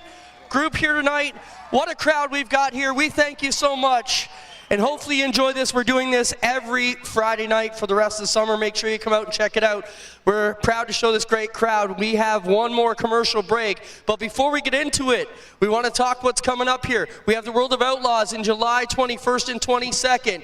group here tonight. What a crowd we've got here. We thank you so much. And hopefully you enjoy this. We're doing this every Friday night for the rest of the summer. Make sure you come out and check it out. We're proud to show this great crowd. We have one more commercial break. But before we get into it, we want to talk what's coming up here. We have the World of Outlaws in July 21st and 22nd.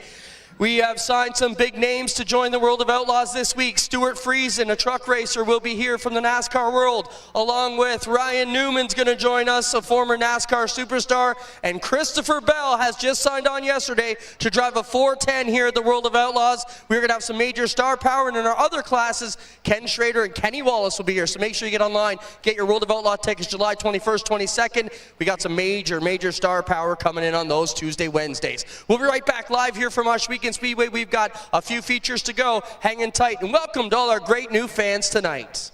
We have signed some big names to join the World of Outlaws this week. Stuart Friesen, a truck racer, will be here from the NASCAR world, along with Ryan Newman's going to join us, a former NASCAR superstar, and Christopher Bell has just signed on yesterday to drive a 410 here at the World of Outlaws. We're going to have some major star power, and in our other classes, Ken Schrader and Kenny Wallace will be here. So make sure you get online, get your World of Outlaw tickets July 21st, 22nd. We got some major star power coming in on those Tuesday, Wednesdays. We'll be right back live here from Ohsweken Speedway. We've got a few features to go. Hang in tight, and welcome to all our great new fans tonight.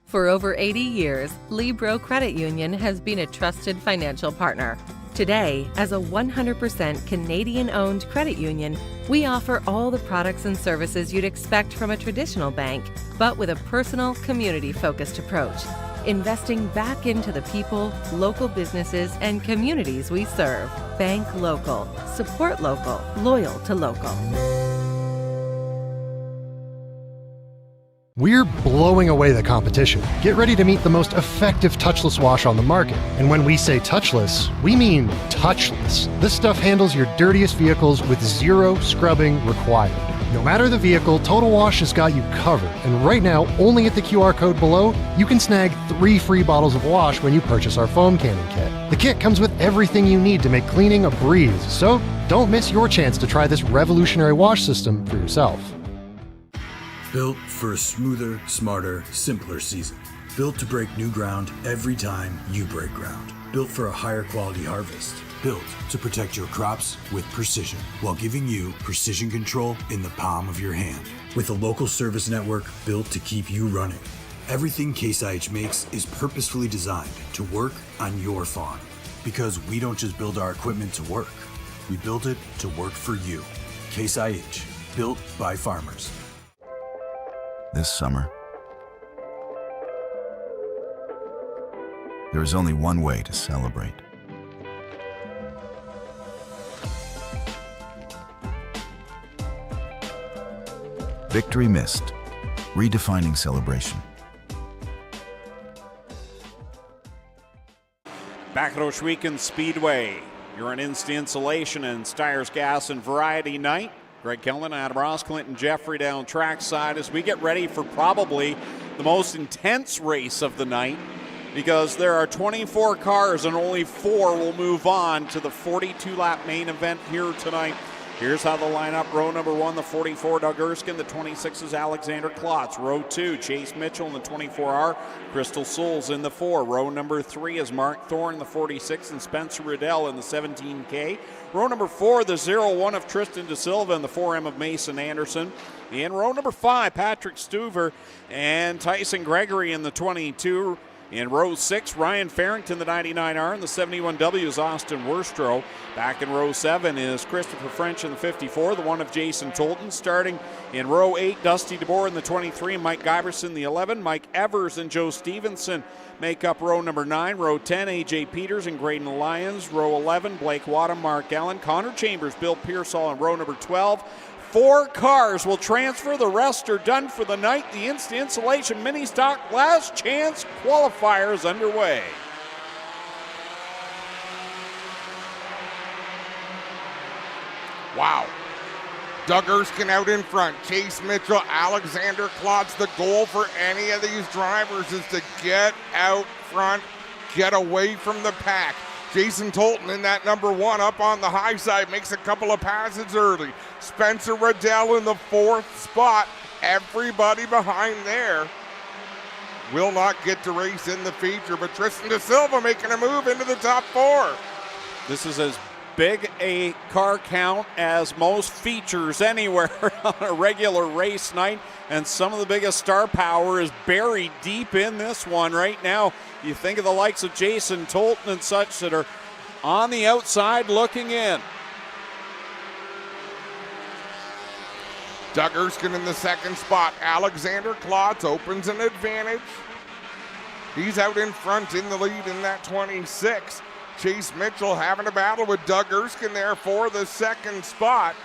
For over 80 years, Libro Credit Union has been a trusted financial partner. Today, as a 100% Canadian-owned credit union, we offer all the products and services you'd expect from a traditional bank, but with a personal, community-focused approach. investing back into the people, local businesses, and communities we serve. Bank local. Support local. Loyal to local. We're blowing away the competition. Get ready to meet the most effective touchless wash on the market. And when we say touchless, we mean touchless. This stuff handles your dirtiest vehicles with zero scrubbing required. No matter the vehicle, Total Wash has got you covered. And right now, only at the QR code below, you can snag 3 free bottles of wash when you purchase our foam cannon kit. The kit comes with everything you need to make cleaning a breeze. So don't miss your chance to try this revolutionary wash system for yourself. Built for a smoother, smarter, simpler season. Built to break new ground every time you break ground. Built for a higher quality harvest. Built to protect your crops with precision while giving you precision control in the palm of your hand. With a local service network built to keep you running. Everything Case IH makes is purposefully designed to work on your farm. Because we don't just build our equipment to work. We build it to work for you. Case IH. Built by farmers. This summer, there is only one way to celebrate. Victory missed, redefining celebration. Back at Ohsweken Speedway, you're on INSTA-INSULATION and STYRES Gas and Variety Night. Greg Kellman, Adam Ross, Clinton Jeffrey down trackside as we get ready for probably the most intense race of the night, because there are 24 cars and only 4 will move on to the 42-lap main event here tonight. Here's how the lineup. Row number 1, the 44, Doug Erskine. The 26 is Alexander Klotz. Row 2, Chase Mitchell in the 24R. Crystal Souls in the 4. Row number 3 is Mark Thorne, the 46, and Spencer Riddell in the 17K. Row number 4, the 01 of Tristan De Silva and the 4M of Mason Anderson. In row number 5, Patrick Stuver and Tyson Gregory in the 22. In row 6, Ryan Farrington, the 99R, and the 71W is Austin Worstrow. Back in row 7 is Christopher French in the 54, the 1 of Jason Tolton. Starting in row 8, Dusty DeBoer in the 23, Mike Giberson the 11. Mike Evers and Joe Stevenson make up row number 9. Row 10, AJ Peters and Graydon Lyons. Row 11, Blake Wadham, Mark Allen, Connor Chambers, Bill Pearsall in row number 12. 4 cars will transfer. The rest are done for the night. The INSTA-INSULATION Mini Stock Last Chance qualifiers underway. Wow. Doug Erskine out in front. Chase Mitchell, Alexander Klotz. The goal for any of these drivers is to get out front, get away from the pack. Jason Tolton in that number 1 up on the high side, makes a couple of passes early. Spencer Riddell in the 4th spot. Everybody behind there will not get to race in the feature, but Tristan De Silva making a move into the top 4. This is as big a car count as most features anywhere on a regular race night, and some of the biggest star power is buried deep in this one right now. You think of the likes of Jason Tolton and such that are on the outside looking in. Doug Erskine in the 2nd spot. Alexander Klotz opens an advantage. He's out in front in the lead in that 26. Chase Mitchell having a battle with Doug Erskine there for the 2nd spot.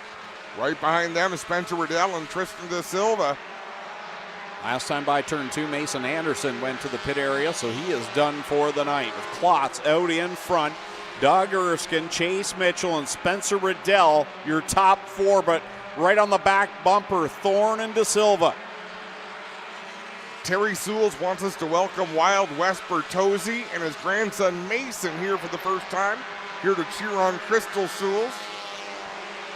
Right behind them is Spencer Riddell and Tristan De Silva. Last time by turn 2, Mason Anderson went to the pit area, so he is done for the night. With Klotz out in front, Doug Erskine, Chase Mitchell, and Spencer Riddell, your top 4, but right on the back bumper, Thorne and De Silva. Terry Sewells wants us to welcome Wild West Bertozzi and his grandson Mason here for the first time, here to cheer on Crystal Sewells.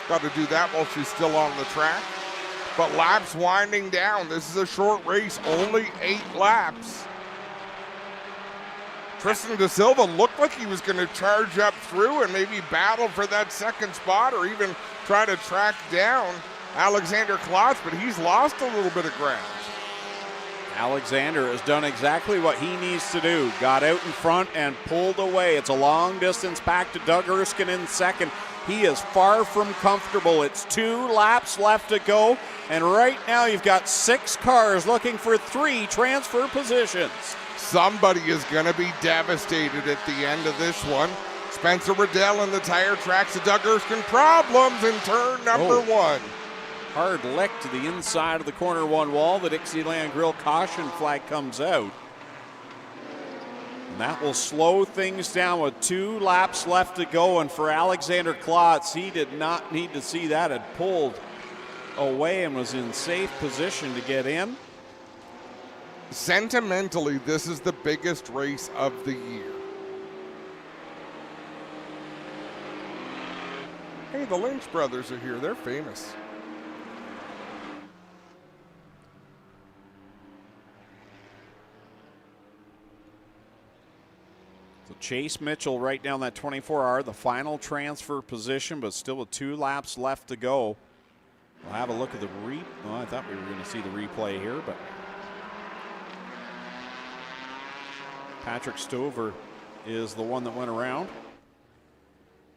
Got to do that while she's still on the track. But laps winding down. This is a short race, only 8 laps. Tristan De Silva looked like he was going to charge up through and maybe battle for that 2nd spot or even try to track down Alexander Klotz, but he's lost a little bit of ground. Alexander has done exactly what he needs to do. Got out in front and pulled away. It's a long distance back to Doug Erskine in 2nd. He is far from comfortable. It's 2 laps left to go, and right now you've got 6 cars looking for 3 transfer positions. Somebody is going to be devastated at the end of this one. Spencer Riddell in the tire tracks of Doug Erskine. Problems in turn number 1. Hard lick to the inside of the corner 1 wall. The Dixieland Grill caution flag comes out. And that will slow things down with 2 laps left to go. And for Alexander Klotz, he did not need to see that. Had pulled away and was in safe position to get in. Sentimentally, this is the biggest race of the year. Hey, the Lynch brothers are here. They're famous. So Chase Mitchell right down that 24R, the final transfer position, but still with 2 laps left to go. We'll have a look at the well, I thought we were going to see the replay here, but Patrick Stover is the one that went around.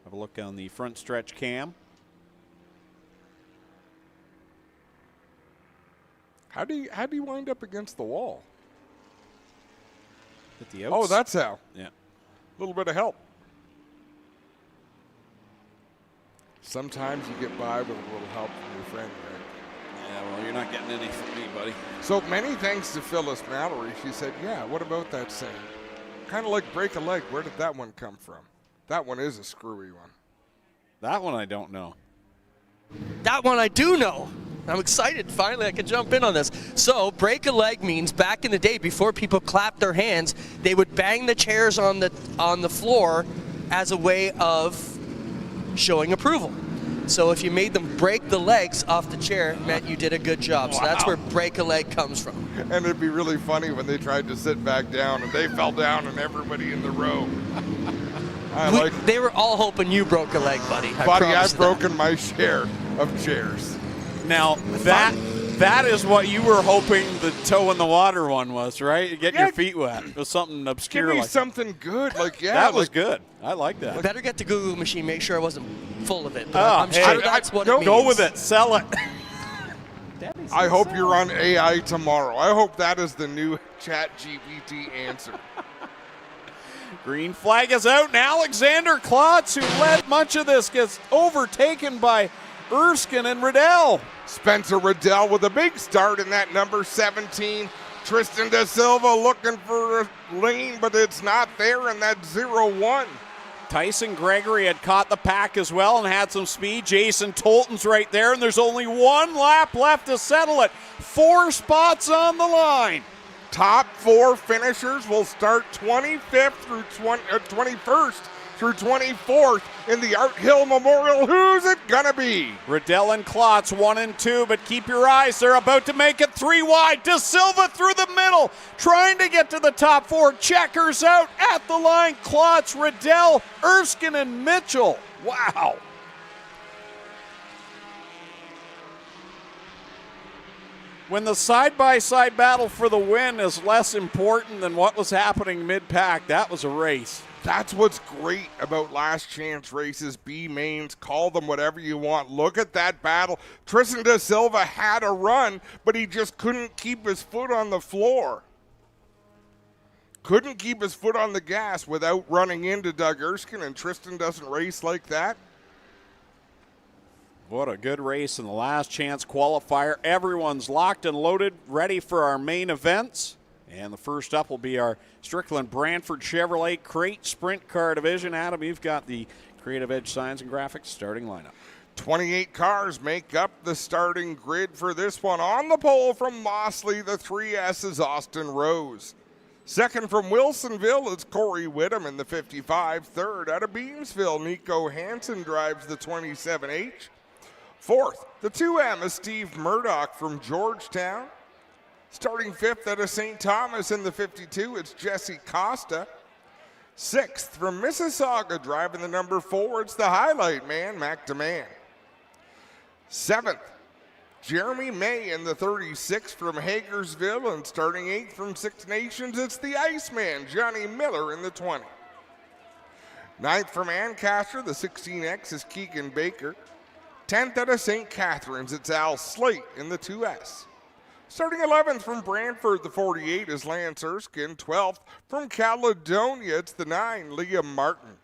Have a look on the front stretch cam. How do you wind up against the wall? At the outs. Oh, that's how. Yeah. A little bit of help. Sometimes you get by with a little help from your friend, right? Yeah, well, you're not getting any from me, buddy. So many thanks to Phyllis Mallory. She said, yeah, what about that saying? Kind of like break a leg. Where did that one come from? That one is a screwy one. That one I don't know. That one I do know. I'm excited. Finally, I can jump in on this. So, break a leg means back in the day, before people clapped their hands, they would bang the chairs on the floor as a way of showing approval. So, if you made them break the legs off the chair, it meant you did a good job. So that's where break a leg comes from. And it'd be really funny when they tried to sit back down and they fell down and everybody in the row. They were all hoping you broke a leg, buddy. I've broken my share of chairs. Now, that is what you were hoping the toe in the water one was, right? Get your feet wet. It was something obscure. Give me like something good. That was good. I like that. Better get the Google machine, make sure I wasn't full of it. But I'm sure that's what it means. Go with it. Sell it. I hope you're on AI tomorrow. I hope that is the new ChatGPT answer. Green flag is out, and Alexander Klotz, who led much of this, gets overtaken by Erskine and Riddell. Spencer Riddell with a big start in that number 17. Tristan Da Silva looking for a lane, but it's not there in that 0-1. Tyson Gregory had caught the pack as well and had some speed. Jason Tolton's right there, and there's only 1 lap left to settle it. 4 spots on the line. Top 4 finishers will start 25th through 21st through 24th in the Art Hill Memorial. Who's it gonna be? Riddell and Klotz 1 and 2, but keep your eyes. They're about to make it 3 wide. Da Silva through the middle, trying to get to the top 4. Checkers out at the line. Klotz, Riddell, Erskine, and Mitchell. Wow. When the side-by-side battle for the win is less important than what was happening mid-pack, that was a race. That's what's great about last chance races, B mains, call them whatever you want. Look at that battle. Tristan Da Silva had a run, but he just couldn't keep his foot on the floor. Couldn't keep his foot on the gas without running into Doug Erskine, and Tristan doesn't race like that. What a good race in the last chance qualifier. Everyone's locked and loaded, ready for our main events. And the first up will be our Strickland Brantford Chevrolet Crate Sprint Car Division. Adam, you've got the Creative Edge Signs and Graphics starting lineup. 28 cars make up the starting grid for this one. On the pole from Mossley, the 3S is Austin Rose. Second from Wilsonville, it's Corey Whittam in the 55. Third out of Beamsville, Nico Hansen drives the 27H. Fourth, the 2M is Steve Murdoch from Georgetown. Starting fifth out of St. Thomas in the 52, it's Jesse Costa. Sixth from Mississauga, driving the number 4, it's the highlight man, Mac DeMann. Seventh, Jeremy May in the 36 from Hagersville, and starting 8th from Six Nations, it's the Iceman, Johnny Miller in the 20. 9th from Ancaster, the 16X is Keegan Baker. 10th out of St. Catharines, it's Al Slate in the 2S. Starting 11th from Brantford, the 48 is Lance Erskine. 12th from Caledonia, it's the 9, Liam Martin.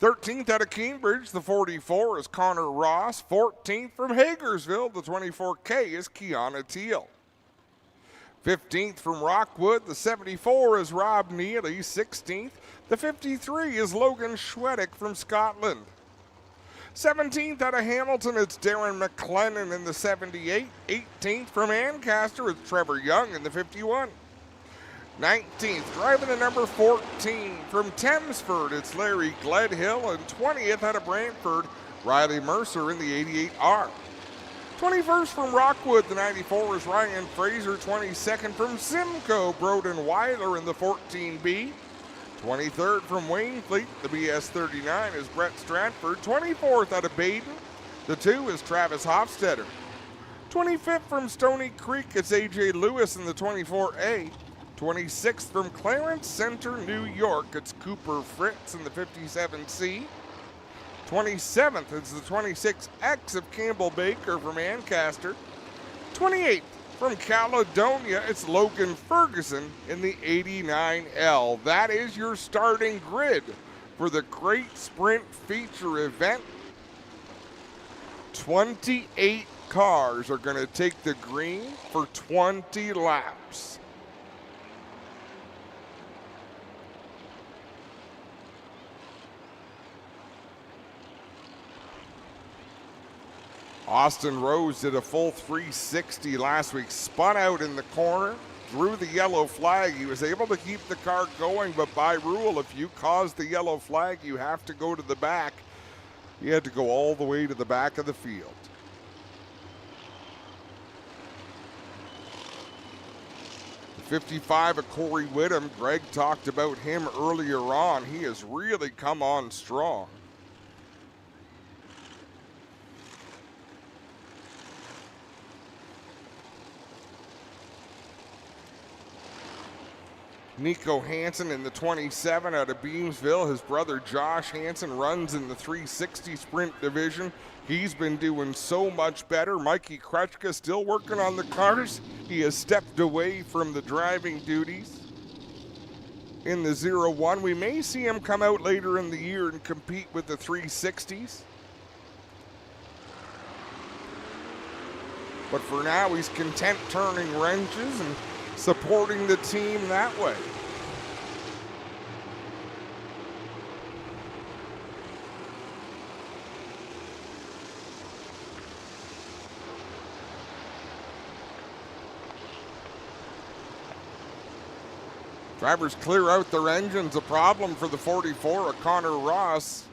13th out of Cambridge, the 44 is Connor Ross. 14th from Hagersville, the 24K is Kiana Teal. 15th from Rockwood, the 74 is Rob Neely. 16th, the 53 is Logan Schwedick from Scotland. 17th out of Hamilton, it's Darren McLennan in the 78. 18th from Ancaster, it's Trevor Young in the 51. 19th, driving the number 14 from Thamesford, it's Larry Gledhill. And 20th out of Brantford, Riley Mercer in the 88R. 21st from Rockwood, the 94 is Ryan Fraser. 22nd from Simcoe, Broden Weiler in the 14B. 23rd from Waynefleet, the BS39 is Brett Stratford. 24th out of Baden, the 2 is Travis Hofstetter. 25th from Stony Creek, it's AJ Lewis in the 24A. 26th from Clarence Center, New York, it's Cooper Fritz in the 57C. 27th is the 26X of Campbell Baker from Ancaster. 28th from Caledonia, it's Logan Ferguson in the 89L. That is your starting grid for the Great Sprint Feature event. 28 cars are going to take the green for 20 laps. Austin Rose did a full 360 last week, spun out in the corner, drew the yellow flag. He was able to keep the car going, but by rule, if you cause the yellow flag, you have to go to the back. He had to go all the way to the back of the field. The 55 of Corey Whittam, Greg talked about him earlier on. He has really come on strong. Nico Hansen in the 27 out of Beamsville. His brother Josh Hansen runs in the 360 sprint division. He's been doing so much better. Mikey Krutchka still working on the cars. He has stepped away from the driving duties in the 0-1. We may see him come out later in the year and compete with the 360s. But for now, he's content turning wrenches and supporting the team that way. Drivers clear out their engines, a problem for the 44 of Connor Ross.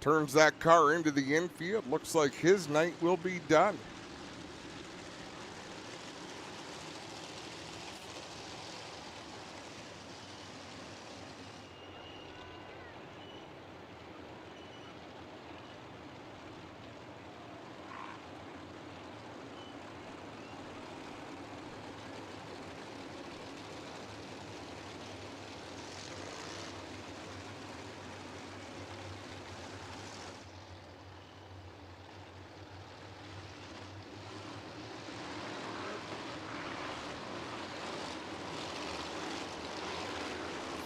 Turns that car into the infield. Looks like his night will be done.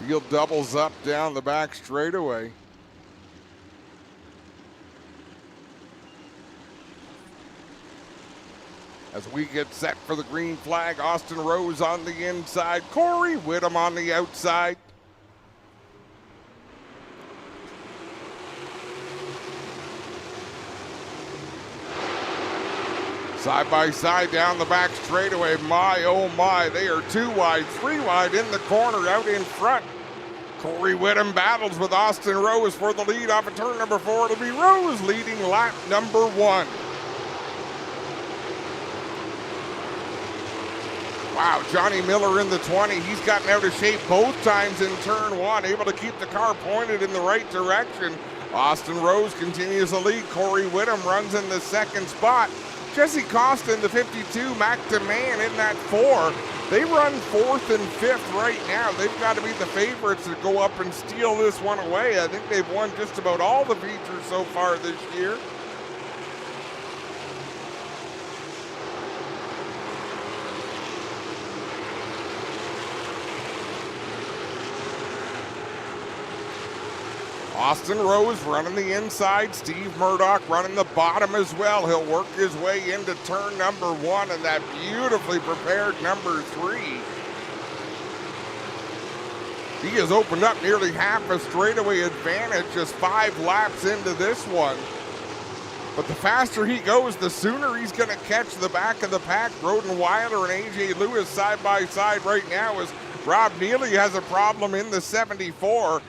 Field doubles up down the back straightaway. As we get set for the green flag, Austin Rose on the inside, Corey Whittam on the outside. Side by side down the back straightaway. My, oh my, they are 2 wide, 3 wide in the corner out in front. Corey Whittam battles with Austin Rose for the lead off of turn number 4. It'll be Rose leading lap number 1. Wow, Johnny Miller in the 20. He's gotten out of shape both times in turn 1, able to keep the car pointed in the right direction. Austin Rose continues the lead. Corey Whittam runs in the second spot. Jesse Costa in the 52, Mac DeMann in that 4. They run 4th and 5th right now. They've got to be the favorites to go up and steal this one away. I think they've won just about all the features so far this year. Austin Rose running the inside. Steve Murdoch running the bottom as well. He'll work his way into turn number 1 and that beautifully prepared number 3. He has opened up nearly half a straightaway advantage just 5 laps into this one. But the faster he goes, the sooner he's going to catch the back of the pack. Broden Weiler and A.J. Lewis side by side right now as Rob Neely has a problem in the 74.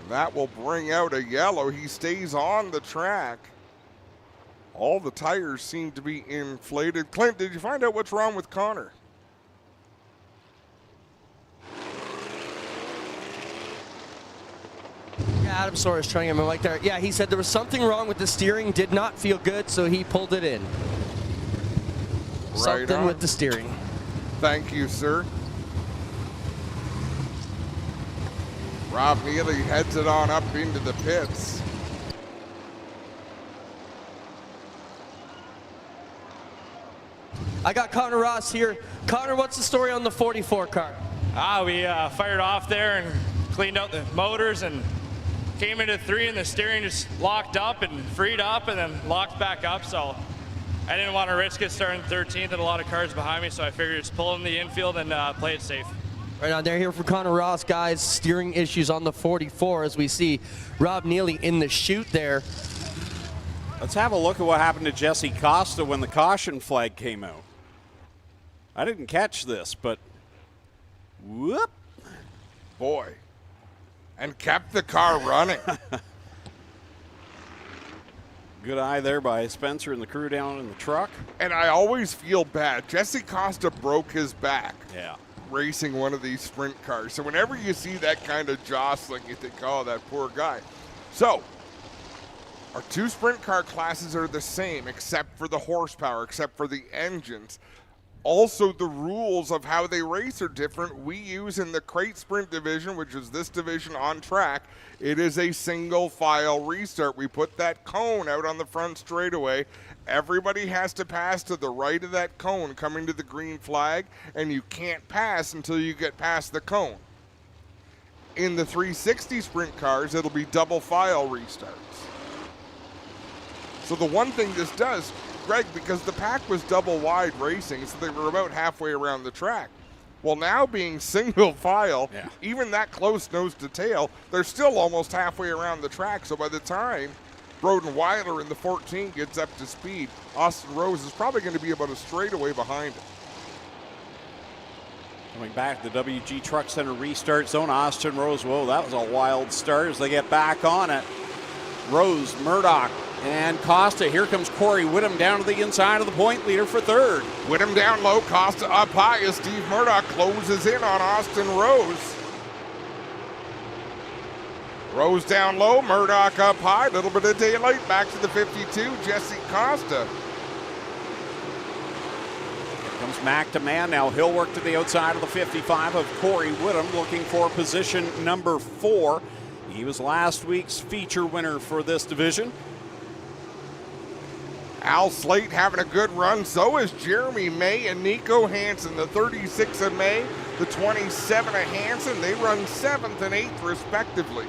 That will bring out a yellow. He stays on the track. All the tires seem to be inflated. Clint, did you find out what's wrong with Connor? Yeah, Adam Sawyer's trying to get him like there. Yeah, he said there was something wrong with the steering, did not feel good, so he pulled it in. Right something on. with the steering. Thank you, sir. Rob Neely heads it on up into the pits. I got Connor Ross here. Connor, what's the story on the 44 car? We fired off there and cleaned out the motors and came into 3 and the steering just locked up and freed up and then locked back up. So I didn't want to risk it starting 13th and a lot of cars behind me, so I figured just pull in the infield and play it safe. Right on there here for Connor Ross, guys. Steering issues on the 44 as we see Rob Neely in the chute there. Let's have a look at what happened to Jesse Costa when the caution flag came out. I didn't catch this, but whoop. Boy. And kept the car running. Good eye there by Spencer and the crew down in the truck. And I always feel bad. Jesse Costa broke his back. Yeah. Racing one of these sprint cars. So whenever you see that kind of jostling, you think, oh, that poor guy. So our 2 sprint car classes are the same except for the horsepower, except for the engines. Also, the rules of how they race are different. We use in the crate sprint division, which is this division on track, it is a single file restart. We put that cone out on the front straightaway. Everybody has to pass to the right of that cone coming to the green flag, and you can't pass until you get past the cone. In the 360 sprint cars, it'll be double file restarts. So the one thing this does, Greg, because the pack was double wide racing, so they were about halfway around the track. Well, now being single file, even that close nose to tail, they're still almost halfway around the track. So by the time Broden Weiler in the 14 gets up to speed, Austin Rose is probably going to be about a straightaway behind him. Coming back to the WG Truck Center restart zone, Austin Rose, whoa, that was a wild start as they get back on it. Rose, Murdoch, and Costa. Here comes Corey Whittam down to the inside of the point leader for 3rd. Whittam down low, Costa up high as Steve Murdoch closes in on Austin Rose. Rose down low, Murdoch up high, little bit of daylight, back to the 52, Jesse Costa. Here comes Mac to man now. He'll work to the outside of the 55 of Corey Whittam, looking for position number 4. He was last week's feature winner for this division. Al Slate having a good run. So is Jeremy May and Nico Hansen. The 36 of May, the 27 of Hansen. They run 7th and 8th respectively.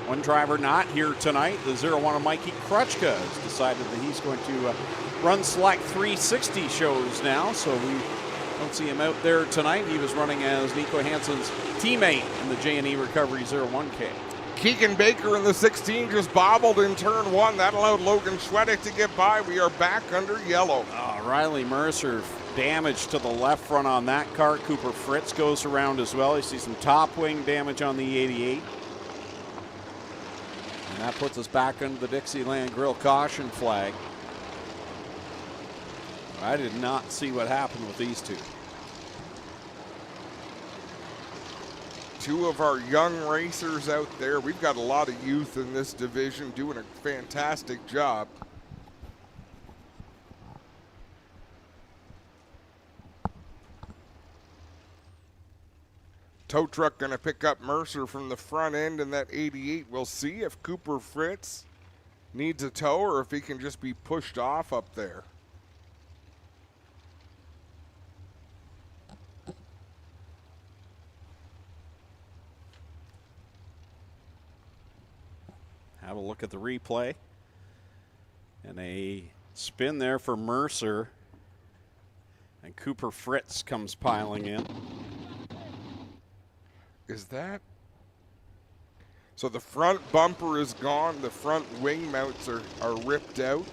One driver not here tonight. The 01 of Mikey Krutchka has decided that he's going to run select 360 shows now. So we don't see him out there tonight. He was running as Nico Hansen's teammate in the J&E Recovery 01K. Keegan Baker in the 16 just bobbled in turn 1. That allowed Logan Schwedek to get by. We are back under yellow. Riley Mercer damage to the left front on that car. Cooper Fritz goes around as well. You see some top wing damage on the 88. And that puts us back under the Dixieland Grill caution flag. I did not see what happened with these two. 2 of our young racers out there. We've got a lot of youth in this division doing a fantastic job. Tow truck going to pick up Mercer from the front end in that 88. We'll see if Cooper Fritz needs a tow or if he can just be pushed off up there. Have a look at the replay. And a spin there for Mercer. And Cooper Fritz comes piling in. Is that? So the front bumper is gone. The front wing mounts are ripped out.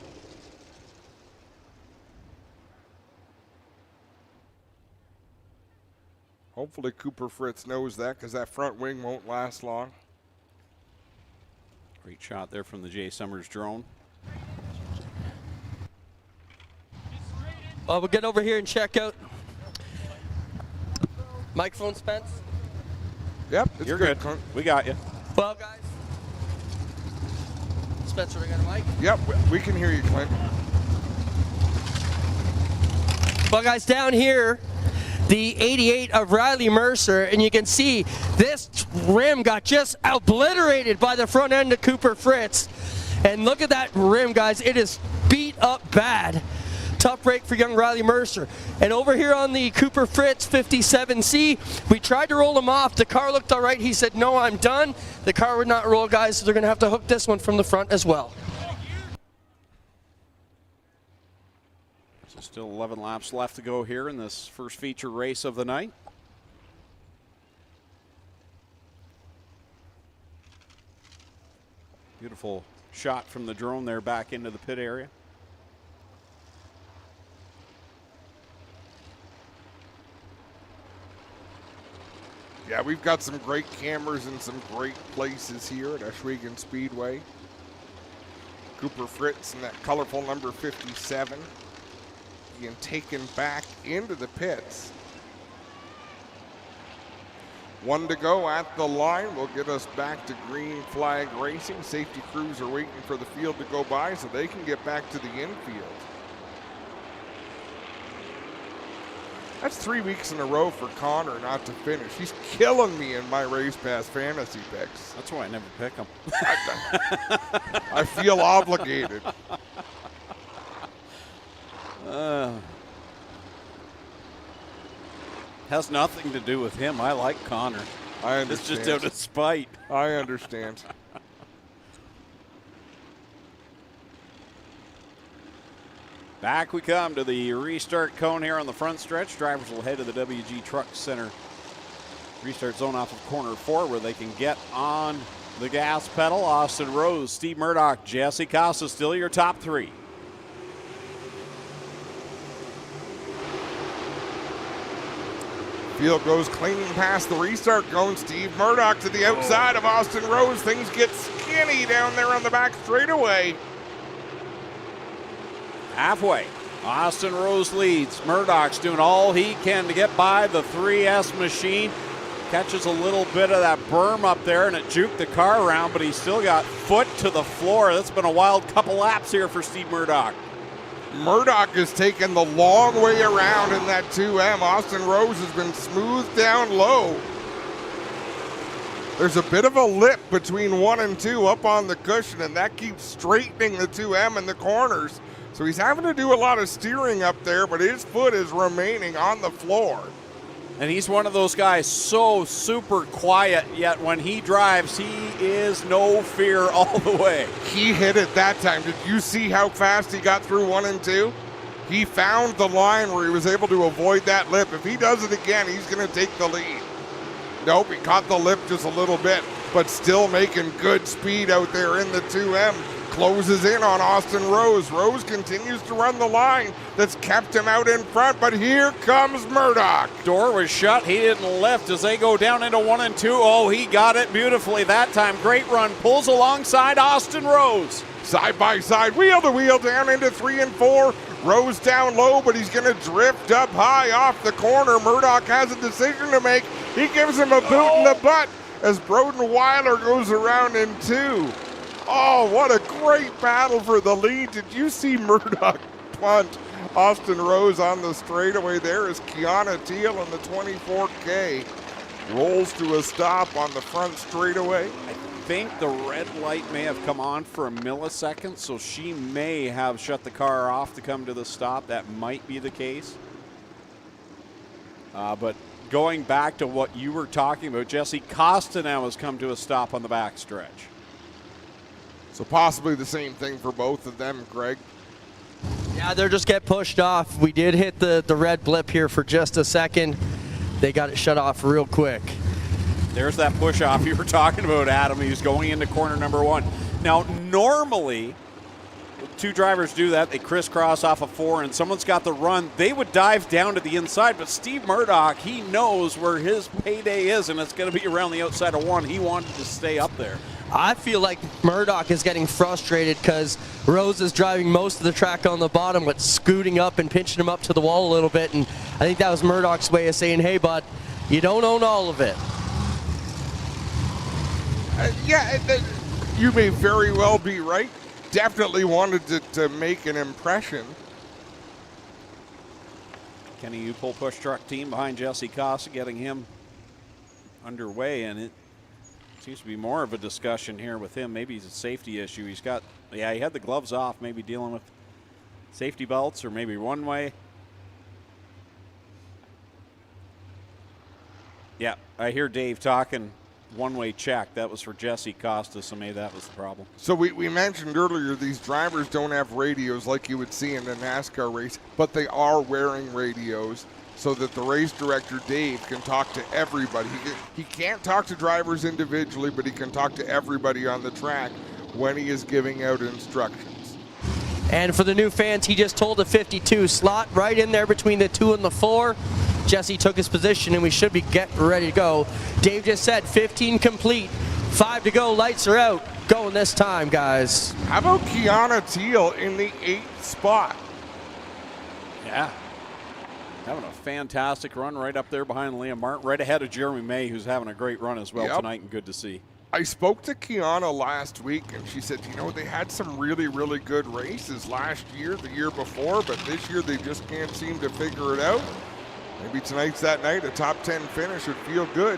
Hopefully Cooper Fritz knows that because that front wing won't last long. Great shot there from the Jay Summers drone. Well, we'll get over here and check out. Microphone, Spence? Yep, You're good. We got you. Well, guys. Spencer, we got a mic? Yep, we can hear you, Clint. Well, guys, down here, the 88 of Riley Mercer, and you can see this rim got just obliterated by the front end of Cooper Fritz. And look at that rim, guys. It is beat up bad. Tough break for young Riley Mercer. And over here on the Cooper Fritz 57C, we tried to roll him off. The car looked all right. He said, no, I'm done. The car would not roll, guys, so they're going to have to hook this one from the front as well. So still 11 laps left to go here in this first feature race of the night. Beautiful shot from the drone there back into the pit area. Yeah, we've got some great cameras in some great places here at Ohsweken Speedway. Cooper Fritz in that colorful number 57 being taken back into the pits. 1 to go at the line will get us back to green flag racing. Safety crews are waiting for the field to go by so they can get back to the infield. That's 3 weeks in a row for Connor not to finish. He's killing me in my Race Pass fantasy picks. That's why I never pick him. I feel obligated. Has nothing to do with him. I like Connor. I understand. It's just out of spite. I understand. Back we come to the restart cone here on the front stretch. Drivers will head to the WG Truck Center restart zone off of corner 4 where they can get on the gas pedal. Austin Rose, Steve Murdoch, Jesse Costa still your top 3. Field goes cleaning past the restart cone. Steve Murdoch to the outside of Austin Rose. Things get skinny down there on the back straightaway. Halfway, Austin Rose leads. Murdoch's doing all he can to get by the 3S machine. Catches a little bit of that berm up there, and it juked the car around, but he's still got foot to the floor. That's been a wild couple laps here for Steve Murdoch. Murdoch is taking the long way around in that 2M. Austin Rose has been smoothed down low. There's a bit of a lip between 1 and 2 up on the cushion, and that keeps straightening the 2M in the corners. So he's having to do a lot of steering up there, but his foot is remaining on the floor. And he's one of those guys so super quiet, yet when he drives, he is no fear all the way. He hit it that time. Did you see how fast he got through 1 and 2? He found the line where he was able to avoid that lip. If he does it again, he's going to take the lead. Nope, he caught the lip just a little bit, but still making good speed out there in the 2M. Closes in on Austin Rose. Rose continues to run the line that's kept him out in front, but here comes Murdoch. Door was shut. He didn't lift as they go down into 1 and 2. Oh, he got it beautifully that time. Great run. Pulls alongside Austin Rose. Side by side, wheel to wheel down into 3 and 4. Rose down low, but he's going to drift up high off the corner. Murdoch has a decision to make. He gives him a boot in the butt as Broden Weiler goes around in 2. Oh, what a great battle for the lead. Did you see Murdoch punt Austin Rose on the straightaway? There is Kiana Teal in the 24K. rolls to a stop on the front straightaway. I think the red light may have come on for a millisecond, so she may have shut the car off to come to the stop. That might be the case. But going back to what you were talking about, Jesse Costa now has come to a stop on the backstretch. So possibly the same thing for both of them, Greg. Yeah, they'll just get pushed off. We did hit the red blip here for just a second. They got it shut off real quick. There's that push off you were talking about, Adam. He's going into corner number 1. Now, normally, two drivers do that. They crisscross off of 4, and someone's got the run. They would dive down to the inside, but Steve Murdoch, he knows where his payday is, and it's going to be around the outside of 1. He wanted to stay up there. I feel like Murdoch is getting frustrated because Rose is driving most of the track on the bottom, but scooting up and pinching him up to the wall a little bit, and I think that was Murdoch's way of saying, hey, bud, you don't own all of it. You may very well be right. Definitely wanted to make an impression. Kenny U-Pull push truck team behind Jesse Costa, getting him underway, and it seems to be more of a discussion here with him. Maybe it's a safety issue. He had the gloves off, maybe dealing with safety belts or maybe one way. Yeah, I hear Dave talking one-way check. That was for Jesse Costa, so maybe that was the problem. So we mentioned earlier these drivers don't have radios like you would see in a NASCAR race, but they are wearing radios so that the race director, Dave, can talk to everybody. He can't talk to drivers individually, but he can talk to everybody on the track when he is giving out instructions. And for the new fans, he just told the 52 slot right in there between the 2 and the 4. Jesse took his position, and we should be ready to go. Dave just said 15 complete, 5 to go, lights are out. Going this time, guys. How about Kiana Teal in the 8th spot? Yeah. Having a fantastic run right up there behind Liam Martin, right ahead of Jeremy May, who's having a great run as well tonight, and good to see. I spoke to Kiana last week, and she said, they had some really, really good races last year, the year before, but this year they just can't seem to figure it out. Maybe tonight's that night. A top 10 finish would feel good.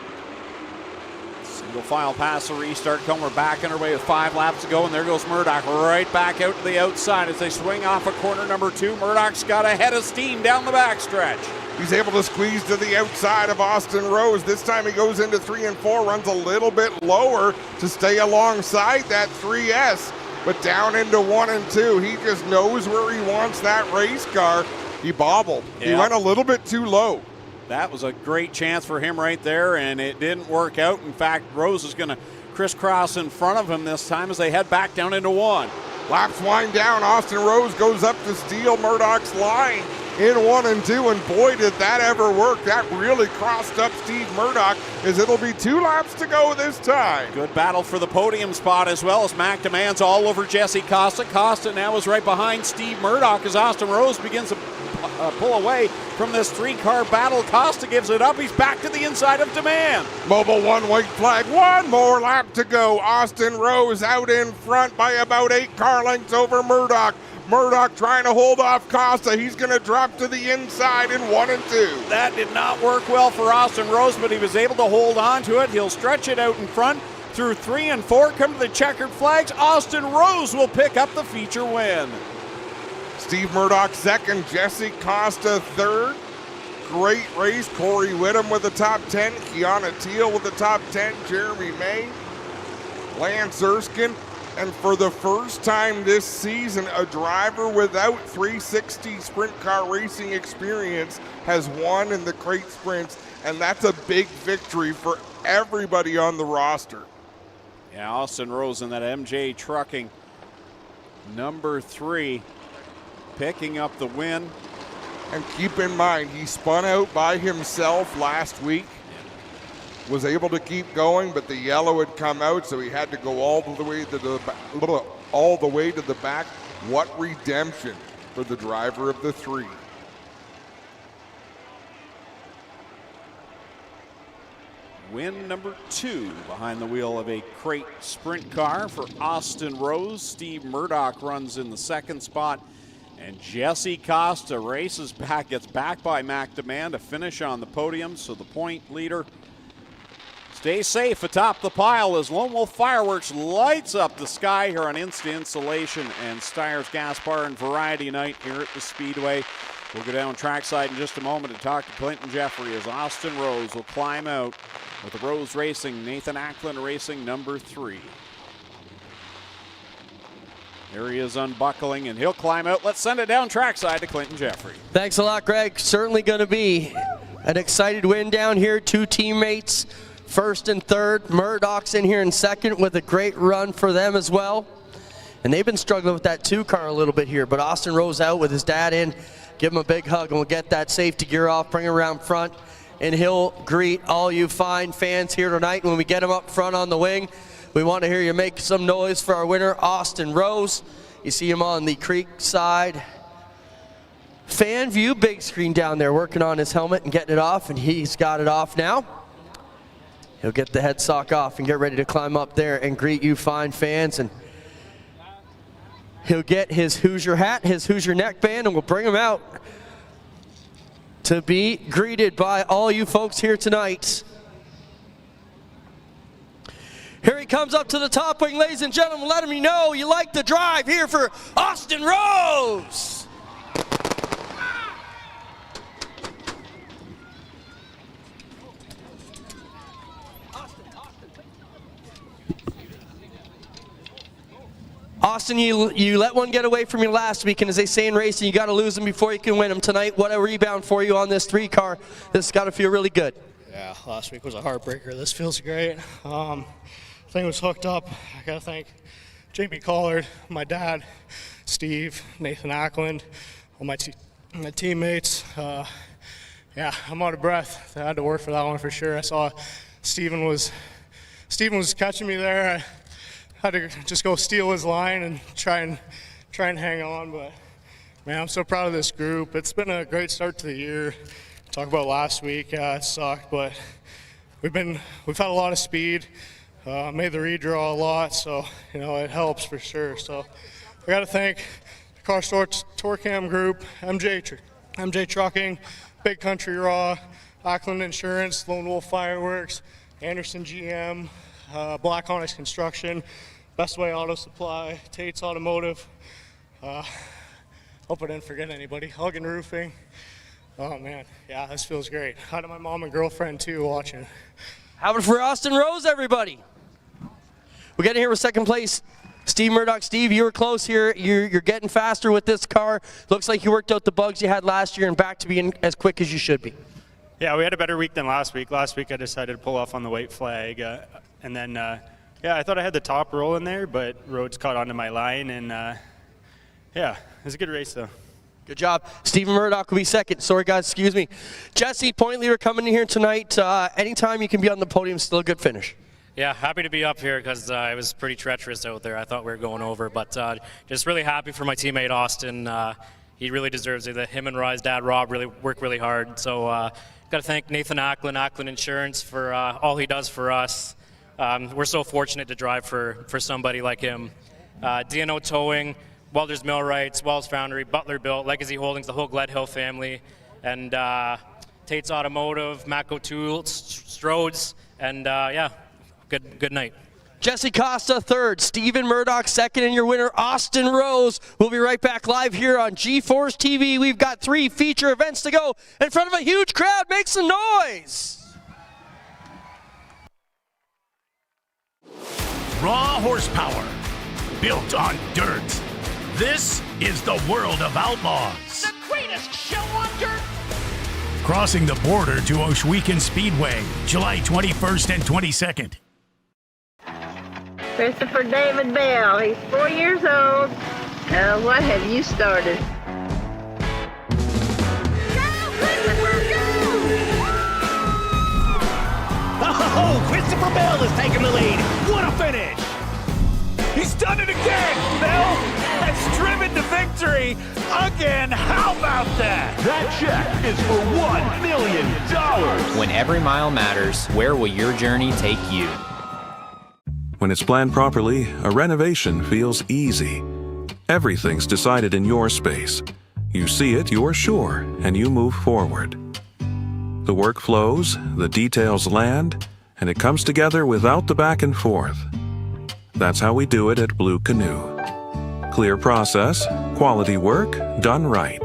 Single file pass the restart. We're back underway with 5 laps to go, and there goes Murdoch right back out to the outside as they swing off of corner number 2. Murdoch's got a head of steam down the backstretch. He's able to squeeze to the outside of Austin Rose. This time he goes into 3 and 4, runs a little bit lower to stay alongside that 3S, but down into 1 and 2. He just knows where he wants that race car. He bobbled. Yeah. He went a little bit too low. That was a great chance for him right there, and it didn't work out. In fact, Rose is going to crisscross in front of him this time as they head back down into 1. Laps wind down. Austin Rose goes up to steal Murdoch's line in 1 and 2, and boy, did that ever work. That really crossed up Steve Murdoch, as it'll be 2 laps to go this time. Good battle for the podium spot, as well as Mac Demand's all over Jesse Costa. Costa now is right behind Steve Murdoch as Austin Rose begins to pull away from this 3-car battle. Costa gives it up. He's back to the inside of Demand. Mobil 1 white flag. 1 more lap to go. Austin Rose out in front by about 8 car lengths over Murdoch. Murdoch trying to hold off Costa. He's going to drop to the inside in 1 and 2. That did not work well for Austin Rose, but he was able to hold on to it. He'll stretch it out in front. Through 3 and 4, come to the checkered flags. Austin Rose will pick up the feature win. Steve Murdoch second, Jesse Costa third. Great race. Corey Whittam with the top 10. Kiana Teal with the top 10. Jeremy May. Lance Erskine. And for the first time this season, a driver without 360 sprint car racing experience has won in the crate sprints, and that's a big victory for everybody on the roster. Yeah, Austin Rose in that MJ Trucking number 3, picking up the win. And keep in mind, he spun out by himself last week. Was able to keep going, but the yellow had come out, so he had to go all the way to the back. What redemption for the driver of the 3. Win number 2 behind the wheel of a crate sprint car for Austin Rose. Steve Murdoch runs in the 2nd spot, and Jesse Costa races back, gets back by Mac Demand to finish on the podium. So the point leader Stay safe atop the pile as Lone Wolf Fireworks lights up the sky here on INSTA-INSULATION and STYRES Gas Bar and Variety Night here at the Speedway. We'll go down trackside in just a moment to talk to Clinton Jeffrey as Austin Rose will climb out with the Rose Racing, Nathan Ackland Racing number 3. There he is unbuckling, and he'll climb out. Let's send it down trackside to Clinton Jeffrey. Thanks a lot, Greg. Certainly going to be an excited win down here. 2 teammates, first and third. Murdoch's in here in second with a great run for them as well. And they've been struggling with that 2 car a little bit here, but Austin Rose out with his dad in. Give him a big hug, and we'll get that safety gear off, bring him around front, and he'll greet all you fine fans here tonight. When we get him up front on the wing, we want to hear you make some noise for our winner, Austin Rose. You see him on the creek side fan view big screen down there, working on his helmet and getting it off, and he's got it off now. He'll get the head sock off and get ready to climb up there and greet you fine fans. And he'll get his Hoosier hat, his Hoosier neckband, and we'll bring him out to be greeted by all you folks here tonight. Here he comes up to the top wing, ladies and gentlemen. Let him know you like the drive here for Austin Rose. Austin, you let one get away from you last week, and as they say in racing, you got to lose them before you can win them. Tonight, what a rebound for you on this 3 car. This has got to feel really good. Yeah, last week was a heartbreaker. This feels great. Thing was hooked up. I got to thank Jamie Collard, my dad, Steve, Nathan Ackland, all my teammates. Yeah, I'm out of breath. I had to work for that one for sure. I saw Steven was catching me there. I had to just go steal his line and try and hang on, but man, I'm so proud of this group. It's been a great start to the year. Talk about last week, it sucked, but we've had a lot of speed. Made the redraw a lot, so you know it helps for sure. So I got to thank the Car Store Tour Cam Group, MJ Trucking, Big Country Raw, Ackland Insurance, Lone Wolf Fireworks, Anderson GM, Black Onyx Construction, Best Way Auto Supply, Tate's Automotive. Hope I didn't forget anybody. Huggin Roofing. Oh man, yeah, this feels great. Hi to my mom and girlfriend too watching. How about for Austin Rose, everybody? We're getting here with second place, Steve Murdoch. Steve, you were close here. You're getting faster with this car. Looks like you worked out the bugs you had last year and back to being as quick as you should be. Yeah, we had a better week than last week. Last week I decided to pull off on the white flag. And then, yeah, I thought I had the top roll in there, but Rhodes caught onto my line. And, yeah, it was a good race, though. Good job. Stephen Murdoch will be second. Sorry, guys, excuse me. Jesse Point Leader coming in here tonight. Anytime you can be on the podium, still a good finish. Yeah, happy to be up here because it was pretty treacherous out there. I thought we were going over, but just really happy for my teammate Austin. He really deserves it. Him and Rye's dad, Rob, really work really hard. So got to thank Nathan Ackland, Ackland Insurance, for all he does for us. We're so fortunate to drive for somebody like him. D&O Towing, Welders Millwrights, Wells Foundry, Butler Built, Legacy Holdings, the whole Gledhill family, and Tate's Automotive, Matco Tools, Strodes, and yeah, good night. Jesse Costa third, Stephen Murdoch second, and your winner, Austin Rose. We'll be right back live here on G-Force TV. We've got 3 feature events to go in front of a huge crowd. Make some noise. Raw horsepower, built on dirt. This is the world of outlaws. The greatest show on dirt. Crossing the border to Ohsweken Speedway, July 21st and 22nd. Christopher David Bell. He's 4 years old. What have you started? Go, Christopher, go! Oh, Christopher Bell has taken the lead. What a finish! He's done it again! Bell has driven to victory again. How about that? That check is for $1 million. When every mile matters, where will your journey take you? When it's planned properly, a renovation feels easy. Everything's decided in your space. You see it, you're sure, and you move forward. The work flows, the details land, and it comes together without the back and forth. That's how we do it at Blue Canoe. Clear process, quality work, done right.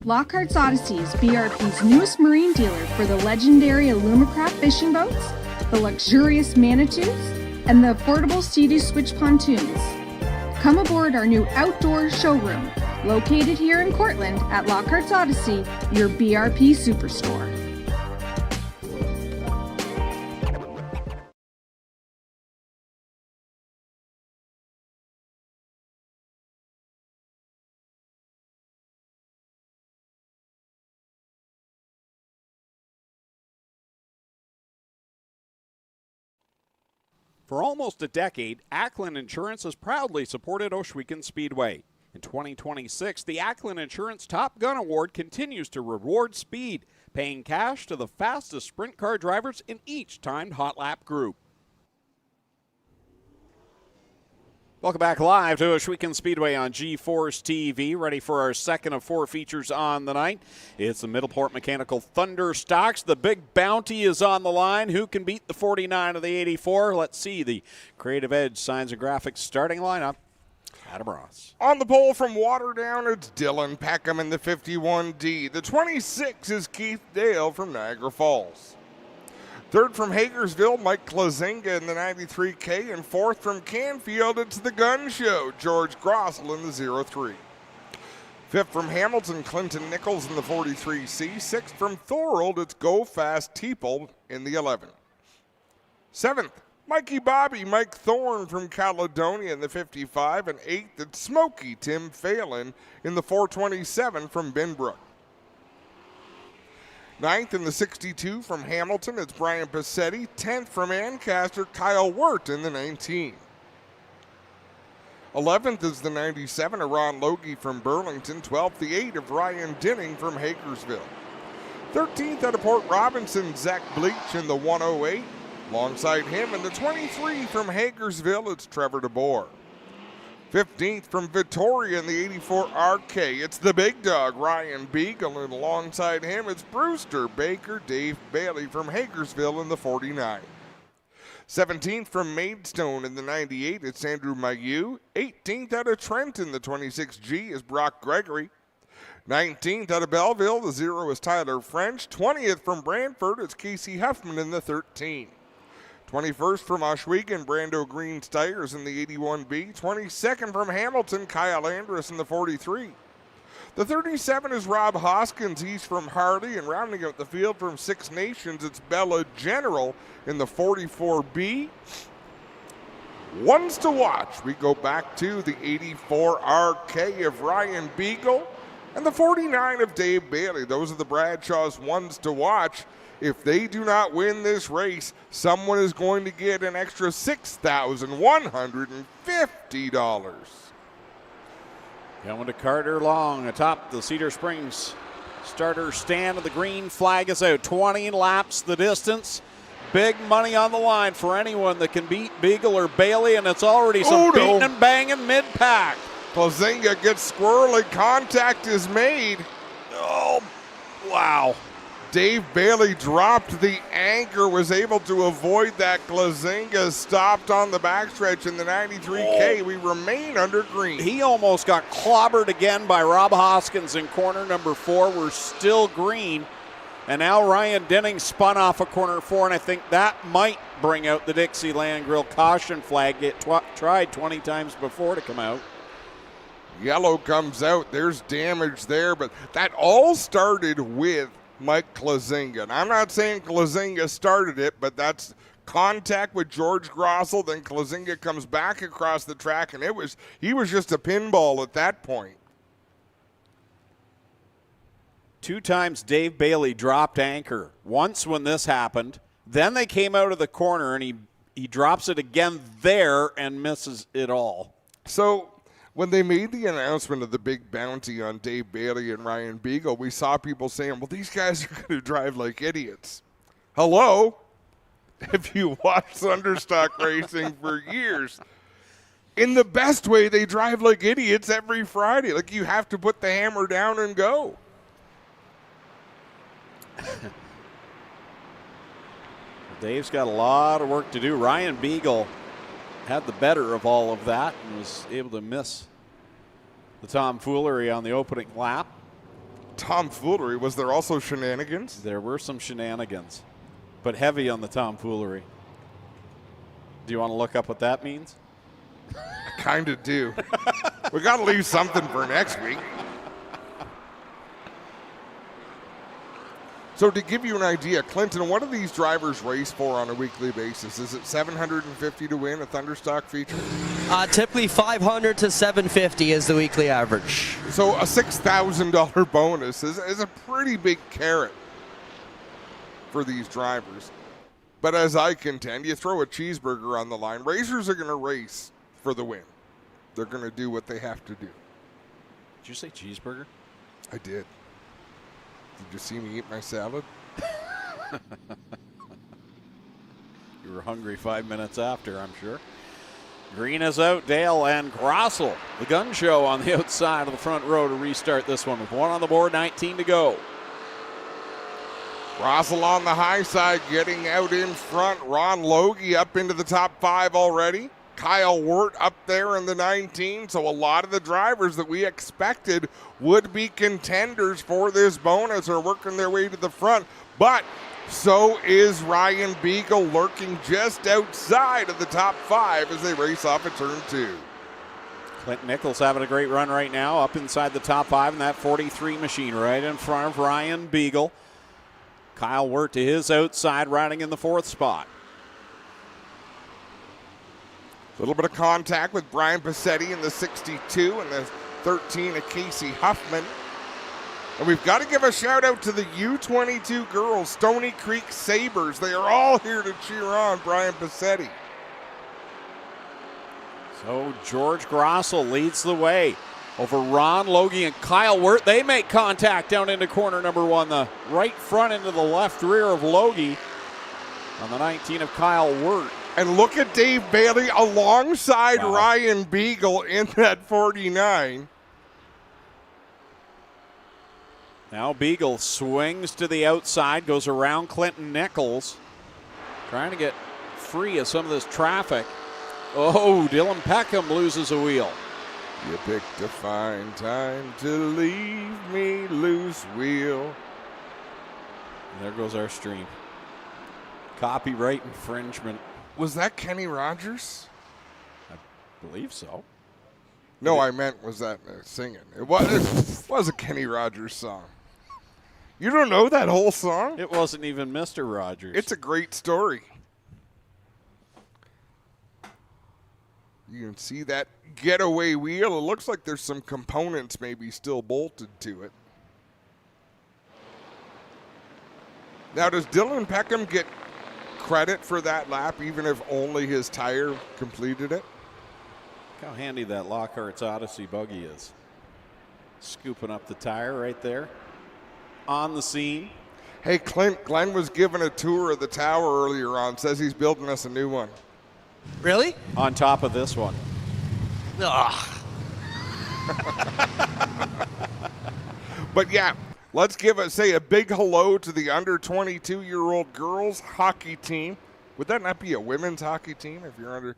Lockhart's Odyssey is BRP's newest marine dealer for the legendary Alumacraft fishing boats, the luxurious Manitous, and the affordable Sea-Doo Switch pontoons. Come aboard our new outdoor showroom, located here in Cortland at Lockhart's Odyssey, your BRP superstore. For almost a decade, Ackland Insurance has proudly supported Ohsweken Speedway. In 2026, the Ackland Insurance Top Gun Award continues to reward speed, paying cash to the fastest sprint car drivers in each timed hot lap group. Welcome back live to Ohsweken Speedway on G-Force TV. Ready for our second of 4 features on the night. It's the Middleport Mechanical Thunder Stocks. The big bounty is on the line. Who can beat the 49 of the 84? Let's see the Creative Edge Signs and Graphics starting lineup. Adam Ross. On the pole from Waterdown, it's Dylan Peckham in the 51D. The 26 is Keith Dale from Niagara Falls. Third from Hagersville, Mike Klazinga in the 93K. And fourth from Canfield, it's the Gun Show, George Grossel in the 03. Fifth from Hamilton, Clinton Nichols in the 43C. Sixth from Thorold, it's Go Fast Teeple in the 11. Seventh, Mikey Bobby, Mike Thorne from Caledonia in the 55. And eighth, it's Smokey Tim Phelan in the 427 from Binbrook. Ninth in the 62 from Hamilton, it's Brian Passetti. 10th from Ancaster, Kyle Wirt in the 19. 11th is the 97 of Ron Logie from Burlington. 12th, the 8 of Ryan Dinning from Hagersville. 13th out of Port Robinson, Zach Bleach in the 108. Alongside him in the 23 from Hagersville, it's Trevor DeBoer. 15th from Victoria in the 84 RK, it's the big dog, Ryan Beagle, and alongside him, it's Brewster Baker, Dave Bailey from Hagersville in the 49. 17th from Maidstone in the 98, it's Andrew Mayu. 18th out of Trent in the 26G is Brock Gregory. 19th out of Belleville, the 0 is Tyler French. 20th from Brantford, it's Casey Huffman in the 13. 21st from Ohsweken, Brando Green Steyers in the 81B. 22nd from Hamilton, Kyle Andrus in the 43. The 37 is Rob Hoskins, he's from Harley, and rounding out the field from Six Nations, it's Bella General in the 44B. Ones to watch, we go back to the 84 RK of Ryan Beagle and the 49 of Dave Bailey. Those are the Bradshaw's ones to watch. If they do not win this race, someone is going to get an extra $6,150. Going to Carter Long atop the Cedar Springs starter stand, and the green flag is out. 20 laps the distance. Big money on the line for anyone that can beat Beagle or Bailey, and it's already some beating and banging mid-pack. Plazinga gets squirrely. Contact is made. Oh, wow. Dave Bailey dropped the anchor, was able to avoid that. Glazinga stopped on the backstretch in the 93K. We remain under green. He almost got clobbered again by Rob Hoskins in corner number 4. We're still green. And now Ryan Denning spun off of corner 4, and I think that might bring out the Dixieland Grill caution flag. It tried 20 times before to come out. Yellow comes out. There's damage there, but that all started with Mike Glazinga. And I'm not saying Glazinga started it, but that's contact with George Grossel. Then Glazinga comes back across the track, and he was just a pinball at that point. 2 times Dave Bailey dropped anchor. Once when this happened. Then they came out of the corner, and he drops it again there and misses it all. So when they made the announcement of the big bounty on Dave Bailey and Ryan Beagle, we saw people saying, well, these guys are going to drive like idiots. Hello? If you watch Thunderstock racing for years, in the best way, they drive like idiots every Friday. Like, you have to put the hammer down and go. Dave's got a lot of work to do. Ryan Beagle had the better of all of that and was able to miss the tomfoolery on the opening lap. Tomfoolery? Was there also shenanigans? There were some shenanigans, but heavy on the tomfoolery. Do you want to look up what that means? I kind of do. We got to leave something for next week. So to give you an idea, Clinton, what do these drivers race for on a weekly basis? Is it $750 to win a Thunderstock feature? Typically $500 to $750 is the weekly average. So a $6,000 bonus is a pretty big carrot for these drivers. But as I contend, you throw a cheeseburger on the line, racers are going to race for the win. They're going to do what they have to do. Did you say cheeseburger? I did. Did you see me eat my salad? You were hungry 5 minutes after, I'm sure. Green is out, Dale and Grossel. The gun show on the outside of the front row to restart this one with 1 on the board, 19 to go. Grossel on the high side getting out in front. Ron Logie up into the top 5 already. Kyle Wirt up there in the 19. So a lot of the drivers that we expected would be contenders for this bonus are working their way to the front. But so is Ryan Beagle lurking just outside of the top 5 as they race off at turn 2. Clint Nichols having a great run right now, up inside the top 5 in that 43 machine, right in front of Ryan Beagle. Kyle Wirt to his outside, riding in the 4th spot. A little bit of contact with Brian Passetti in the 62 and the 13 of Casey Huffman. And we've got to give a shout out to the U22 girls, Stony Creek Sabres. They are all here to cheer on Brian Passetti. So George Grossel leads the way over Ron Logie and Kyle Wirt. They make contact down into corner number 1, the right front into the left rear of Logie on the 19 of Kyle Wirt. And look at Dave Bailey alongside Ryan Beagle in that 49. Now Beagle swings to the outside, goes around Clinton Nichols, trying to get free of some of this traffic. Oh, Dylan Peckham loses a wheel. You picked a fine time to leave me loose wheel. And there goes our stream. Copyright infringement. Was that Kenny Rogers? I believe so. No, I meant was that singing. It was a Kenny Rogers song. You don't know that whole song? It wasn't even Mr. Rogers. It's a great story. You can see that getaway wheel. It looks like there's some components maybe still bolted to it. Now, does Dylan Peckham get credit for that lap, even if only his tire completed it? Look how handy that Lockhart's Odyssey buggy is. Scooping up the tire right there on the scene. Hey, Clint, Glenn was given a tour of the tower earlier on. Says he's building us a new one. Really? On top of this one. Ugh. But yeah, let's say a big hello to the under 22-year-old girls hockey team. Would that not be a women's hockey team if you're under?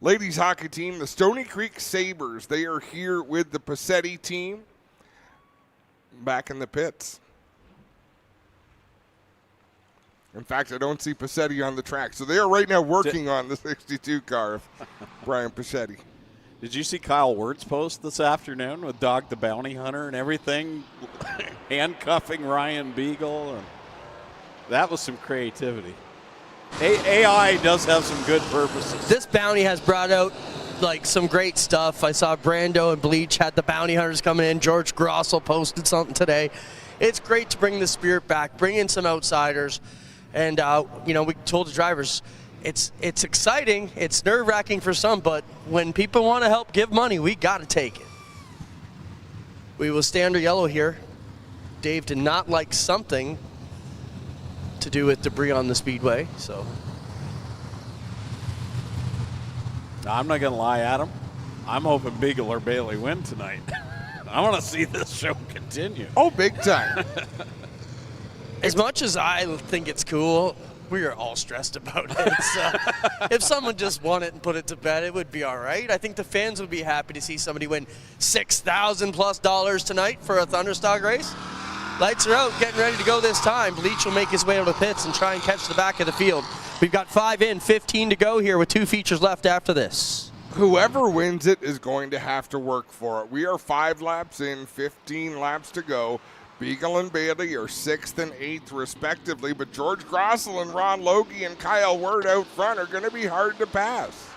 Ladies hockey team, the Stony Creek Sabres. They are here with the Passetti team back in the pits. In fact, I don't see Passetti on the track. So they are right now working on the 62 car of Brian Passetti. Did you see Kyle Wirt's post this afternoon with Dog the Bounty Hunter and everything? Handcuffing Ryan Beagle. And that was some creativity. AI does have some good purposes. This bounty has brought out some great stuff. I saw Brando and Bleach had the bounty hunters coming in. George Grossel posted something today. It's great to bring the spirit back, bring in some outsiders. And, we told the drivers, it's exciting, it's nerve-wracking for some, but when people want to help give money, we got to take it. We will stay under yellow here. Dave did not like something to do with debris on the speedway, so. I'm not going to lie, Adam. I'm hoping Beagle or Bailey win tonight. I want to see this show continue. Oh, big time. As much as I think it's cool, we are all stressed about it. If someone just won it and put it to bed, it would be all right. I think the fans would be happy to see somebody win $6,000+ tonight for a Thunderstock race. Lights are out, getting ready to go this time. Bleach will make his way out of the pits and try and catch the back of the field. We've got 5 in, 15 to go here with 2 features left after this. Whoever wins it is going to have to work for it. We are 5 laps in, 15 laps to go. Beagle and Bailey are 6th and 8th respectively, but George Grossel and Ron Logie and Kyle Wirt out front are going to be hard to pass.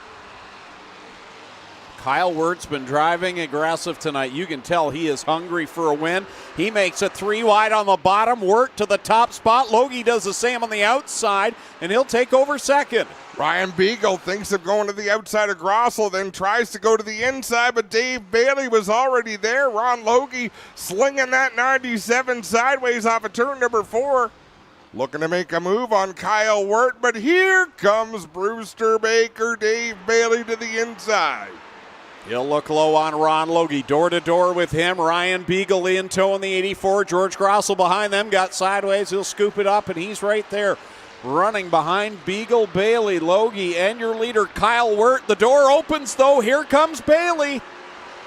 Kyle Wirt's been driving aggressive tonight. You can tell he is hungry for a win. He makes it 3 wide on the bottom. Wirt to the top spot. Logie does the same on the outside, and he'll take over second. Ryan Beagle thinks of going to the outside of Grossel, then tries to go to the inside, but Dave Bailey was already there. Ron Logie slinging that 97 sideways off of turn number 4. Looking to make a move on Kyle Wirt, but here comes Brewster Baker. Dave Bailey to the inside. He'll look low on Ron Logie. Door to door with him. Ryan Beagle in tow in the 84. George Grossel behind them. Got sideways. He'll scoop it up, and he's right there. Running behind Beagle, Bailey, Logie, and your leader, Kyle Wirt. The door opens, though. Here comes Bailey.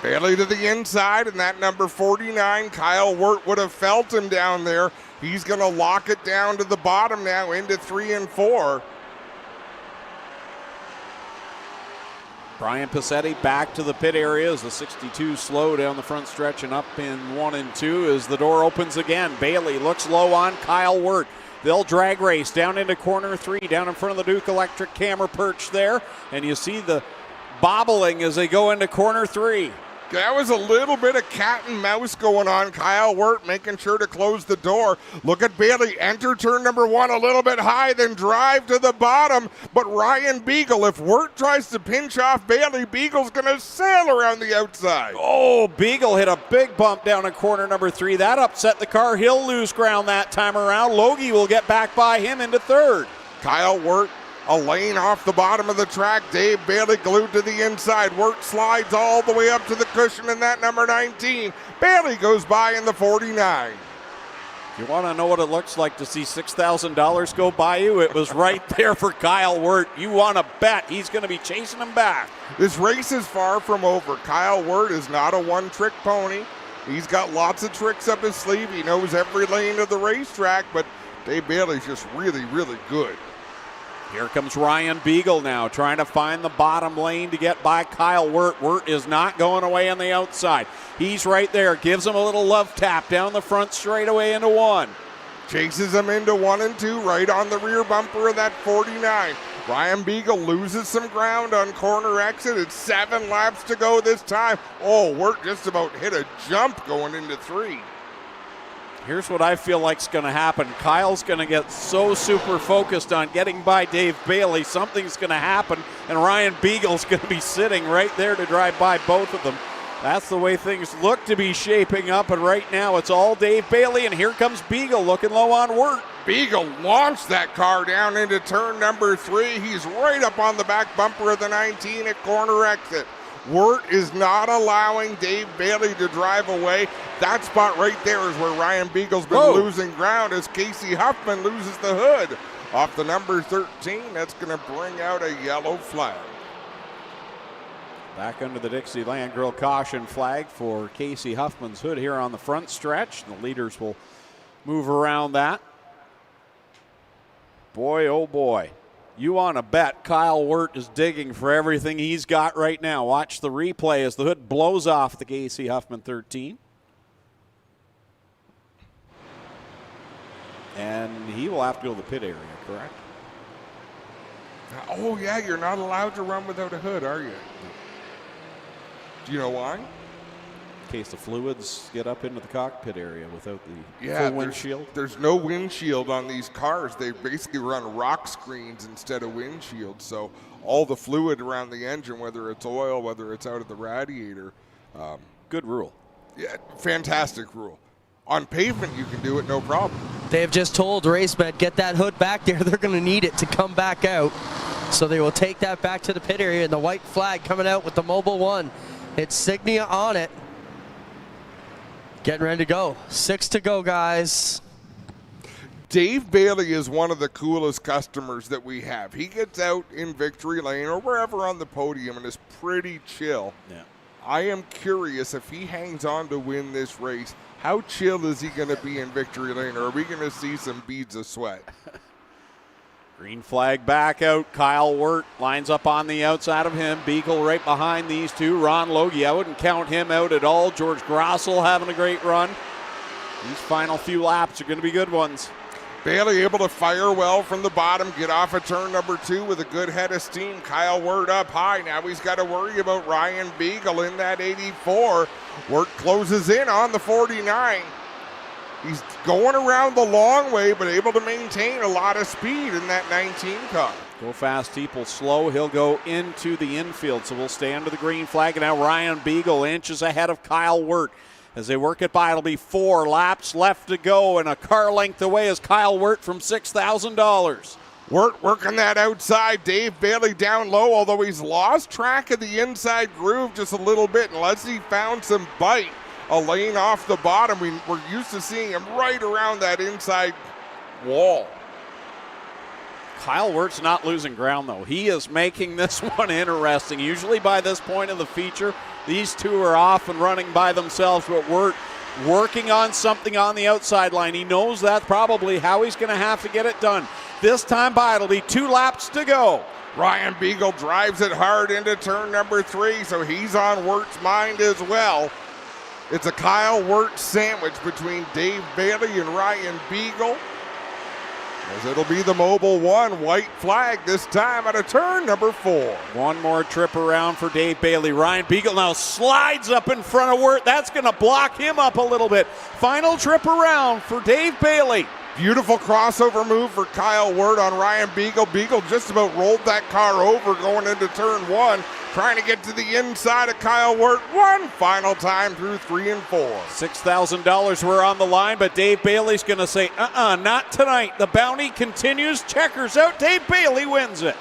Bailey to the inside, and that number 49, Kyle Wirt would have felt him down there. He's going to lock it down to the bottom now into 3 and 4. Brian Passetti back to the pit area as the 62 slow down the front stretch and up in 1 and 2 as the door opens again. Bailey looks low on Kyle Wirt. They'll drag race down into corner 3, down in front of the Duke Electric camera perch there. And you see the bobbling as they go into corner 3. That was a little bit of cat and mouse going on. Kyle Wirt making sure to close the door. Look at Bailey enter turn number 1 a little bit high, then drive to the bottom. But Ryan Beagle, if Wirt tries to pinch off Bailey, Beagle's going to sail around the outside. Oh, Beagle hit a big bump down in corner number 3. That upset the car. He'll lose ground that time around. Logie will get back by him into 3rd. Kyle Wirt, a lane off the bottom of the track. Dave Bailey glued to the inside. Wirt slides all the way up to the cushion in that number 19. Bailey goes by in the 49. You want to know what it looks like to see $6,000 go by you? It was right there for Kyle Wirt. You want to bet he's going to be chasing him back. This race is far from over. Kyle Wirt is not a one-trick pony. He's got lots of tricks up his sleeve. He knows every lane of the racetrack, but Dave Bailey's just really, really good. Here comes Ryan Beagle now, trying to find the bottom lane to get by Kyle Wirt. Wirt is not going away on the outside. He's right there, gives him a little love tap down the front straightaway into 1. Chases him into 1 and 2, right on the rear bumper of that 49. Ryan Beagle loses some ground on corner exit. It's 7 laps to go this time. Oh, Wirt just about hit a jump going into 3. Here's what I feel like's going to happen. Kyle's going to get so super focused on getting by Dave Bailey, something's going to happen, and Ryan Beagle's going to be sitting right there to drive by both of them. That's the way things look to be shaping up, and right now it's all Dave Bailey, and here comes Beagle looking low on Wirt. Beagle launched that car down into turn number 3. He's right up on the back bumper of the 19 at corner exit. Wirt is not allowing Dave Bailey to drive away. That spot right there is where Ryan Beagle's been losing ground as Casey Huffman loses the hood off the number 13. That's going to bring out a yellow flag. Back under the Dixieland Grill caution flag for Casey Huffman's hood here on the front stretch. The leaders will move around that. Boy, oh boy. You want to bet Kyle Wirt is digging for everything he's got right now. Watch the replay as the hood blows off the Casey Huffman 13. And he will have to go to the pit area, correct? Oh, yeah, you're not allowed to run without a hood, are you? Do you know why? In case the fluids get up into the cockpit area without the full windshield. There's no windshield on these cars. They basically run rock screens instead of windshields. So all the fluid around the engine, whether it's oil, whether it's out of the radiator. Good rule. Yeah, fantastic rule. On pavement, you can do it, no problem. They have just told RaceMed, get that hood back there. They're going to need it to come back out. So they will take that back to the pit area, and the white flag coming out with the Mobil 1. It's Signia on it. Getting ready to go. 6 to go, guys. Dave Bailey is one of the coolest customers that we have. He gets out in victory lane or wherever on the podium and is pretty chill. Yeah. I am curious if he hangs on to win this race, how chill is he going to be in victory lane, or are we going to see some beads of sweat? Green flag back out. Kyle Wirt lines up on the outside of him. Beagle right behind these two. Ron Logie, I wouldn't count him out at all. George Grossel having a great run. These final few laps are going to be good ones. Bailey able to fire well from the bottom, get off of turn number 2 with a good head of steam. Kyle Wirt up high. Now he's got to worry about Ryan Beagle in that 84. Wirt closes in on the 49. He's going around the long way, but able to maintain a lot of speed in that 19 car. Go fast, Teeple slow. He'll go into the infield, so we'll stay under the green flag. And now Ryan Beagle inches ahead of Kyle Wirt. As they work it by, it'll be 4 laps left to go, and a car length away is Kyle Wirt from $6,000. Wirt working that outside. Dave Bailey down low, although he's lost track of the inside groove just a little bit, unless he found some bite. A lane off the bottom. We're used to seeing him right around that inside wall. Kyle Wirt's not losing ground, though. He is making this one interesting. Usually by this point in the feature, these two are off and running by themselves, but Wirt working on something on the outside line. He knows that's probably how he's going to have to get it done. This time by, it'll be 2 laps to go. Ryan Beagle drives it hard into turn number 3, so he's on Wirt's mind as well. It's a Kyle Wirt sandwich between Dave Bailey and Ryan Beagle, as it'll be the Mobile 1 white flag this time out of turn number 4. One more trip around for Dave Bailey. Ryan Beagle now slides up in front of Wirt. That's going to block him up a little bit. Final trip around for Dave Bailey. Beautiful crossover move for Kyle Wirt on Ryan Beagle. Beagle just about rolled that car over going into turn 1, trying to get to the inside of Kyle Wirt one final time through 3 and 4. $6,000 were on the line, but Dave Bailey's going to say, not tonight. The bounty continues. Checkers out. Dave Bailey wins it.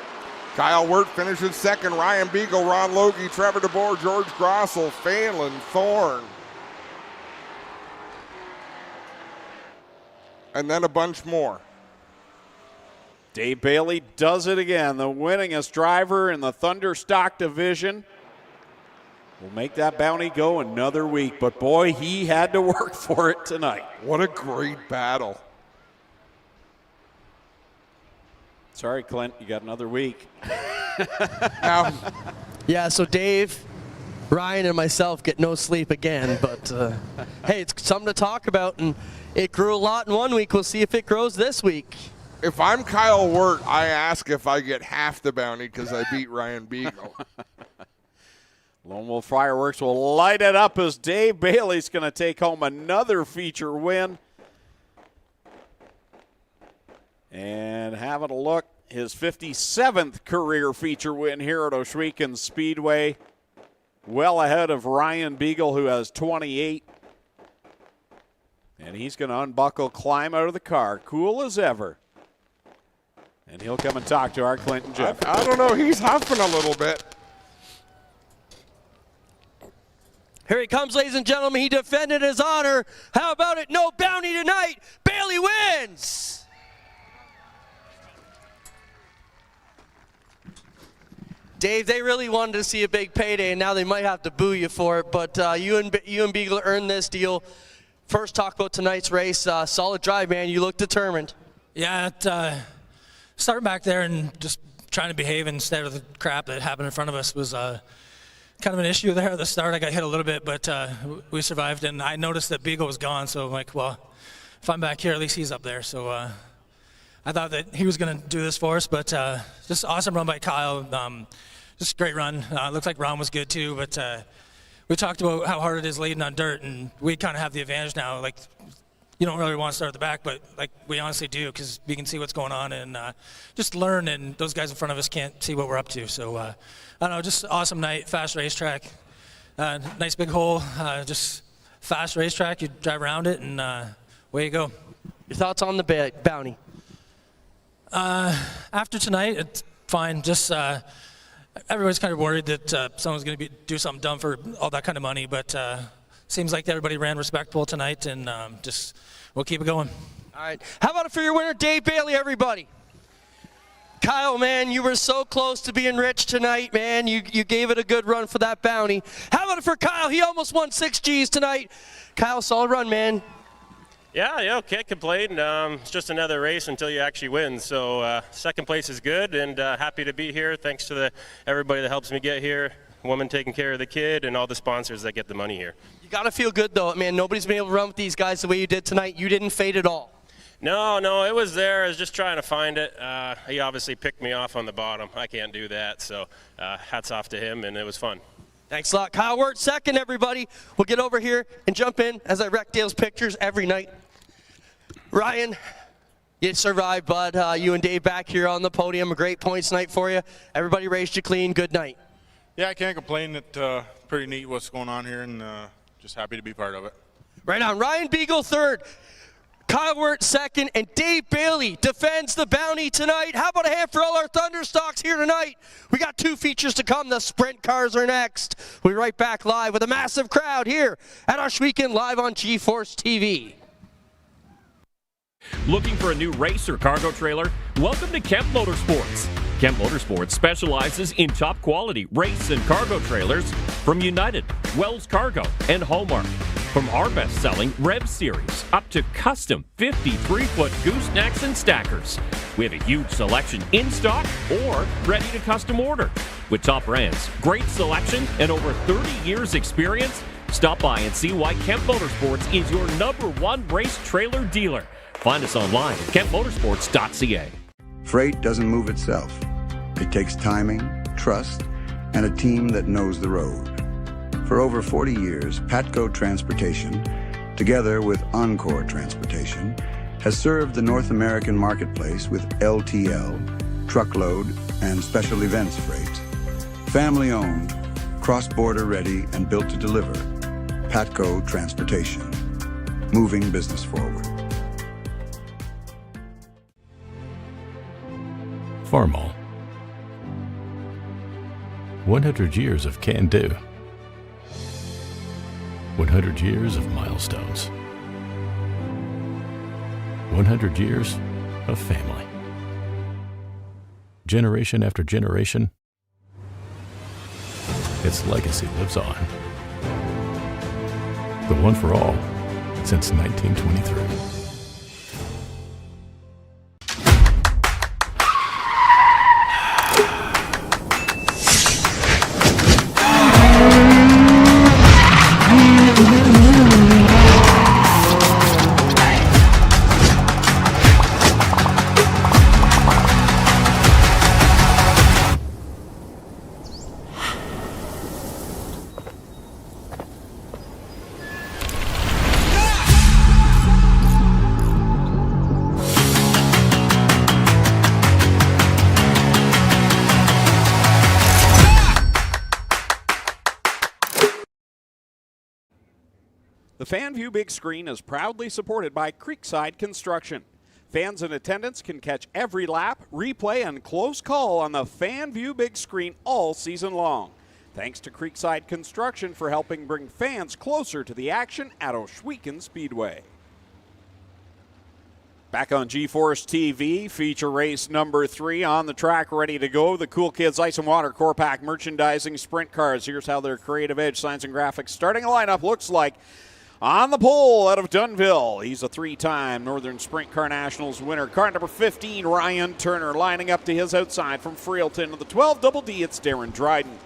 Kyle Wirt finishes second. Ryan Beagle, Ron Logie, Trevor DeBoer, George Grossel, Phelan, Thorne. And then a bunch more. Dave Bailey does it again. The winningest driver in the Thunder Stock division will make that bounty go another week. But boy, he had to work for it tonight. What a great battle. Sorry, Clint, you got another week. Yeah, so Dave, Ryan, and myself get no sleep again. But hey, it's something to talk about, and it grew a lot in 1 week. We'll see if it grows this week. If I'm Kyle Wirt, I ask if I get half the bounty because I beat Ryan Beagle. Lone Wolf Fireworks will light it up as Dave Bailey's going to take home another feature win. And having a look, his 57th career feature win here at Ohsweken Speedway. Well ahead of Ryan Beagle, who has 28. And he's going to unbuckle, climb out of the car, cool as ever. And he'll come and talk to our Clinton Jeff. I don't know. He's huffing a little bit. Here he comes, ladies and gentlemen. He defended his honor. How about it? No bounty tonight. Bailey wins. Dave, they really wanted to see a big payday, and now they might have to boo you for it. But you and Beagle earned this deal. First, talk about tonight's race. Solid drive, man. You look determined. Yeah, starting back there and just trying to behave instead of the crap that happened in front of us was kind of an issue there at the start. I got hit a little bit, but we survived, and I noticed that Beagle was gone, so I'm like, well, if I'm back here, at least he's up there. So I thought that he was going to do this for us, but just awesome run by Kyle. Just a great run. Looks like Ron was good too, but we talked about how hard it is leading on dirt, and we kind of have the advantage now. Like, you don't really want to start at the back, but like we honestly do, because we can see what's going on and just learn, and those guys in front of us can't see what we're up to. So I don't know, just awesome night, fast racetrack, nice big hole, just fast racetrack. You drive around it, and away you go. Your thoughts on the bounty? After tonight, it's fine. Just everybody's kind of worried that someone's going to do something dumb for all that kind of money, but seems like everybody ran respectable tonight, and just we'll keep it going. All right. How about it for your winner, Dave Bailey, everybody? Kyle, man, you were so close to being rich tonight, man. You gave it a good run for that bounty. How about it for Kyle? He almost won 6 Gs tonight. Kyle, solid run, man. Yeah, can't complain. It's just another race until you actually win. So second place is good, and happy to be here. Thanks to everybody that helps me get here, woman taking care of the kid, and all the sponsors that get the money here. You got to feel good, though. Man, nobody's been able to run with these guys the way you did tonight. You didn't fade at all. No, it was there. I was just trying to find it. He obviously picked me off on the bottom. I can't do that, so hats off to him, and it was fun. Thanks a lot. Kyle Wirt, second, everybody. We'll get over here and jump in as I wreck Dale's pictures every night. Ryan, you survived, bud. You and Dave back here on the podium. A great points night for you. Everybody raced you clean. Good night. Yeah, I can't complain. It's pretty neat what's going on here, and just happy to be part of it. Right on. Ryan Beagle, third. Kyle Wirt, second, and Dave Bailey defends the bounty tonight. How about a hand for all our Thunderstocks here tonight? We got 2 features to come. The sprint cars are next. We'll be right back live with a massive crowd here at Ohsweken live on G-Force TV. Looking for a new race or cargo trailer? Welcome to Kemp Motorsports. Kemp Motorsports specializes in top quality race and cargo trailers from United, Wells Cargo, and Hallmark. From our best-selling Rev Series up to custom 53-foot goosenecks and stackers. We have a huge selection in stock or ready to custom order. With top brands, great selection, and over 30 years experience, stop by and see why Kemp Motorsports is your #1 race trailer dealer. Find us online at kempmotorsports.ca. Freight doesn't move itself. It takes timing, trust, and a team that knows the road. For over 40 years, Patco Transportation, together with Encore Transportation, has served the North American marketplace with LTL, truckload, and special events freight. Family-owned, cross-border ready, and built to deliver. Patco Transportation, moving business forward. Farmall. 100 years of can-do. 100 years of milestones. 100 years of family. Generation after generation, its legacy lives on. The one for all since 1923. The FanView Big Screen is proudly supported by Creekside Construction. Fans in attendance can catch every lap, replay, and close call on the FanView Big Screen all season long. Thanks to Creekside Construction for helping bring fans closer to the action at Ohsweken Speedway. Back on G-Force TV, feature race number 3 on the track, ready to go. The Cool Kids Ice and Water Core Pack Merchandising Sprint Cars. Here's how their creative edge, science, and graphics starting lineup looks like. On the pole out of Dunnville, he's a 3-time Northern Sprint Car Nationals winner. Car number 15, Ryan Turner, lining up to his outside from Freelton. To the 12 Double D, it's Darren Dryden.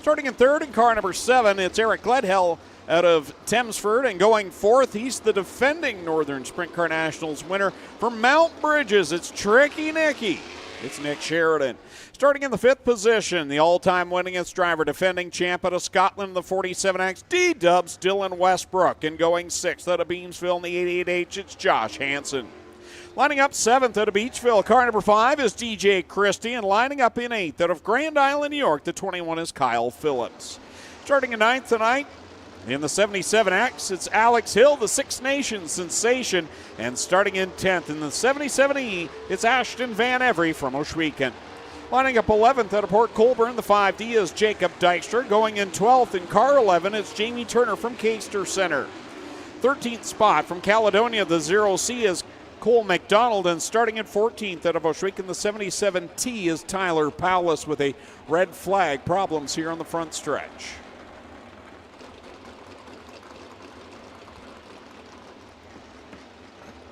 Starting in third in car number 7, it's Eric Gledhill out of Thamesford. And going fourth, he's the defending Northern Sprint Car Nationals winner. From Mount Bridges, it's Tricky Nicky. It's Nick Sheridan. Starting in the 5th position, the all-time winningest driver, defending champ out of Scotland, the 47X, D-Dubs, Dylan Westbrook. And going 6th out of Beamsville in the 88H, it's Josh Hansen. Lining up 7th out of Beachville, car number 5 is DJ Christie. And lining up in 8th out of Grand Island, New York, the 21 is Kyle Phillips. Starting in 9th tonight, in the 77X, it's Alex Hill, the Six Nations sensation. And starting in 10th in the 77E, it's Ashton Van Every from Ohsweken. Lining up 11th out of Port Colborne, the 5D is Jacob Dykstra. Going in 12th in car 11, it's Jamie Turner from Caister Center. 13th spot from Caledonia, the 0C is Cole McDonald, and starting at 14th out of Ohsweken, the 77T is Tyler Powless with a red flag. Problems here on the front stretch.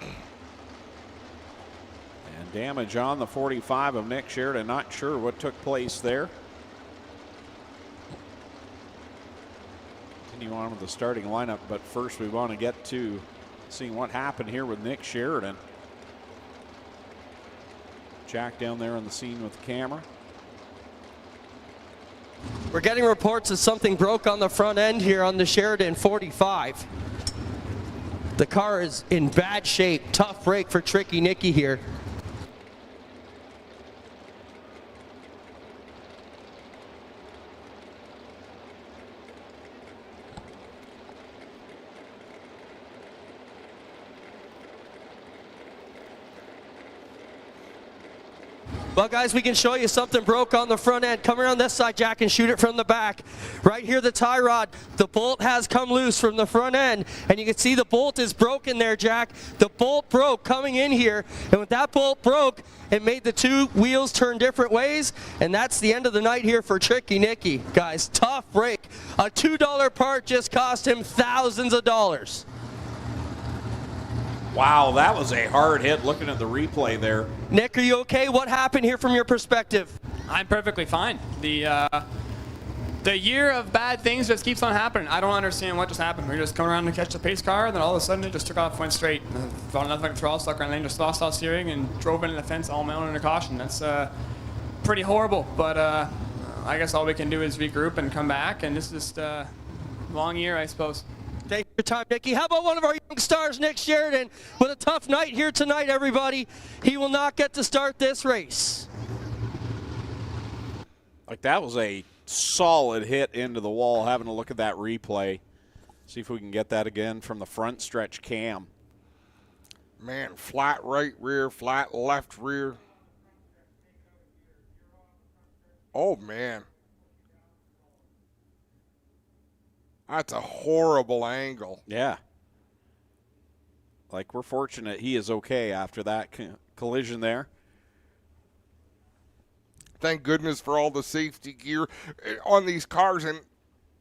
And damage on the 45 of Nick Sheridan. Not sure what took place there. Continue on with the starting lineup, but first we want to get to seeing what happened here with Nick Sheridan. Jack down there on the scene with the camera. We're getting reports that something broke on the front end here on the Sheridan 45. The car is in bad shape. Tough break for Tricky Nicky here. Well, guys, we can show you something broke on the front end. Come around this side, Jack, and shoot it from the back. Right here, the tie rod, the bolt has come loose from the front end, and you can see the bolt is broken there, Jack. The bolt broke coming in here, and when that bolt broke, it made the two wheels turn different ways, and that's the end of the night here for Tricky Nicky. Guys, tough break. A $2 part just cost him thousands of dollars. Wow, that was a hard hit looking at the replay there. Nick, are you okay? What happened here from your perspective? I'm perfectly fine. The year of bad things just keeps on happening. I don't understand what just happened. We were just coming around to catch the pace car, and then all of a sudden it just took off, went straight. Found nothing like a throttle, stuck around lane, just lost all steering, and drove into the fence all mounted under caution. That's pretty horrible, but I guess all we can do is regroup and come back, and this is just a long year, I suppose. Thank you for your time, Nicky. How about one of our young stars, Nick Sheridan, with a tough night here tonight, everybody. He will not get to start this race. Like, that was a solid hit into the wall. Having a look at that replay. See if we can get that again from the front stretch cam. Man, flat right rear, flat left rear. Oh, man. That's a horrible angle. Yeah. Like, we're fortunate he is okay after that collision there. Thank goodness for all the safety gear on these cars. And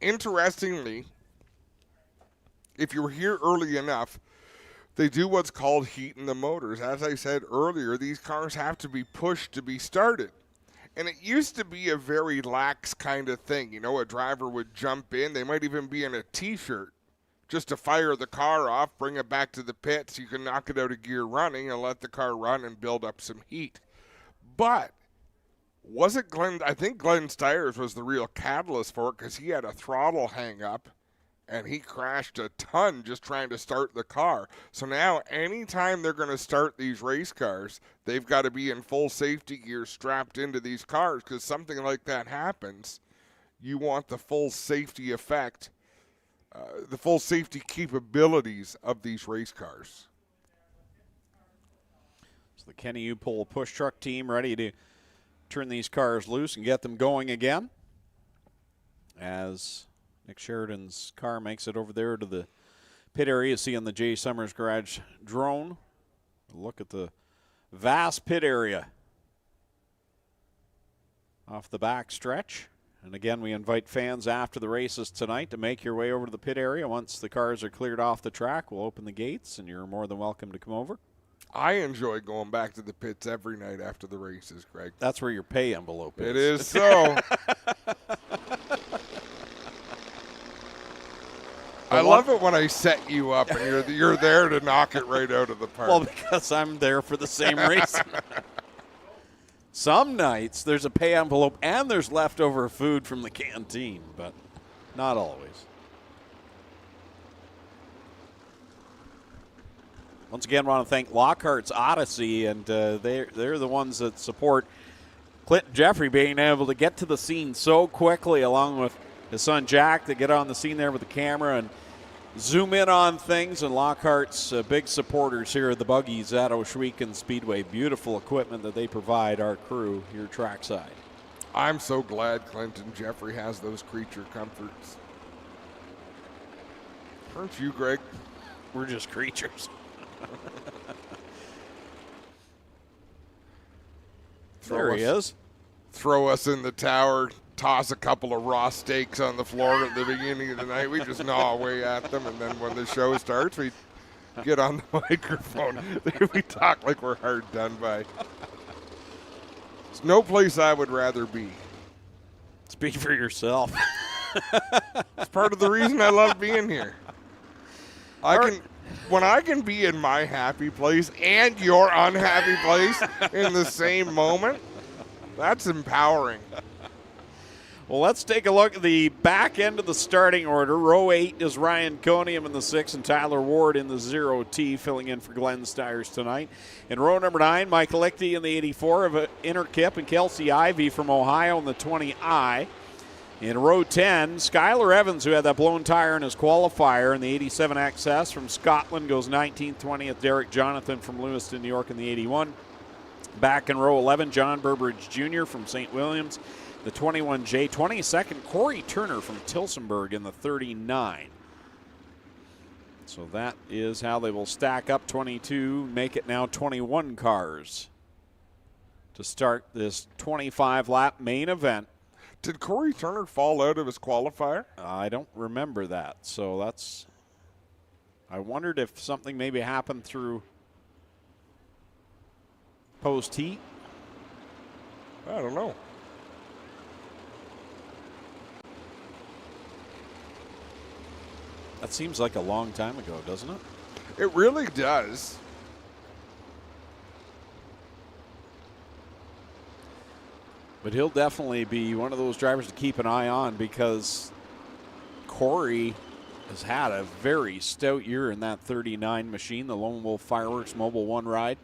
interestingly, if you were here early enough, they do what's called heating the motors. As I said earlier, these cars have to be pushed to be started. And it used to be a very lax kind of thing. You know, a driver would jump in. They might even be in a T-shirt just to fire the car off, bring it back to the pit so you can knock it out of gear running and let the car run and build up some heat. But was it Glenn? I think Glenn STYRES was the real catalyst for it because he had a throttle hang up and he crashed a ton just trying to start the car. So now anytime they're going to start these race cars, they've got to be in full safety gear strapped into these cars because something like that happens. You want the full safety effect, the full safety capabilities of these race cars. So the Kenny U-Pole push truck team ready to turn these cars loose and get them going again. As Nick Sheridan's car makes it over there to the pit area. See on the Jay Summers Garage drone. Look at the vast pit area off the back stretch. And again, we invite fans after the races tonight to make your way over to the pit area. Once the cars are cleared off the track, we'll open the gates, and you're more than welcome to come over. I enjoy going back to the pits every night after the races, Greg. That's where your pay envelope is. It is so. I love it when I set you up and you're there to knock it right out of the park. Well, because I'm there for the same reason. Some nights there's a pay envelope and there's leftover food from the canteen, but not always. Once again, I want to thank Lockhart's Odyssey, and they're the ones that support Clinton Jeffrey being able to get to the scene so quickly, along with his son Jack, to get on the scene there with the camera and zoom in on things. And Lockhart's big supporters here at the buggies at Ohsweken Speedway. Beautiful equipment that they provide our crew here trackside. I'm so glad Clinton Jeffrey has those creature comforts. Aren't you, Greg? We're just creatures. There he is. Throw us in the tower, toss a couple of raw steaks on the floor at the beginning of the night. We just gnaw away at them, and then when the show starts, we get on the microphone. We talk like we're hard done by. There's no place I would rather be. Speak for yourself. It's part of the reason I love being here. When I can be in my happy place and your unhappy place in the same moment, that's empowering. Well, let's take a look at the back end of the starting order. Row 8 is Ryan Conium in the 6 and Tyler Ward in the 0T, filling in for Glenn Styres tonight. In row number 9, Michael Lichty in the 84 of Interkip and Kelsey Ivey from Ohio in the 20I. In row 10, Skylar Evans, who had that blown tire in his qualifier in the 87 XS from Scotland, goes 19th, 20th. Derek Jonathan from Lewiston, New York in the 81. Back in row 11, John Burbridge Jr. from St. Williams, the 21J. 22nd, Corey Turner from Tilsonburg in the 39. So that is how they will stack up 22, make it now 21 cars to start this 25-lap main event. Did Corey Turner fall out of his qualifier? I don't remember that. So that's. I wondered if something maybe happened through post heat. I don't know. That seems like a long time ago, doesn't it? It really does. But he'll definitely be one of those drivers to keep an eye on because Corey has had a very stout year in that 39 machine, the Lone Wolf Fireworks Mobile 1 ride.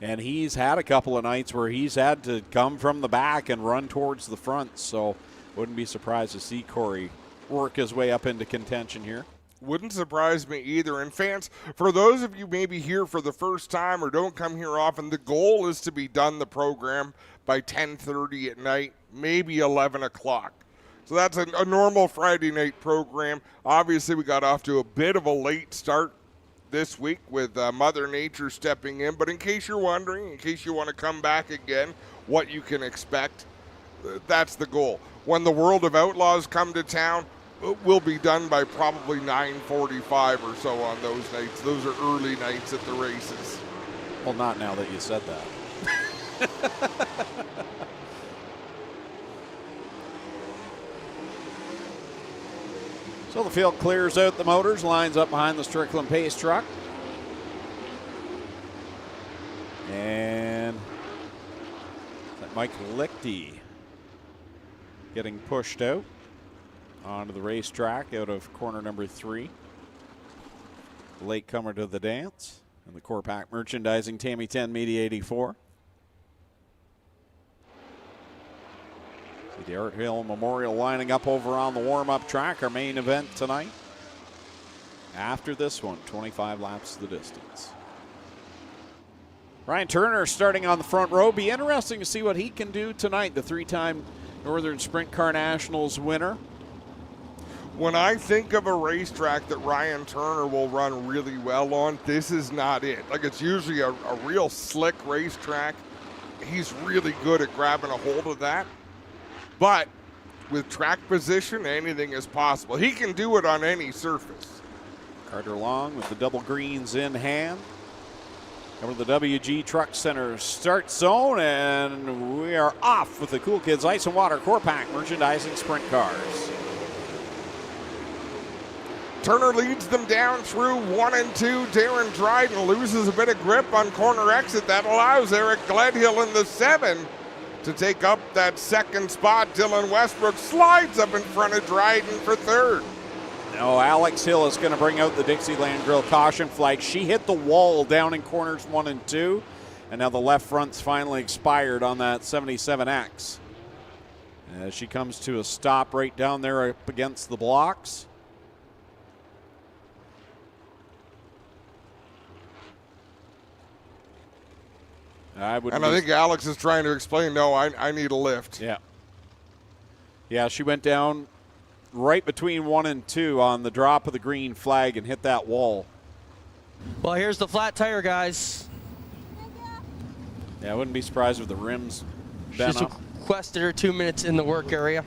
And he's had a couple of nights where he's had to come from the back and run towards the front. So wouldn't be surprised to see Corey work his way up into contention here. Wouldn't surprise me either. And fans, for those of you maybe here for the first time or don't come here often, the goal is to be done the program by 10:30 at night, maybe 11 o'clock. So that's a normal Friday night program. Obviously, we got off to a bit of a late start this week with Mother Nature stepping in. But in case you're wondering, in case you want to come back again, what you can expect, that's the goal. When the World of Outlaws come to town, it will be done by probably 9:45 or so on those nights. Those are early nights at the races. Well, not now that you said that. So the field clears out the motors, lines up behind the Strickland Pace truck. And Mike Lichty getting pushed out onto the racetrack out of corner number 3. Latecomer to the dance. And the Core Pack Merchandising Tammy 10 Media 84. The Art Hill Memorial lining up over on the warm-up track, our main event tonight. After this one, 25 laps the distance. Ryan Turner starting on the front row. Be interesting to see what he can do tonight, the 3-time Northern Sprint Car Nationals winner. When I think of a racetrack that Ryan Turner will run really well on, this is not it. Like, it's usually a real slick racetrack. He's really good at grabbing a hold of that. But with track position, anything is possible. He can do it on any surface. Carter Long with the double greens in hand. Over the WG Truck Center start zone, and we are off with the Cool Kids Ice and Water Core Pack Merchandising Sprint Cars. Turner leads them down through 1 and 2. Darren Dryden loses a bit of grip on corner exit. That allows Eric Gledhill in the 7 to take up that second spot. Dylan Westbrook slides up in front of Dryden for 3rd. No, Alex Hill is going to bring out the Dixieland Grill caution flag. She hit the wall down in corners 1 and 2, and now the left front's finally expired on that 77X. As she comes to a stop right down there up against the blocks. I think Alex is trying to explain, no, I need a lift. Yeah. Yeah, she went down right between 1 and 2 on the drop of the green flag and hit that wall. Well, here's the flat tire, guys. Yeah, I wouldn't be surprised if the rims been She's up. requested her 2 minutes in the work area.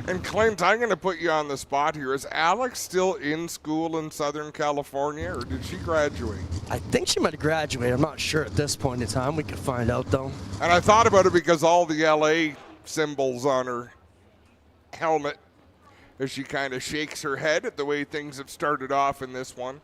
And Clint, I'm going to put you on the spot here. Is Alex still in school in Southern California, or did she graduate? I think she might have graduated. I'm not sure at this point in time. We could find out, though. And I thought about it because all the LA symbols on her helmet as she kind of shakes her head at the way things have started off in this one.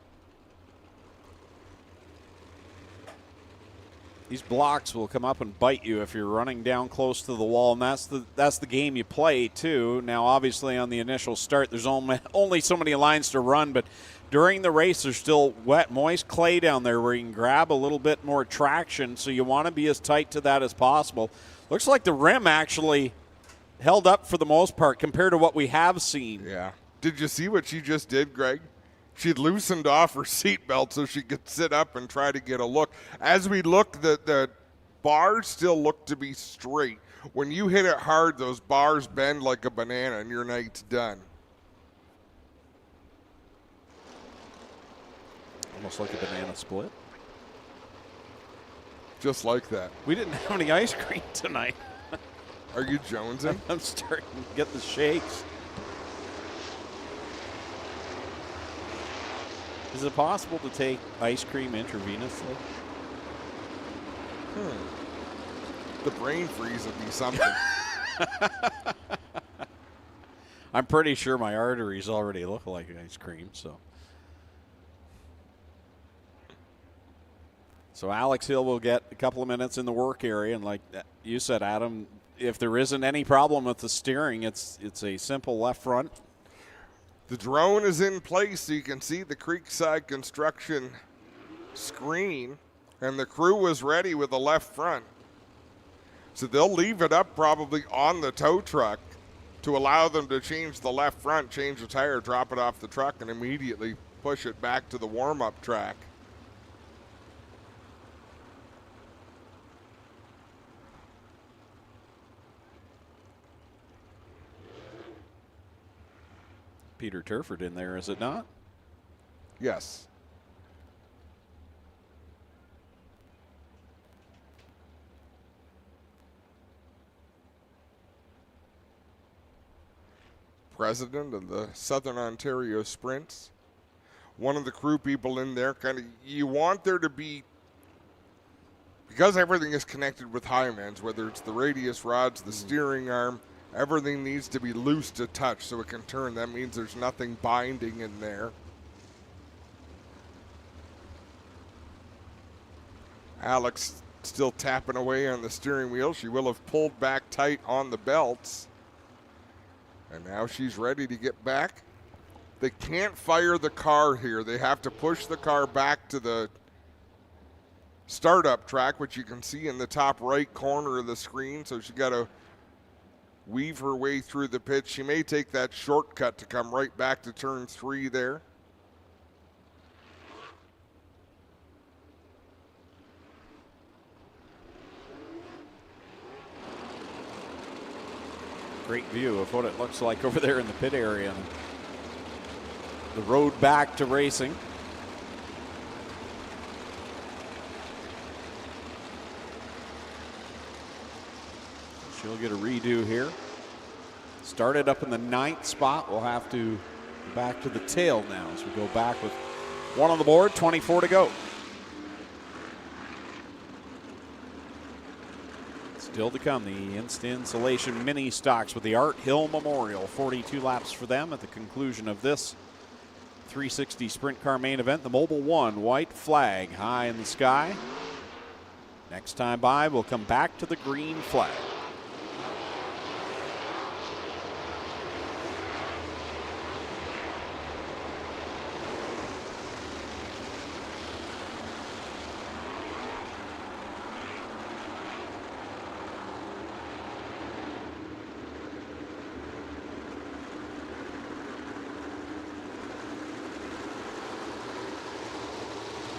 These blocks will come up and bite you if you're running down close to the wall, and that's the game you play too. Now, obviously, on the initial start, there's only so many lines to run, but during the race, there's still wet, moist clay down there where you can grab a little bit more traction, so you want to be as tight to that as possible. Looks like the rim actually held up for the most part compared to what we have seen. Yeah. Did you see what she just did, Greg? She loosened off her seatbelt so she could sit up and try to get a look. As we look, the bars still look to be straight. When you hit it hard, those bars bend like a banana and your night's done. Almost like a banana split. Just like that. We didn't have any ice cream tonight. Are you jonesing? I'm starting to get the shakes. Is it possible to take ice cream intravenously? The brain freeze would be something. I'm pretty sure my arteries already look like ice cream, so. So Alex Hill will get a couple of minutes in the work area, and like you said, Adam, if there isn't any problem with the steering, it's a simple left front. The drone is in place, so you can see the Creekside Construction screen, and the crew was ready with the left front. So they'll leave it up probably on the tow truck to allow them to change the left front, change the tire, drop it off the truck, and immediately push it back to the warm-up track. Peter Turford in there, is it not? Yes. President of the Southern Ontario Sprints. One of the crew people in there, you want there to be, because everything is connected with Hymans, whether it's the radius rods, the steering arm, everything needs to be loose to touch so it can turn. That means there's nothing binding in there. Alex still tapping away on the steering wheel. She will have pulled back tight on the belts. And now she's ready to get back. They can't fire the car here. They have to push the car back to the startup track, which you can see in the top right corner of the screen. So she got to weave her way through the pit. She may take that shortcut to come right back to turn 3 there. Great view of what it looks like over there in the pit area. The road back to racing. She'll get a redo here. Started up in the 9th spot. We'll have to go back to the tail now as we go back with 1 on the board, 24 to go. Still to come, the INSTA-INSULATION mini stocks with the Art Hill Memorial. 42 laps for them at the conclusion of this 360 sprint car main event. The Mobile One white flag high in the sky. Next time by, we'll come back to the green flag.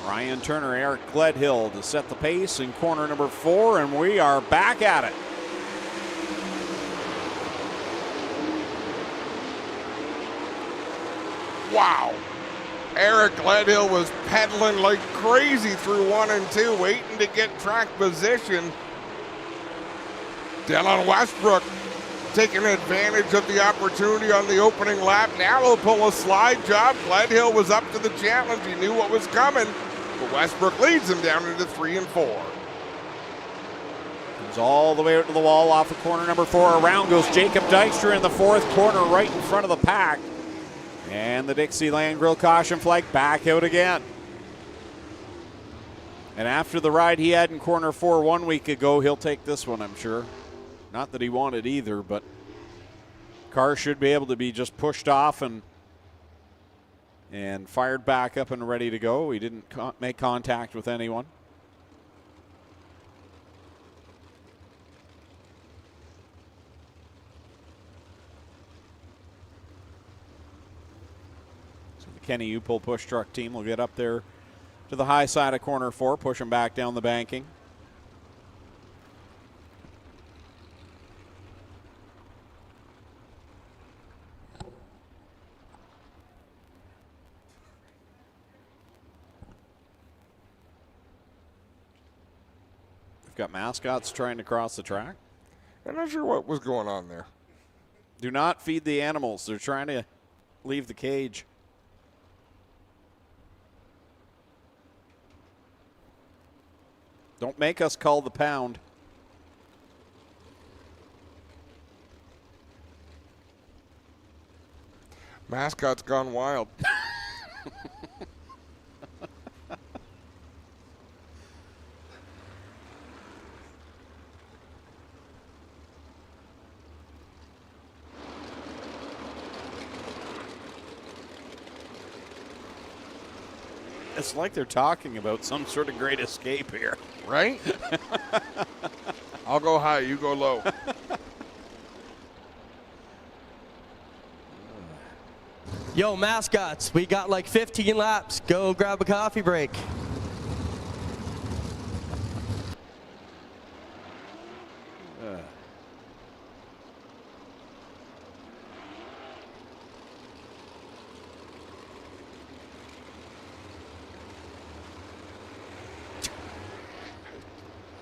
Ryan Turner, Eric Gledhill to set the pace in corner number 4, and we are back at it. Wow. Eric Gledhill was pedaling like crazy through 1 and 2, waiting to get track position. Dylan Westbrook taking advantage of the opportunity on the opening lap. Now he'll pull a slide job. Gledhill was up to the challenge. He knew what was coming, but Westbrook leads him down into 3 and 4. Comes all the way out to the wall off of corner number 4. Around goes Jacob Dykstra in the 4th corner, right in front of the pack. And the Dixieland Grill caution flag back out again. And after the ride he had in corner 4 1 week ago, he'll take this one, I'm sure. Not that he wanted either, but car should be able to be just pushed off and fired back up and ready to go. He didn't make contact with anyone. So the Kenny Upel push truck team will get up there to the high side of corner 4, push him back down the banking. Got mascots trying to cross the track. I'm not sure what was going on there. Do not feed the animals. They're trying to leave the cage. Don't make us call the pound. Mascot's gone wild. It's like they're talking about some sort of great escape here. Right? I'll go high, you go low. Yo, mascots, we got like 15 laps. Go grab a coffee break.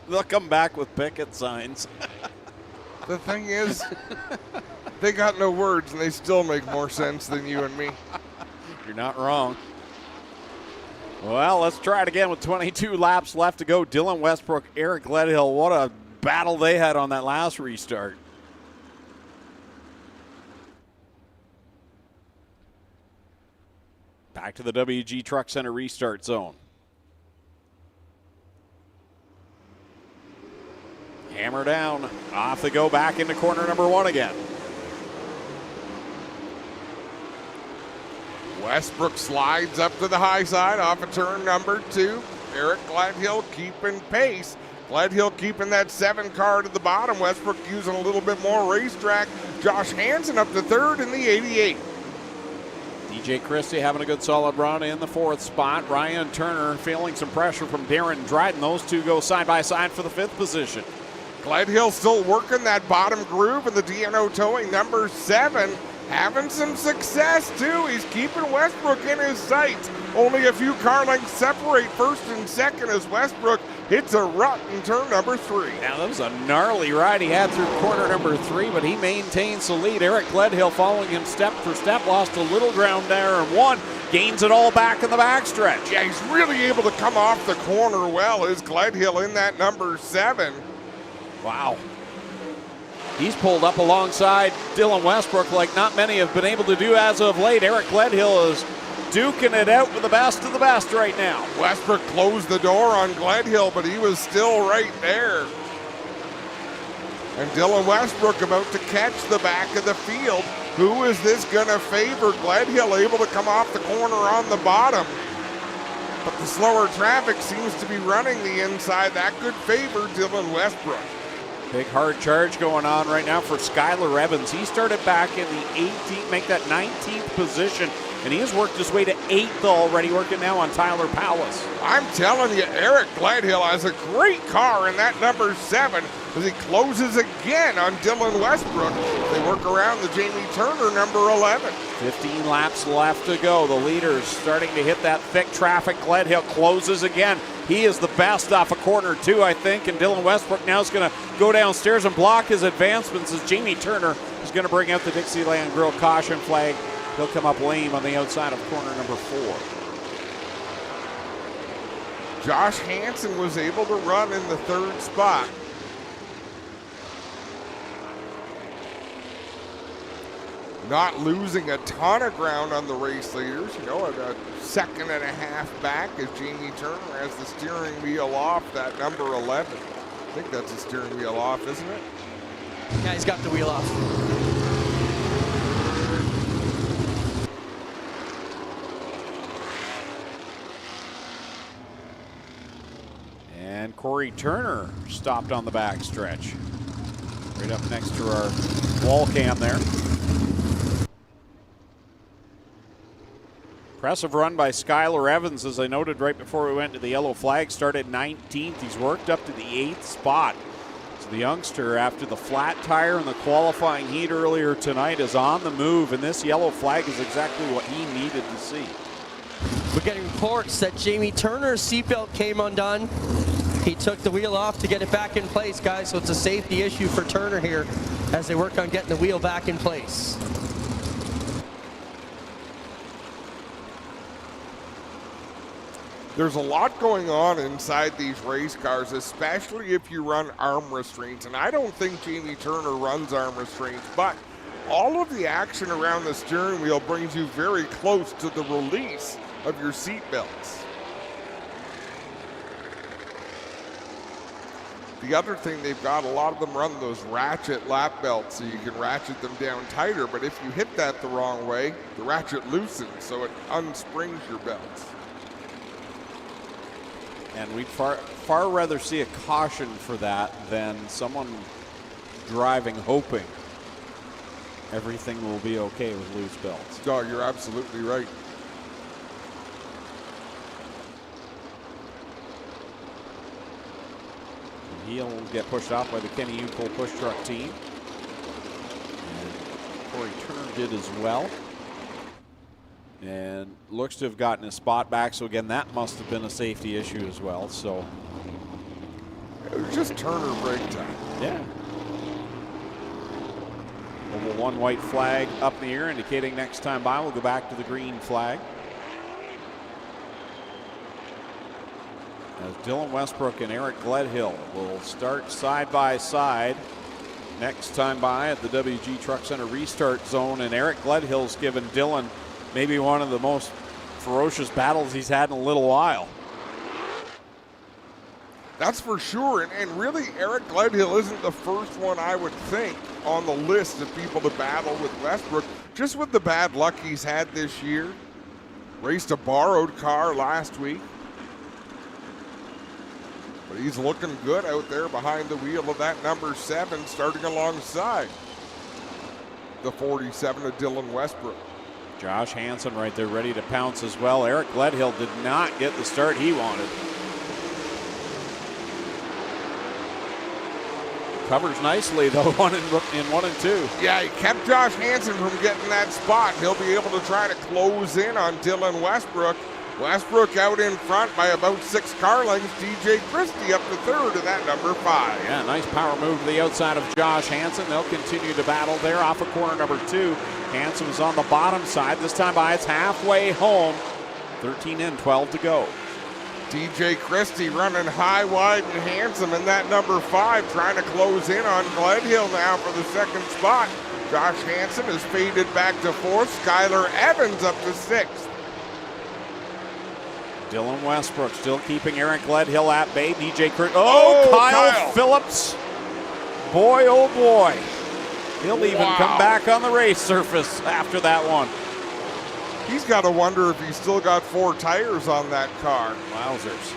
They'll come back with picket signs. The thing is, they got no words and they still make more sense than you and me. You're not wrong. Well, let's try it again with 22 laps left to go. Dylan Westbrook, Eric Gledhill, what a battle they had on that last restart. Back to the WG Truck Center restart zone. Hammer down, off they go, back into corner number 1 again. Westbrook slides up to the high side off of turn number 2. Eric Gledhill keeping pace. Gledhill keeping that 7 car to the bottom. Westbrook using a little bit more racetrack. Josh Hansen up to 3rd in the 88. DJ Christie having a good solid run in the 4th spot. Ryan Turner feeling some pressure from Darren Dryden. Those two go side by side for the 5th position. Gledhill still working that bottom groove, and the DNO towing number 7 having some success too. He's keeping Westbrook in his sights. Only a few car lengths separate 1st and 2nd as Westbrook hits a rut in turn number 3. Now that was a gnarly ride he had through corner number 3, but he maintains the lead. Eric Gledhill following him step for step, lost a little ground there and won. Gains it all back in the backstretch. Yeah, he's really able to come off the corner well. Is Gledhill in that number 7? Wow. He's pulled up alongside Dylan Westbrook like not many have been able to do as of late. Eric Gledhill is duking it out with the best of the best right now. Westbrook closed the door on Gledhill, but he was still right there. And Dylan Westbrook about to catch the back of the field. Who is this going to favor? Gledhill able to come off the corner on the bottom. But the slower traffic seems to be running the inside. That could favor Dylan Westbrook. Big hard charge going on right now for Skylar Evans. He started back in the 18th, make that 19th position, and he has worked his way to 8th already, working now on Tyler Powis. I'm telling you, Eric Gledhill has a great car in that number 7 as he closes again on Dylan Westbrook. They work around the Jamie Turner number 11. 15 laps left to go. The leaders starting to hit that thick traffic. Gledhill closes again. He is the best off a corner 2, I think, and Dylan Westbrook now is going to go downstairs and block his advancements as Jamie Turner is going to bring out the Dixieland Grill caution flag. He'll come up lame on the outside of corner number 4. Josh Hansen was able to run in the 3rd spot. Not losing a ton of ground on the race leaders. You know, a second and a half back as Jamie Turner has the steering wheel off that number 11. I think that's the steering wheel off, isn't it? Yeah, he's got the wheel off. And Corey Turner stopped on the back stretch. Right up next to our wall cam there. Impressive run by Skylar Evans, as I noted right before we went to the yellow flag. Started 19th. He's worked up to the 8th spot. So the youngster, after the flat tire and the qualifying heat earlier tonight, is on the move, and this yellow flag is exactly what he needed to see. We're getting reports that Jamie Turner's seatbelt came undone. He took the wheel off to get it back in place, guys, so it's a safety issue for Turner here as they work on getting the wheel back in place. There's a lot going on inside these race cars, especially if you run arm restraints. And I don't think Jamie Turner runs arm restraints, but all of the action around the steering wheel brings you very close to the release of your seat belts. The other thing, they've got a lot of them run those ratchet lap belts so you can ratchet them down tighter, but if you hit that the wrong way, the ratchet loosens, so it unsprings your belts. And we'd far rather see a caution for that than someone driving hoping everything will be okay with loose belts. Oh, you're absolutely right. And he'll get pushed off by the Kenny Ucole push truck team. And Corey Turner did as well. And looks to have gotten his spot back. So again, that must have been a safety issue as well. So it was just Turner break time. Yeah. Oval 1 white flag up in the air, indicating next time by we'll go back to the green flag. As Dylan Westbrook and Eric Gledhill will start side by side next time by at the WG Truck Center restart zone. And Eric Gledhill's given Dylan maybe one of the most ferocious battles he's had in a little while. That's for sure, and really Eric Gledhill isn't the first one I would think on the list of people to battle with Westbrook, just with the bad luck he's had this year. Raced a borrowed car last week. But he's looking good out there behind the wheel of that number 7, starting alongside the 47 of Dylan Westbrook. Josh Hansen right there ready to pounce as well. Eric Gledhill did not get the start he wanted. Covers nicely though, in 1 and 2. Yeah, he kept Josh Hansen from getting that spot. He'll be able to try to close in on Dylan Westbrook. Westbrook out in front by about 6 car lengths. DJ Christie up to 3rd of that number 5. Yeah, nice power move to the outside of Josh Hansen. They'll continue to battle there off of corner number 2. Hansen was on the bottom side. This time by it's halfway home. 13 in, 12 to go. DJ Christie running high, wide, and handsome in that number 5, trying to close in on Gledhill now for the 2nd spot. Josh Hansen has faded back to 4th. Skylar Evans up to 6th. Dylan Westbrook still keeping Eric Gledhill at bay. DJ Christie. Oh, Kyle Phillips. Boy, oh boy. He'll even come back on the race surface after that one. He's got to wonder if he's still got 4 tires on that car. Wowzers.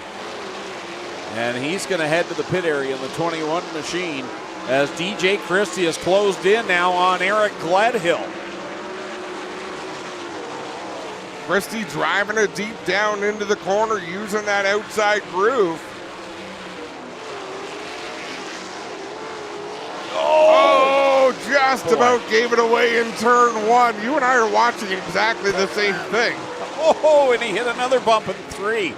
And he's going to head to the pit area in the 21 machine as DJ Christie has closed in now on Eric Gledhill. Christie driving it deep down into the corner, using that outside groove. Oh, just about gave it away in turn 1. You and I are watching exactly the same thing. Oh, and he hit another bump in 3.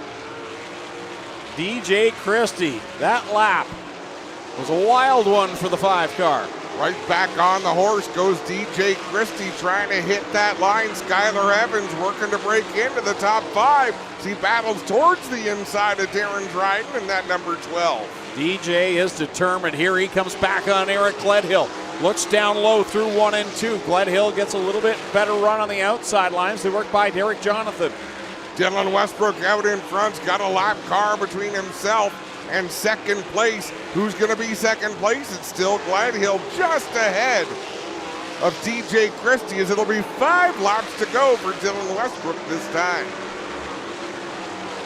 DJ Christie. That lap was a wild one for the 5 car. Right back on the horse goes DJ Christie trying to hit that line. Skylar Evans working to break into the top 5. He battles towards the inside of Darren Dryden in that number 12. DJ is determined. Here he comes back on Eric Gledhill. Looks down low through 1 and 2. Gledhill gets a little bit better run on the outside lines. They work by Derek Jonathan. Dylan Westbrook out in front's got a lap car between himself and second place. Who's going to be second place? It's still Gledhill just ahead of DJ Christie, as it'll be 5 laps to go for Dylan Westbrook this time.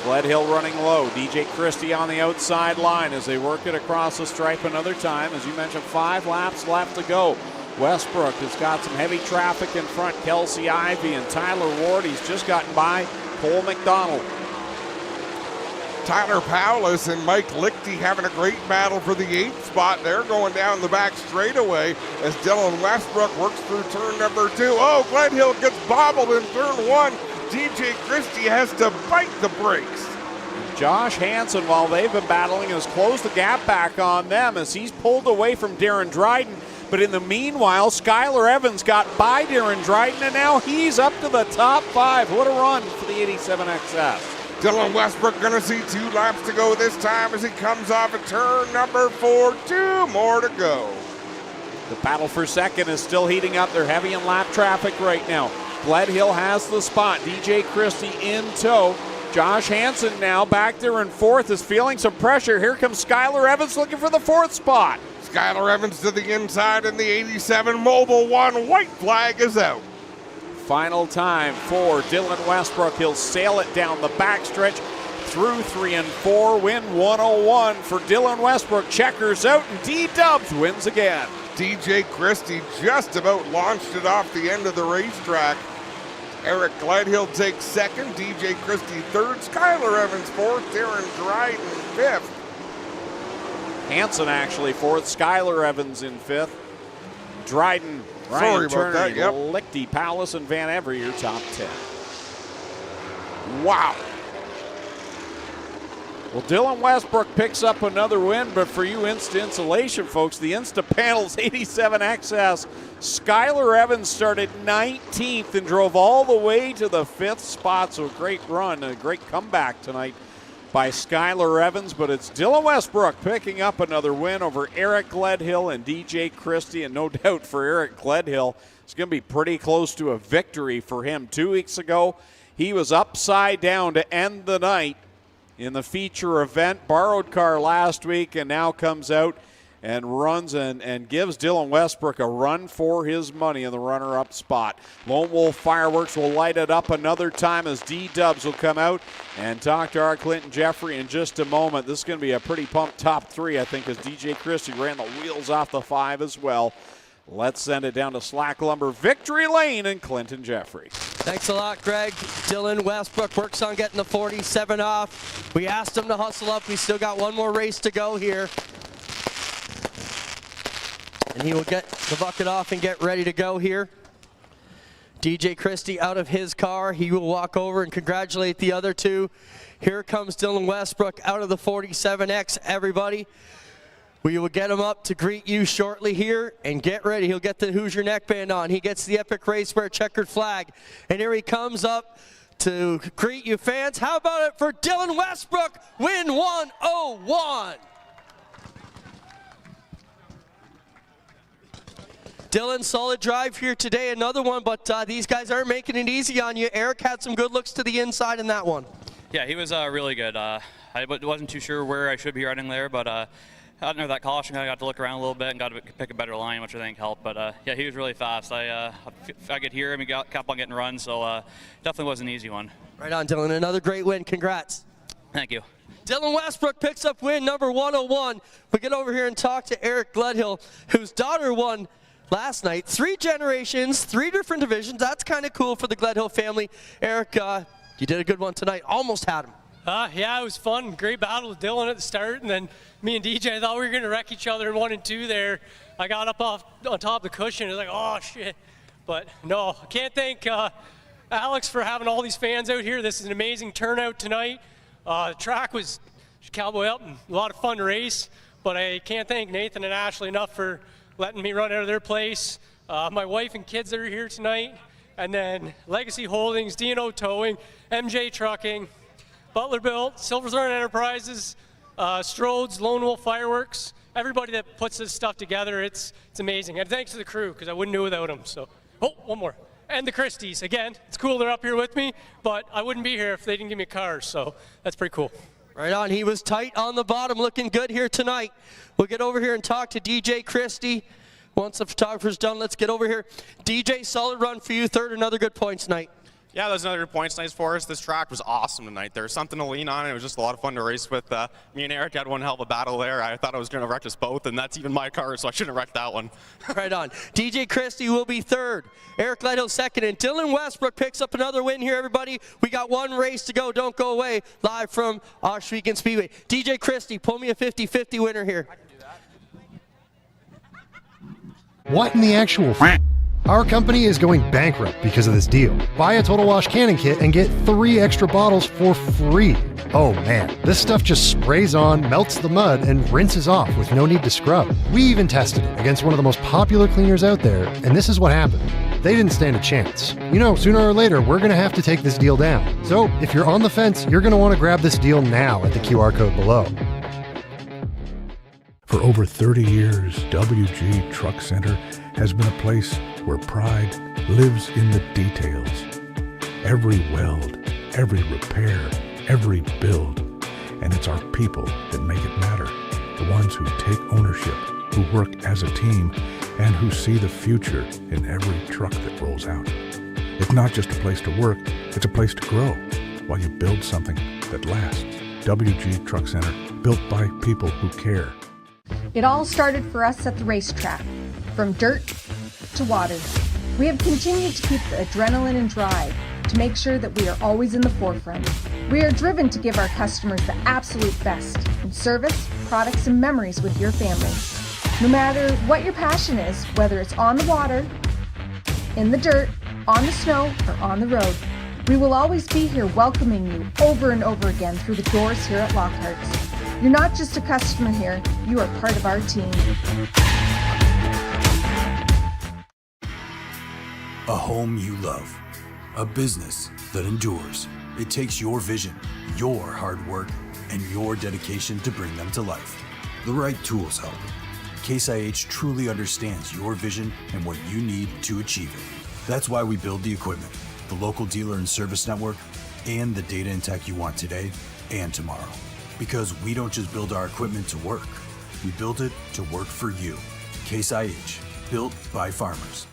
Gledhill running low. DJ Christie on the outside line as they work it across the stripe another time. As you mentioned, 5 laps left to go. Westbrook has got some heavy traffic in front. Kelsey Ivey and Tyler Ward. He's just gotten by Cole McDonald. Tyler Paulus and Mike Lichty having a great battle for the 8th spot. They're going down the back straightaway as Dylan Westbrook works through turn number 2. Oh, Gledhill gets bobbled in turn 1. DJ Christie has to bite the brakes. Josh Hansen, while they've been battling, has closed the gap back on them as he's pulled away from Darren Dryden. But in the meanwhile, Skylar Evans got by Darren Dryden, and now he's up to the top 5. What a run for the 87XS. Dylan Westbrook going to see 2 laps to go this time as he comes off of turn number 4. 2 more to go. The battle for second is still heating up. They're heavy in lap traffic right now. Gledhill has the spot. DJ Christie in tow. Josh Hansen now back there in 4th is feeling some pressure. Here comes Skylar Evans looking for the 4th spot. Skylar Evans to the inside in the 87 Mobile 1. White flag is out. Final time for Dylan Westbrook. He'll sail it down the backstretch through 3 and 4. Win 101 for Dylan Westbrook. Checkers out and D-Dubs wins again. DJ Christie just about launched it off the end of the racetrack. Eric Gledhill takes second. DJ Christie third. Skylar Evans fourth. Darren Dryden fifth. Hansen actually fourth. Skylar Evans in fifth. Dryden, Ryan Turner, Lichty, Paulus, and Van Every top 10. Wow. Well, Dylan Westbrook picks up another win, but for you INSTA-INSULATION folks, the Insta Panels 87XS, Skylar Evans started 19th and drove all the way to the 5th spot, so a great run, a great comeback tonight by Skylar Evans, but it's Dylan Westbrook picking up another win over Eric Gledhill and DJ Christie, and no doubt for Eric Gledhill, it's going to be pretty close to a victory for him. 2 weeks ago, he was upside down to end the night in the feature event, borrowed car last week, and now comes out and runs and gives Dylan Westbrook a run for his money in the runner-up spot. Lone Wolf Fireworks will light it up another time as D-Dubs will come out and talk to our Clinton Jeffrey in just a moment. This is going to be a pretty pumped top 3, I think, as DJ Christie ran the wheels off the 5 as well. Let's send it down to Slack Lumber Victory Lane and Clinton Jeffrey. Thanks a lot, Greg. Dylan Westbrook works on getting the 47 off. We asked him to hustle up. We still got one more race to go here. And he will get the bucket off and get ready to go here. DJ Christie out of his car. He will walk over and congratulate the other two. Here comes Dylan Westbrook out of the 47X, everybody. We will get him up to greet you shortly here, and get ready. He'll get the Hoosier neckband on. He gets the Epic Racewear checkered flag. And here he comes up to greet you fans. How about it for Dylan Westbrook, win 101. Dylan, solid drive here today, another one, but these guys aren't making it easy on you. Eric had some good looks to the inside in that one. Yeah, he was really good. I wasn't too sure where I should be running there, but under that caution, I got to look around a little bit and got to pick a better line, which I think helped. But yeah, he was really fast. I could hear him. He kept on getting run, so definitely was an easy one. Right on, Dylan. Another great win. Congrats. Thank you. Dylan Westbrook picks up win number 101. We get over here and talk to Eric Gledhill, whose daughter won last night. 3 generations, 3 different divisions. That's kind of cool for the Gledhill family. Eric, you did a good one tonight. Almost had him. Yeah, it was fun. Great battle with Dylan at the start, and then me and DJ, I thought we were going to wreck each other in 1 and 2 there. I got up on top of the cushion. It was like, oh, shit. But, no, I can't thank Alex for having all these fans out here. This is an amazing turnout tonight. The track was cowboy up and a lot of fun to race. But I can't thank Nathan and Ashley enough for letting me run out of their place. My wife and kids that are here tonight. And then Legacy Holdings, D&O Towing, MJ Trucking, Butler Built, Silver Thorn Enterprises, Strode's, Lone Wolf Fireworks, everybody that puts this stuff together, it's amazing. And thanks to the crew, because I wouldn't do it without them. So, one more. And the Christies, again, it's cool they're up here with me, but I wouldn't be here if they didn't give me a car, so that's pretty cool. Right on, he was tight on the bottom, looking good here tonight. We'll get over here and talk to DJ Christie. Once the photographer's done, let's get over here. DJ, solid run for you, third, another good points night. Yeah, that was another good points night for us. This track was awesome tonight. There was something to lean on. It was just a lot of fun to race with. Me and Eric had one hell of a battle there. I thought I was going to wreck us both, and that's even my car, so I shouldn't have wrecked that one. Right on. DJ Christie will be third. Eric Lighthill second, and Dylan Westbrook picks up another win here, everybody. We got one race to go. Don't go away. Live from Ohsweken Speedway. DJ Christie, pull me a 50-50 winner here. I can do that. What in the actual Our company is going bankrupt because of this deal. Buy a Total Wash Cannon Kit and get 3 extra bottles for free. Oh man, this stuff just sprays on, melts the mud, and rinses off with no need to scrub. We even tested it against one of the most popular cleaners out there, and this is what happened. They didn't stand a chance. You know, sooner or later, we're gonna have to take this deal down. So if you're on the fence, you're gonna wanna grab this deal now at the QR code below. For over 30 years, WG Truck Center has been a place where pride lives in the details. Every weld, every repair, every build. And it's our people that make it matter. The ones who take ownership, who work as a team, and who see the future in every truck that rolls out. It's not just a place to work, it's a place to grow while you build something that lasts. WG Truck Center, built by people who care. It all started for us at the racetrack, from dirt to water. We have continued to keep the adrenaline and drive to make sure that we are always in the forefront. We are driven to give our customers the absolute best in service, products, and memories with your family. No matter what your passion is, whether it's on the water, in the dirt, on the snow, or on the road, we will always be here welcoming you over and over again through the doors here at Lockhart's. You're not just a customer here, you are part of our team. A home you love. A business that endures. It takes your vision, your hard work, and your dedication to bring them to life. The right tools help. Case IH truly understands your vision and what you need to achieve it. That's why we build the equipment, the local dealer and service network, and the data and tech you want today and tomorrow. Because we don't just build our equipment to work, we build it to work for you. Case IH, built by farmers.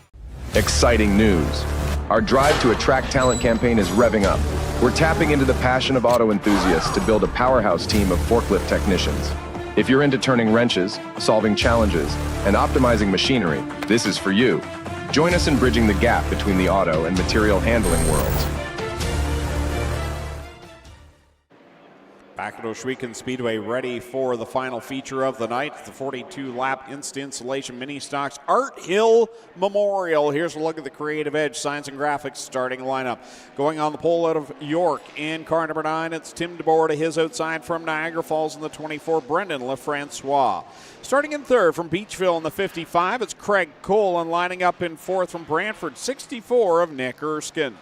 Exciting news. Our Drive to Attract Talent campaign is revving up. We're tapping into the passion of auto enthusiasts to build a powerhouse team of forklift technicians. If you're into turning wrenches, solving challenges, and optimizing machinery, this is for you. Join us in bridging the gap between the auto and material handling worlds. Back at Ohsweken Speedway, ready for the final feature of the night, the 42-lap INSTA-INSULATION mini stocks Art Hill Memorial. Here's a look at the Creative Edge Signs and Graphics starting lineup. Going on the pole out of York in car number 9, it's Tim DeBoer to his outside from Niagara Falls in the 24, Brendan LaFrancois. Starting in third from Beachville in the 55, it's Craig Cole, and lining up in fourth from Brantford, 64 of Nick Erskine.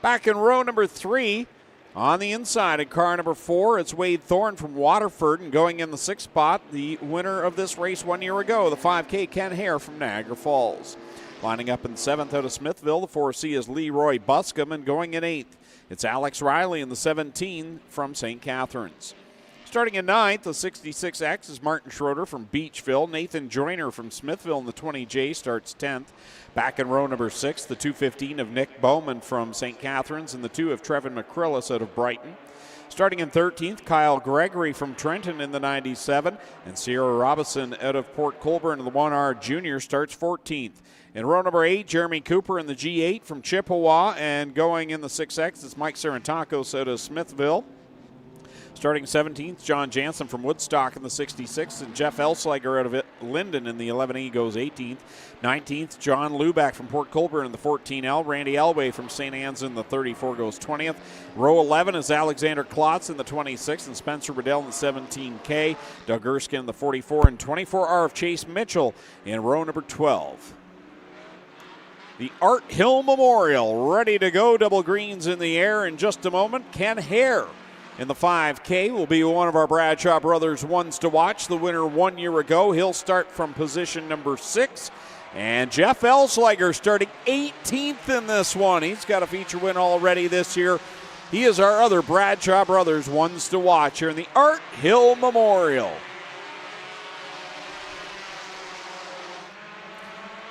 Back in row number 3, on the inside in car number 4, it's Wade Thorne from Waterford, and going in the 6th spot, the winner of this race 1 year ago, the 5K, Ken Hare from Niagara Falls. Lining up in 7th out of Smithville, the 4C is Leroy Buscombe, and going in 8th, it's Alex Riley in the 17 from St. Catharines. Starting in 9th, the 66X is Martin Schroeder from Beachville. Nathan Joyner from Smithville in the 20J starts 10th. Back in row number 6, the 215 of Nick Bowman from St. Catharines and the 2 of Trevin McCrillis out of Brighton. Starting in 13th, Kyle Gregory from Trenton in the 97, and Sierra Robinson out of Port Colborne in the 1R Junior starts 14th. In row number 8, Jeremy Cooper in the G8 from Chippewa, and going in the 6X, it's Mike Sarantakos out of Smithville. Starting 17th, John Jansen from Woodstock in the 66, and Jeff Elsliger out of Linden in the 11E goes 18th. 19th, John Luback from Port Colborne in the 14L. Randy Elway from St. Anne's in the 34 goes 20th. Row 11 is Alexander Klotz in the 26, and Spencer Riddell in the 17K. Doug Erskine in the 44, and 24R of Chase Mitchell in row number 12. The Art Hill Memorial ready to go. Double greens in the air in just a moment. Ken Hare in the 5K will be one of our Bradshaw Brothers ones to watch. The winner 1 year ago. He'll start from position number 6. And Jeff Elsliger starting 18th in this one. He's got a feature win already this year. He is our other Bradshaw Brothers ones to watch here in the Art Hill Memorial.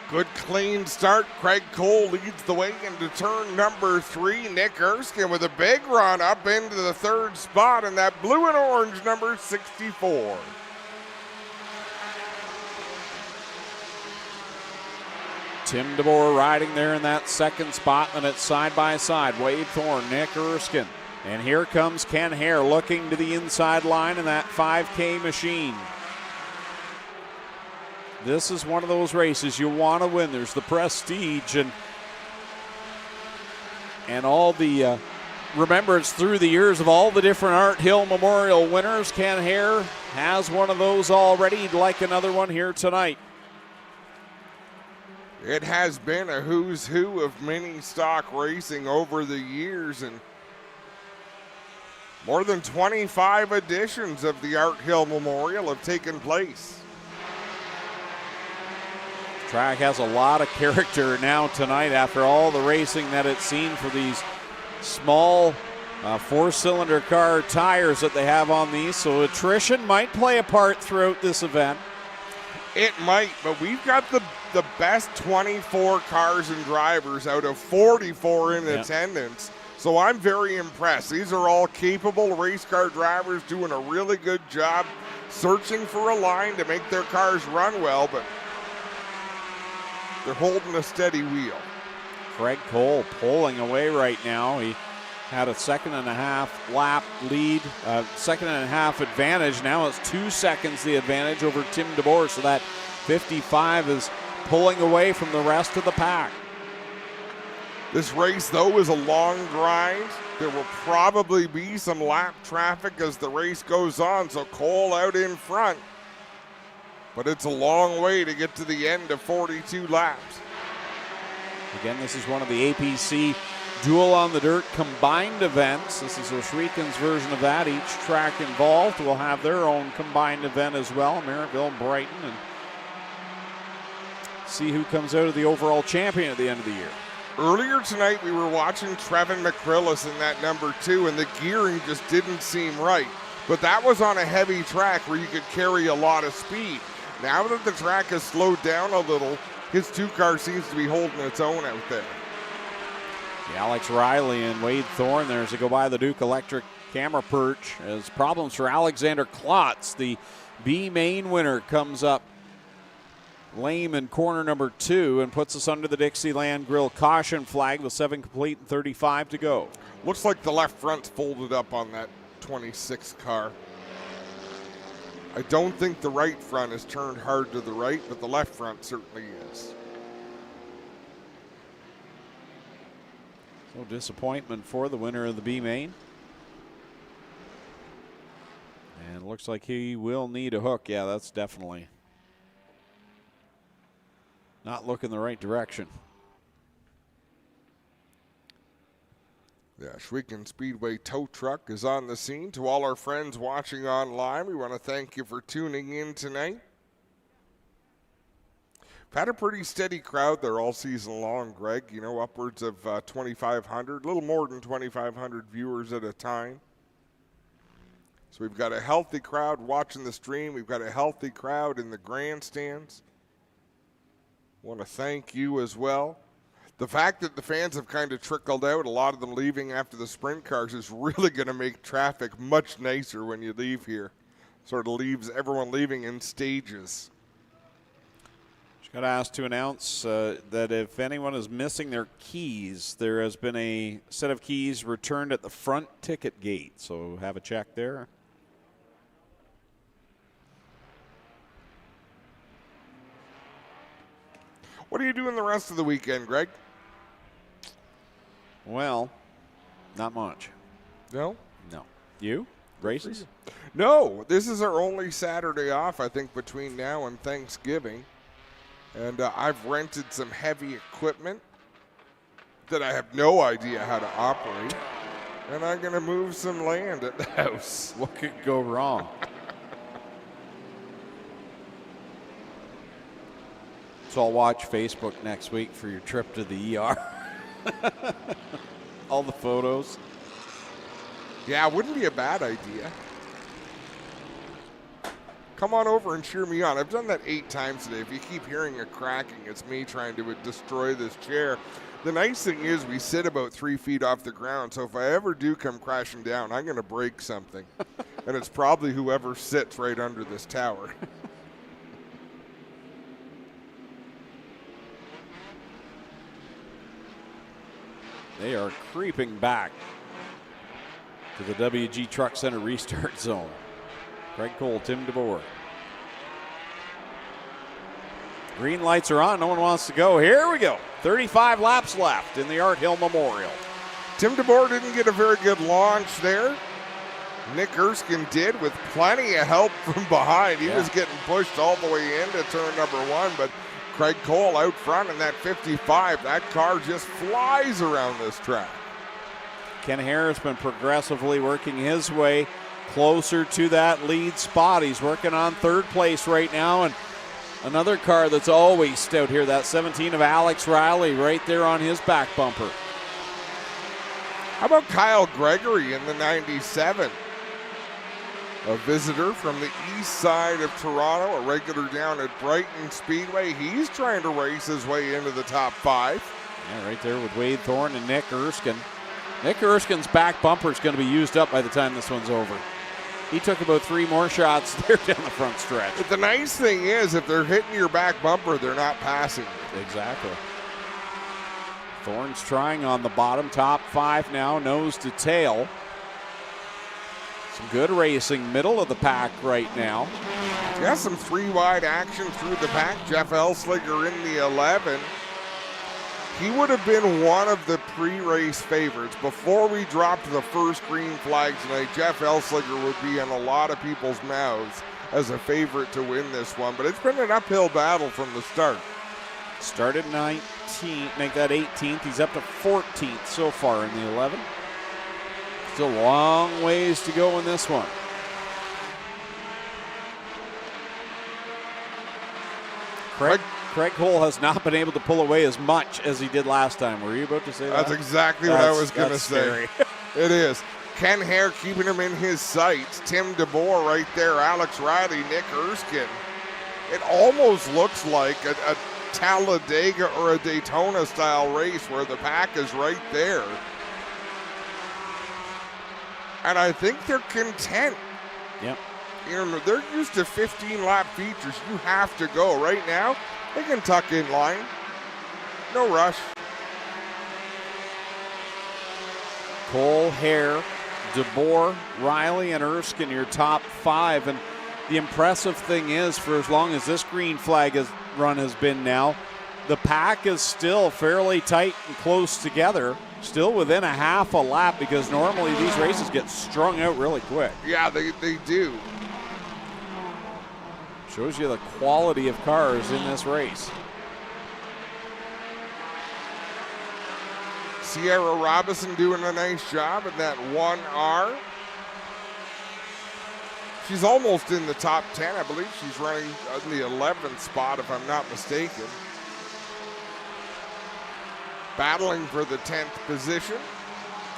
Good clean start. Craig Cole leads the way into turn number 3. Nick Erskine with a big run up into the 3rd spot in that blue and orange number 64. Tim DeBoer riding there in that 2nd spot, and it's side by side. Wade Thorne, Nick Erskine. And here comes Ken Hare looking to the inside line in that 5K machine. This is one of those races you want to win. There's the prestige and all the remembrance through the years of all the different Art Hill Memorial winners. Ken Hare has one of those already. He'd like another one here tonight. It has been a who's who of mini stock racing over the years, and more than 25 editions of the Art Hill Memorial have taken place. Track has a lot of character now tonight after all the racing that it's seen for these small 4-cylinder car tires that they have on these, so attrition might play a part throughout this event. It might, but we've got the best 24 cars and drivers out of 44 in attendance, so I'm very impressed. These are all capable race car drivers doing a really good job searching for a line to make their cars run well, but they're holding a steady wheel. Craig Cole pulling away right now. He had a 2.5 lap lead, 2.5 advantage. Now it's 2 seconds the advantage over Tim DeBoer, so that 55 is pulling away from the rest of the pack. This race, though, is a long grind. There will probably be some lap traffic as the race goes on, so Cole out in front. But it's a long way to get to the end of 42 laps. Again, this is one of the APC Duel on the Dirt combined events. This is Ohsweken's version of that. Each track involved will have their own combined event as well, Merrittville and Brighton, and see who comes out of the overall champion at the end of the year. Earlier tonight, we were watching Trevin McCrillis in that number 2, and the gearing just didn't seem right. But that was on a heavy track where you could carry a lot of speed. Now that the track has slowed down a little, his 2 car seems to be holding its own out there. Alex Riley and Wade Thorne there as they go by the Duke Electric camera perch. As problems for Alexander Klotz, the B main winner, comes up lame in corner number 2 and puts us under the Dixieland Grill caution flag with 7 complete and 35 to go. Looks like the left front's folded up on that 26 car. I don't think the right front is turned hard to the right, but the left front certainly is. So disappointment for the winner of the B main. And it looks like he will need a hook. Yeah, that's definitely not looking the right direction. The Ohsweken Speedway tow truck is on the scene. To all our friends watching online, we want to thank you for tuning in tonight. We've had a pretty steady crowd there all season long, Greg. You know, upwards of 2,500, a little more than 2,500 viewers at a time. So we've got a healthy crowd watching the stream. We've got a healthy crowd in the grandstands. Want to thank you as well. The fact that the fans have kind of trickled out, a lot of them leaving after the sprint cars, is really going to make traffic much nicer when you leave here. Sort of leaves everyone leaving in stages. Just got asked to announce that if anyone is missing their keys, there has been a set of keys returned at the front ticket gate. So have a check there. What are you doing the rest of the weekend, Greg? Well, not much. No? No. You? Races? No, this is our only Saturday off, I think, between now and Thanksgiving. And I've rented some heavy equipment that I have no idea how to operate. And I'm going to move some land at the house. What could go wrong? So I'll watch Facebook next week for your trip to the ER. All the photos. Yeah, it wouldn't be a bad idea. Come on over and cheer me on. I've done that 8 times today. If you keep hearing a cracking, it's me trying to destroy this chair. The nice thing is we sit about 3 feet off the ground, so if I ever do come crashing down, I'm going to break something. And it's probably whoever sits right under this tower. They are creeping back to the WG Truck Center restart zone. Craig Cole, Tim DeBoer. Green lights are on. No one wants to go. Here we go. 35 laps left in the Art Hill Memorial. Tim DeBoer didn't get a very good launch there. Nick Erskine did with plenty of help from behind. He was getting pushed all the way into turn number 1, but Craig Cole out front in that 55. That car just flies around this track. Ken Harris been progressively working his way closer to that lead spot. He's working on 3rd place right now, and another car that's always stout here, that 17 of Alex Riley right there on his back bumper. How about Kyle Gregory in the 97? A visitor from the east side of Toronto, a regular down at Brighton Speedway. He's trying to race his way into the top 5. Yeah, right there with Wade Thorne and Nick Erskine. Nick Erskine's back bumper is going to be used up by the time this one's over. He took about 3 more shots there down the front stretch. But the nice thing is, if they're hitting your back bumper, they're not passing you. Exactly. Thorne's trying on the bottom, top 5 now, nose to tail. Some good racing, middle of the pack right now. Got some 3-wide action through the pack. Jeff Elslinger in the 11. He would have been one of the pre-race favorites. Before we dropped the first green flag tonight, Jeff Elslinger would be in a lot of people's mouths as a favorite to win this one, but it's been an uphill battle from the start. Started 19th, make that 18th. He's up to 14th so far in the 11. Still a long ways to go in this one. Craig Cole has not been able to pull away as much as he did last time. Were you about to say that? That's exactly what I was going to say. It is. Ken Hare keeping him in his sights. Tim DeBoer right there. Alex Riley, Nick Erskine. It almost looks like a Talladega or a Daytona style race where the pack is right there. And I think they're content. Yep. You know, they're used to 15-lap features. You have to go. Right now, they can tuck in line. No rush. Cole, Hare, DeBoer, Riley, and Erskine, your top 5. And the impressive thing is, for as long as this green flag run has been now, the pack is still fairly tight and close together. Still within a half a lap, because normally these races get strung out really quick. Yeah, they do. Shows you the quality of cars in this race. Sierra Robinson doing a nice job in that 1R. She's almost in the top 10. I believe she's running in the 11th spot, if I'm not mistaken. Battling for the 10th position.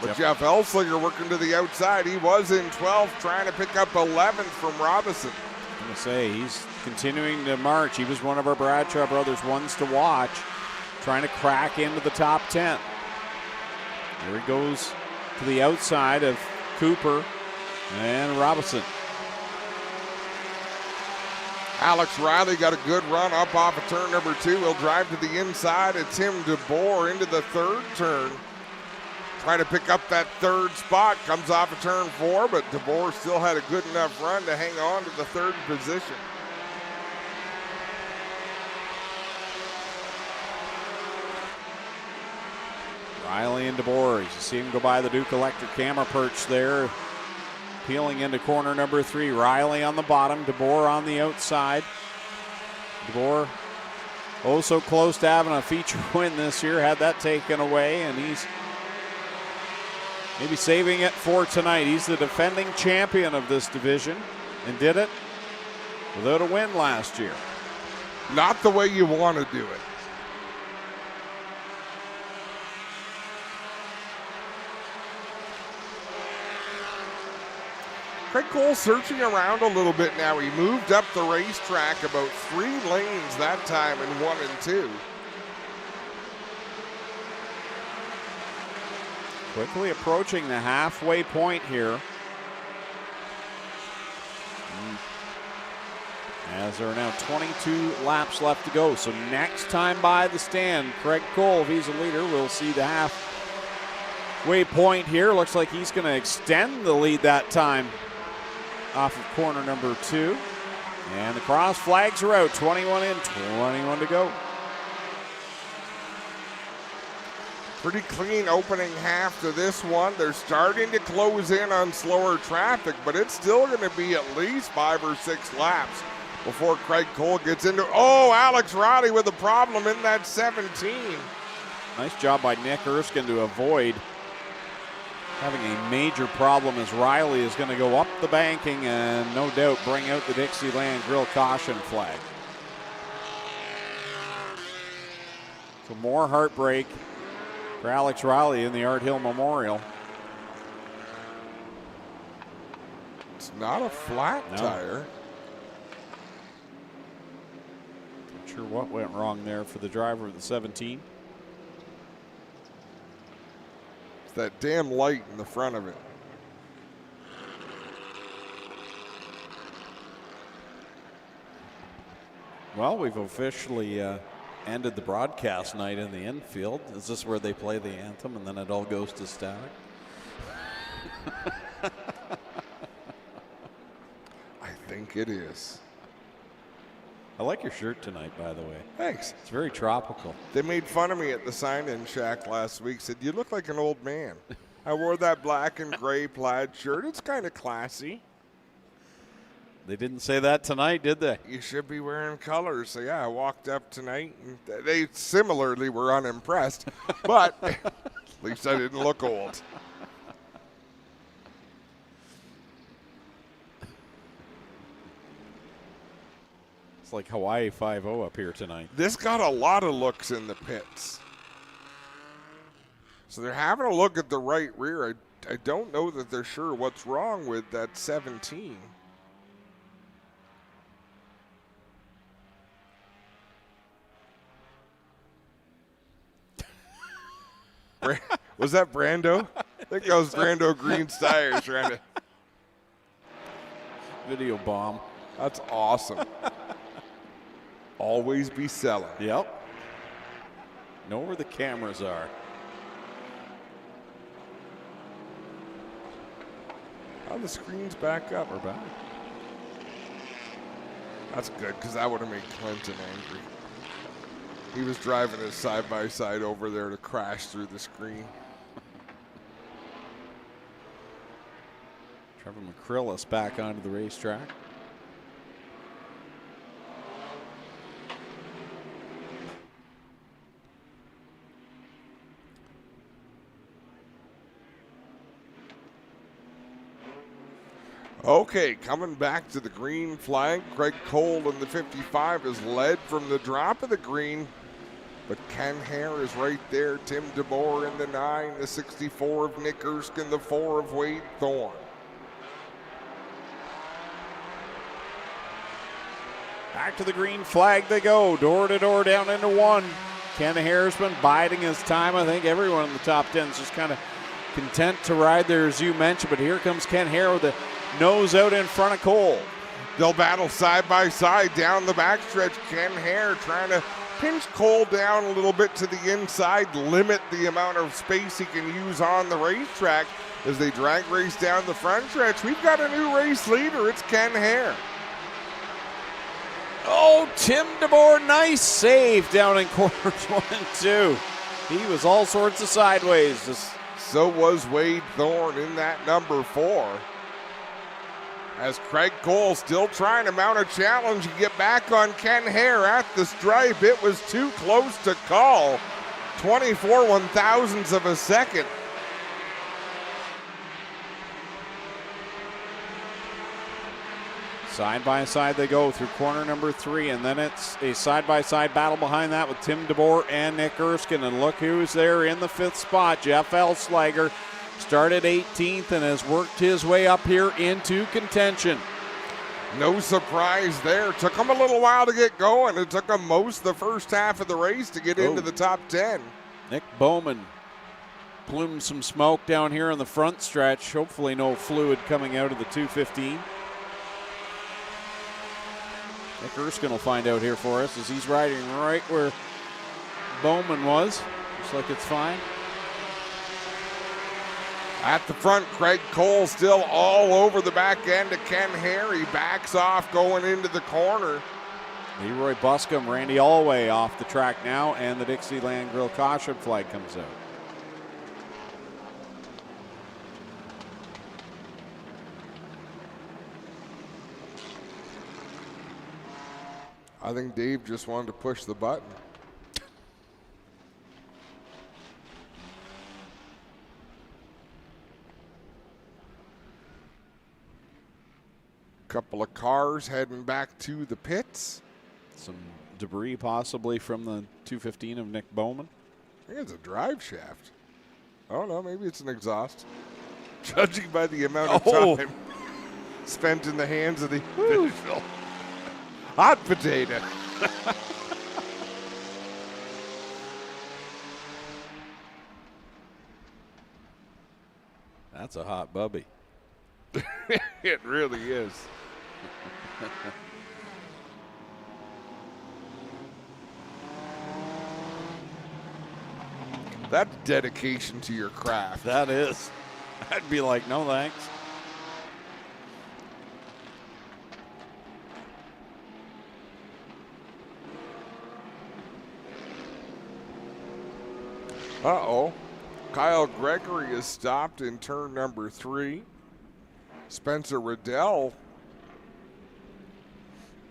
But Jeff Elslinger working to the outside. He was in 12th, trying to pick up 11th from Robinson. I'm going to say, he's continuing to march. He was one of our Bradshaw brothers ones to watch, trying to crack into the top 10. Here he goes to the outside of Cooper and Robinson. Alex Riley got a good run up off of turn number 2. He'll drive to the inside of Tim DeBoer into the 3rd turn. Trying to pick up that 3rd spot. Comes off of turn 4, but DeBoer still had a good enough run to hang on to the 3rd position. Riley and DeBoer, as you see him go by the Duke Electric camera perch there. Peeling into corner number 3. Riley on the bottom, DeBoer on the outside. DeBoer so close to having a feature win this year, had that taken away, and he's maybe saving it for tonight. He's the defending champion of this division and did it without a win last year. Not the way you want to do it. Craig Cole searching around a little bit now. He moved up the racetrack about 3 lanes that time in 1 and 2. Quickly approaching the halfway point here. As there are now 22 laps left to go. So next time by the stand, Craig Cole, if he's a leader, we'll see the halfway point here. Looks like he's going to extend the lead that time off of corner number 2. And the cross flags are out. 21 in, 21 to go. Pretty clean opening half to this one. They're starting to close in on slower traffic, but it's still going to be at least 5 or 6 laps before Craig Cole gets into. Oh, Alex Roddy with a problem in that 17. Nice job by Nick Erskine to avoid having a major problem as Riley is going to go up the banking and no doubt bring out the Dixieland Grill caution flag. So more heartbreak for Alex Riley in the Art Hill Memorial. It's not a flat tire. Not sure what went wrong there for the driver of the 17. It's that damn light in the front of it. Well, we've officially ended the broadcast night in the infield. Is this where they play the anthem and then it all goes to static? I think it is. I like your shirt tonight, by the way. Thanks. It's very tropical. They made fun of me at the sign-in shack last week. Said, you look like an old man. I wore that black and gray plaid shirt. It's kind of classy. They didn't say that tonight, did they? You should be wearing colors. So, yeah, I walked up tonight, and they similarly were unimpressed. But at least I didn't look old. It's like Hawaii 5-0 up here tonight. This got a lot of looks in the pits. So they're having a look at the right rear. I don't know that they're sure what's wrong with that 17. Was that Brando? I think that was Brando Green's tires trying to. Video bomb. That's awesome. Always be selling. Yep. Know where the cameras are. Oh, the screen's back up. We're back. That's good, because that would have made Clinton angry. He was driving his side-by-side over there to crash through the screen. Trevor McCrillis back onto the racetrack. Okay, coming back to the green flag. Craig Cole in the 55 is led from the drop of the green, but Ken Hare is right there. Tim DeBoer in the 9, the 64 of Nick Erskine, the 4 of Wade Thorne. Back to the green flag they go, door to door down into 1. Ken Hare's been biding his time. I think everyone in the top 10 is just kind of content to ride there, as you mentioned, but here comes Ken Hare with the nose out in front of Cole. They'll battle side by side down the backstretch. Ken Hare trying to pinch Cole down a little bit to the inside, limit the amount of space he can use on the racetrack as they drag race down the front stretch. We've got a new race leader. It's Ken Hare. Oh, Tim DeBoer, nice save down in corners 1 and 2. He was all sorts of sideways. So was Wade Thorne in that number 4. As Craig Cole still trying to mount a challenge and get back on Ken Hare at the stripe. It was too close to call. 24 1,000ths of a second. Side by side they go through corner number 3, and then it's a side-by-side battle behind that with Tim DeBoer and Nick Erskine. And look who's there in the 5th spot. Jeff Elslager started 18th and has worked his way up here into contention. No surprise there. Took him a little while to get going. It took him most the first half of the race to get into the top 10. Nick Bowman plumed some smoke down here on the front stretch. Hopefully no fluid coming out of the 215. Nick Erskine will find out here for us as he's riding right where Bowman was. Looks like it's fine. At the front, Craig Cole still all over the back end of Ken Hare. He backs off going into the corner. Leroy Buscombe, Randy Allway off the track now, and the Dixieland Grill caution flag comes out. I think Dave just wanted to push the button. Couple of cars heading back to the pits. Some debris possibly from the 215 of Nick Bowman. I think it's a drive shaft. Oh no, maybe it's an exhaust. Judging by the amount of time spent in the hands of the official. Hot potato. That's a hot bubby. It really is. That's dedication to your craft. That is. I'd be like, no thanks. Uh-oh. Kyle Gregory is stopped in turn number 3. Spencer Riddell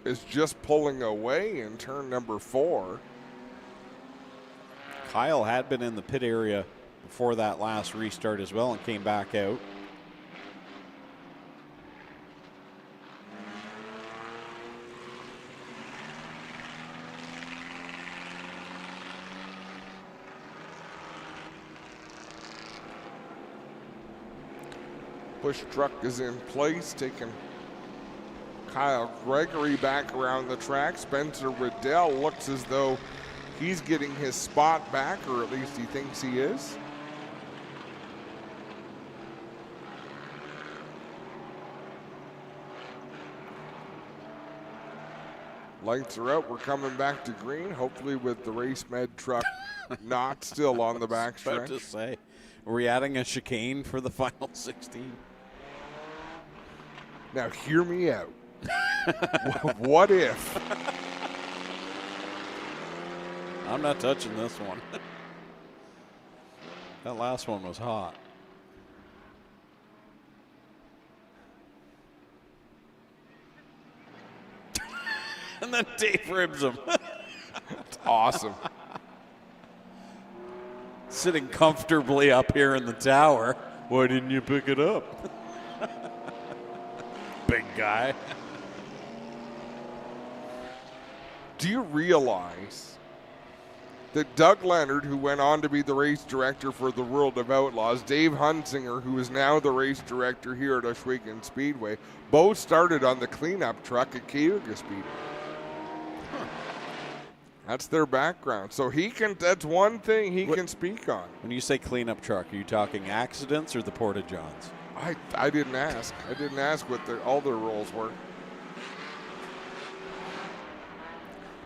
is just pulling away in turn number 4. Kyle had been in the pit area before that last restart as well and came back out. Push truck is in place, taking Kyle Gregory back around the track. Spencer Riddell looks as though he's getting his spot back, or at least he thinks he is. Lights are out. We're coming back to green, hopefully with the Race Med truck not still on the back stretch. About to say, are we adding a chicane for the final 16? Now hear me out. What if? I'm not touching this one. That last one was hot. And then Dave ribs him. It's awesome. Sitting comfortably up here in the tower. Why didn't you pick it up? Big guy. Do you realize that Doug Leonard, who went on to be the race director for the World of Outlaws, Dave Hunsinger, who is now the race director here at Ohsweken Speedway, both started on the cleanup truck at Cayuga Speedway? That's their background. So he can, that's one thing he can speak on. When you say cleanup truck, are you talking accidents or the Porta-Johns? I didn't ask. I didn't ask what all their roles were.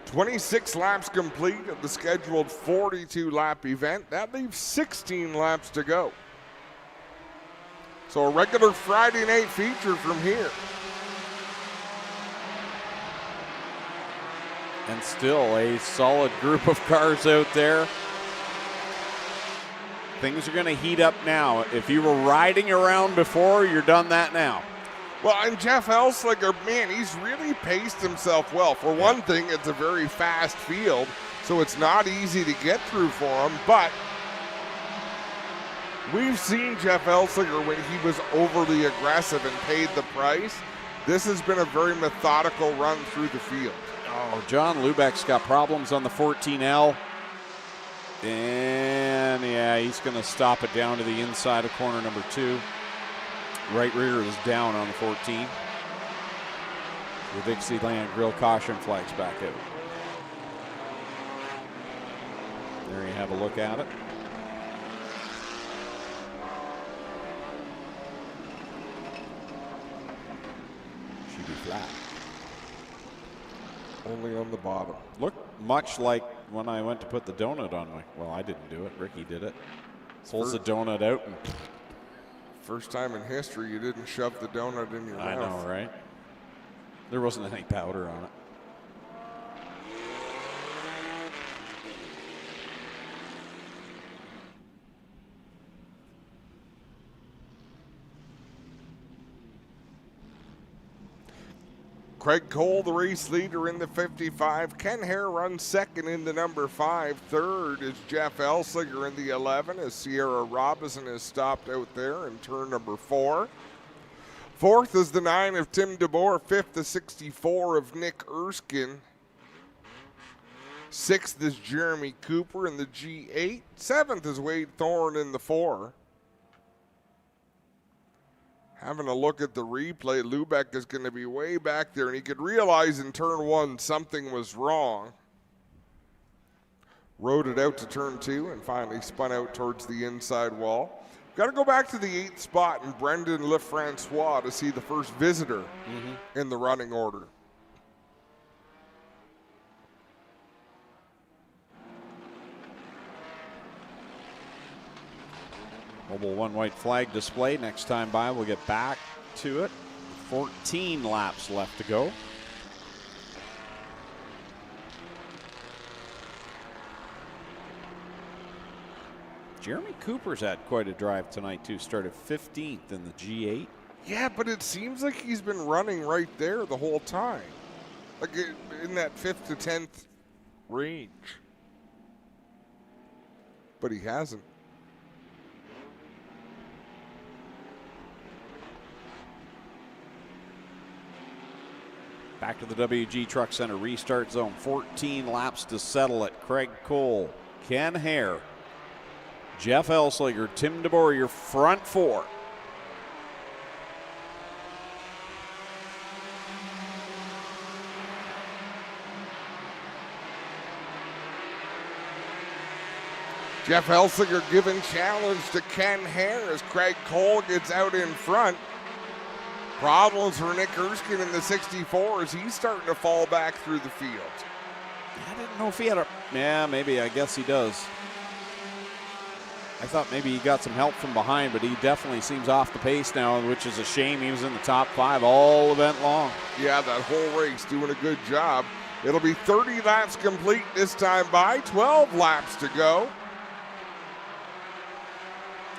26 laps complete of the scheduled 42-lap event. That leaves 16 laps to go. So a regular Friday night feature from here. And still a solid group of cars out there. Things are going to heat up now. If you were riding around before, you're done that now. Well, and Jeff Elslinger, man, he's really paced himself well. For one thing, it's a very fast field, so it's not easy to get through for him. But we've seen Jeff Elslinger when he was overly aggressive and paid the price. This has been a very methodical run through the field. Oh, John Lubeck's got problems on the 14L. And, yeah, he's going to stop it down to the inside of corner number 2. Right rear is down on the 14. The Dixieland Grill caution flags back out. There you have a look at it. Should be flat. Only on the bottom. Looked much like when I went to put the donut on my, well, I didn't do it. Ricky did it. Pulls the donut out and first time in history you didn't shove the donut in your mouth. I know, right? There wasn't any powder on it. Craig Cole, the race leader in the 55. Ken Hare runs second in the number 5. Third is Jeff Elslinger in the 11 as Sierra Robinson is stopped out there in turn number 4. Fourth is the 9 of Tim DeBoer. Fifth, the 64 of Nick Erskine. Sixth is Jeremy Cooper in the G8. Seventh is Wade Thorne in the 4. Having a look at the replay, Lubeck is going to be way back there, and he could realize in turn 1 something was wrong. Rode it out to turn 2 and finally spun out towards the inside wall. Got to go back to the 8th spot in Brendan Lefrancois to see the first visitor in the running order. Mobile one white flag display. Next time by, we'll get back to it. 14 laps left to go. Jeremy Cooper's had quite a drive tonight, too. Started 15th in the G8. Yeah, but it seems like he's been running right there the whole time. Like in that 5th to 10th range. But he hasn't. Back to the WG Truck Center restart zone. 14 laps to settle it. Craig Cole, Ken Hare, Jeff Elslinger, Tim DeBoer, your front 4. Jeff Elslinger giving challenge to Ken Hare as Craig Cole gets out in front. Problems for Nick Erskine in the 64 as he's starting to fall back through the field. I didn't know if he had a, yeah, maybe, I guess he does. I thought maybe he got some help from behind, but he definitely seems off the pace now, which is a shame. He was in the top 5 all event long. Yeah, that whole race doing a good job. It'll be 30 laps complete this time by, 12 laps to go.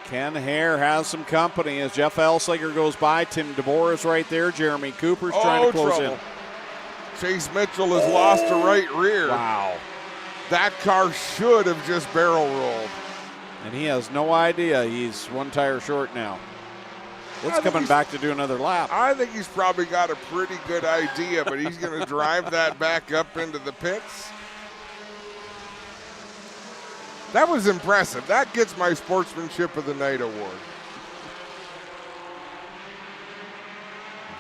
Ken Hare has some company as Jeff Elslinger goes by. Tim DeBoer is right there. Jeremy Cooper's trying to close in. Chase Mitchell has lost a right rear. Wow. That car should have just barrel rolled. And he has no idea he's one tire short now. It's coming back to do another lap. I think he's probably got a pretty good idea, but he's going to drive that back up into the pits. That was impressive. That gets my Sportsmanship of the Night award.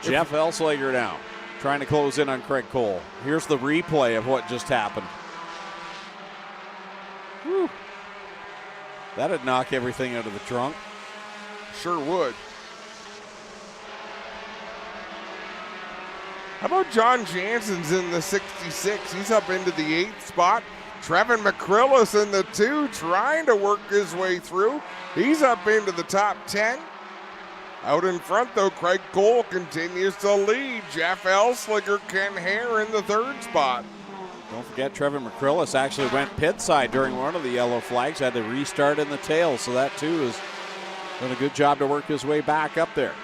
Jeff Elslinger now trying to close in on Craig Cole. Here's the replay of what just happened. Whew. That'd knock everything out of the trunk. Sure would. How about John Jansen's in the 66? He's up into the 8th spot. Trevin McCrillis in the 2, trying to work his way through. He's up into the top 10. Out in front, though, Craig Cole continues to lead. Jeff Elslinger, Ken Hare in the 3rd spot. Don't forget, Trevor McCrillis actually went pit side during one of the yellow flags, had to restart in the tail, so that too has done a good job to work his way back up there.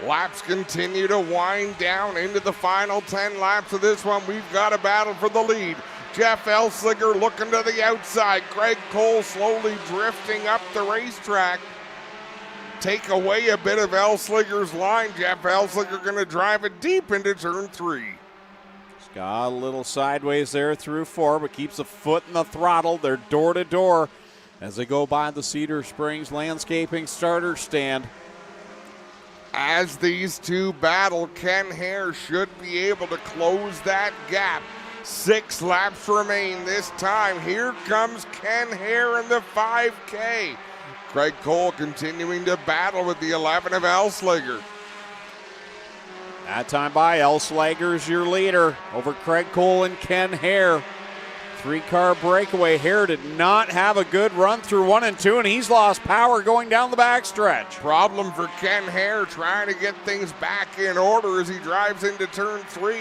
Laps continue to wind down into the final 10 laps of this one. We've got a battle for the lead. Jeff Elslinger looking to the outside. Craig Cole slowly drifting up the racetrack. Take away a bit of Elslinger's line. Jeff Elslinger going to drive it deep into turn 3. Got a little sideways there through 4, but keeps a foot in the throttle. They're door to door as they go by the Cedar Springs Landscaping starter stand. As these two battle, Ken Hare should be able to close that gap. 6 laps remain this time. Here comes Ken Hare in the 5K. Craig Cole continuing to battle with the 11 of Elslinger. That time by, Elsliger's your leader over Craig Cole and Ken Hare. 3-car breakaway. Hare did not have a good run through 1 and 2, and he's lost power going down the backstretch. Problem for Ken Hare trying to get things back in order as he drives into turn 3.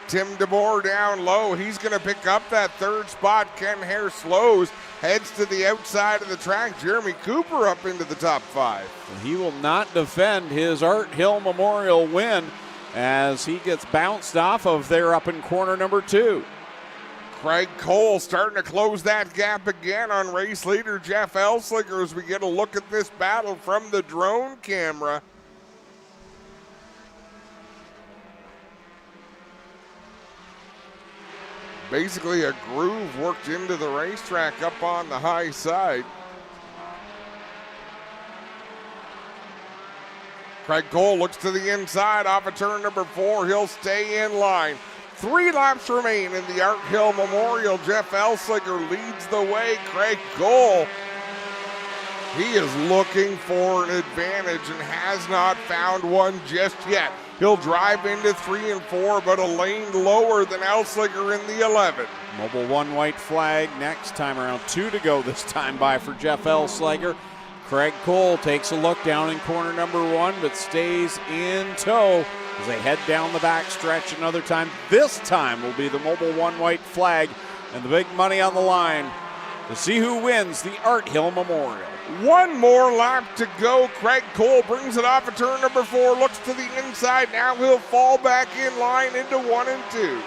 Tim DeBoer down low. He's going to pick up that 3rd spot. Ken Hare slows, heads to the outside of the track. Jeremy Cooper up into the top 5. He will not defend his Art Hill Memorial win as he gets bounced off of there up in corner number 2. Craig Cole starting to close that gap again on race leader Jeff Elslinger as we get a look at this battle from the drone camera. Basically a groove worked into the racetrack up on the high side. Craig Cole looks to the inside off of turn number 4. He'll stay in line. 3 laps remain in the Art Hill Memorial. Jeff Elslinger leads the way. Craig Cole, he is looking for an advantage and has not found one just yet. He'll drive into 3 and 4, but a lane lower than Elslinger in the 11. Mobile 1 white flag next time around. 2 to go this time by for Jeff Elslinger. Craig Cole takes a look down in corner number 1, but stays in tow as they head down the back stretch another time. This time will be the Mobile 1 white flag and the big money on the line to see who wins the Art Hill Memorial. 1 more lap to go. Craig Cole brings it off of turn number 4, looks to the inside. Now he'll fall back in line into 1 and 2.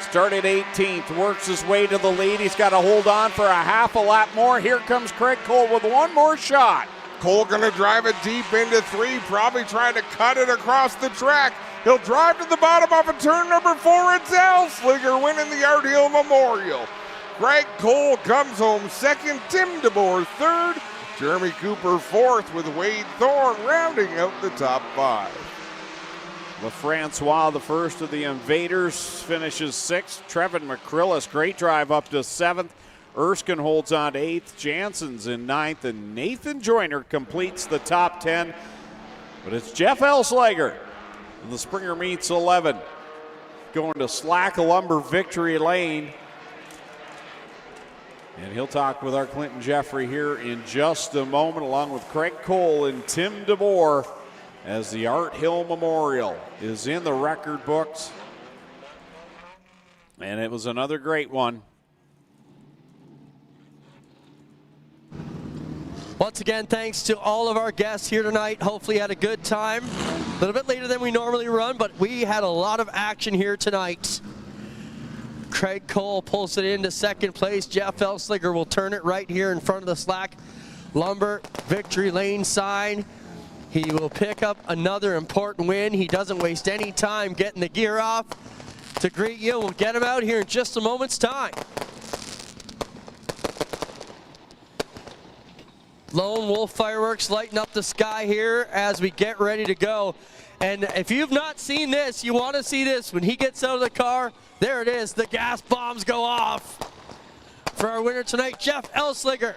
Started 18th, works his way to the lead. He's got to hold on for a half a lap more. Here comes Craig Cole with 1 more shot. Cole gonna drive it deep into 3, probably trying to cut it across the track. He'll drive to the bottom off of turn number 4. It's Elslinger winning the Art Hill Memorial. Craig Cole comes home 2nd, Tim DeBoer 3rd, Jeremy Cooper 4th with Wade Thorne rounding out the top 5. LaFrancois, the first of the Invaders, finishes 6th. Trevin McCrillis, great drive up to 7th. Erskine holds on to 8th. Jansen's in 9th, and Nathan Joyner completes the top 10. But it's Jeff Elslinger in the Springer Meats 11 going to Slack Lumber Victory Lane. And he'll talk with our Clinton Jeffrey here in just a moment, along with Craig Cole and Tim DeBoer, as the Art Hill Memorial is in the record books. And it was another great one. Once again, thanks to all of our guests here tonight. Hopefully you had a good time. A little bit later than we normally run, but we had a lot of action here tonight. Craig Cole pulls it into 2nd place. Jeff Elslinger will turn it right here in front of the Slack Lumber Victory Lane sign. He will pick up another important win. He doesn't waste any time getting the gear off to greet you. We'll get him out here in just a moment's time. Lone Wolf fireworks lighting up the sky here as we get ready to go. And if you've not seen this, you want to see this. When he gets out of the car, there it is. The gas bombs go off for our winner tonight, Jeff Elslinger.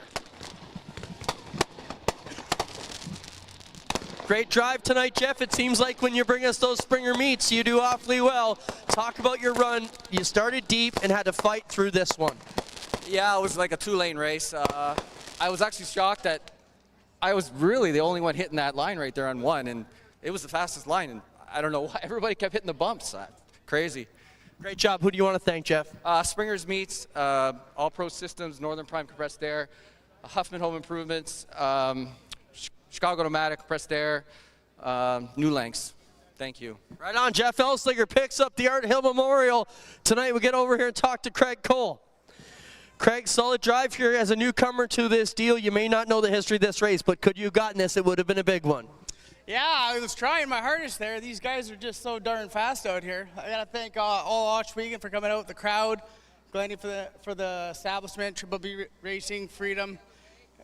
Great drive tonight, Jeff. It seems like when you bring us those Springer Meats, you do awfully well. Talk about your run. You started deep and had to fight through this one. Yeah, it was like a 2-lane race. I was actually shocked that I was really the only one hitting that line right there on 1, and it was the fastest line, and I don't know why everybody kept hitting the bumps. Crazy. Great job. Who do you want to thank, Jeff? Springer's Meats, All Pro Systems, Northern Prime Compressed Air, Huffman Home Improvements, Chicago Nomadic Compressed Air, New Lengths. Thank you. Right on. Jeff Elslinger picks up the Art Hill Memorial. Tonight we get over here and talk to Craig Cole. Craig, solid drive here as a newcomer to this deal. You may not know the history of this race, but could you have gotten this, it would have been a big one. Yeah, I was trying my hardest there. These guys are just so darn fast out here. I got to thank all Ohsweken for coming out, the crowd, Glenny for the establishment, Triple B Racing, Freedom.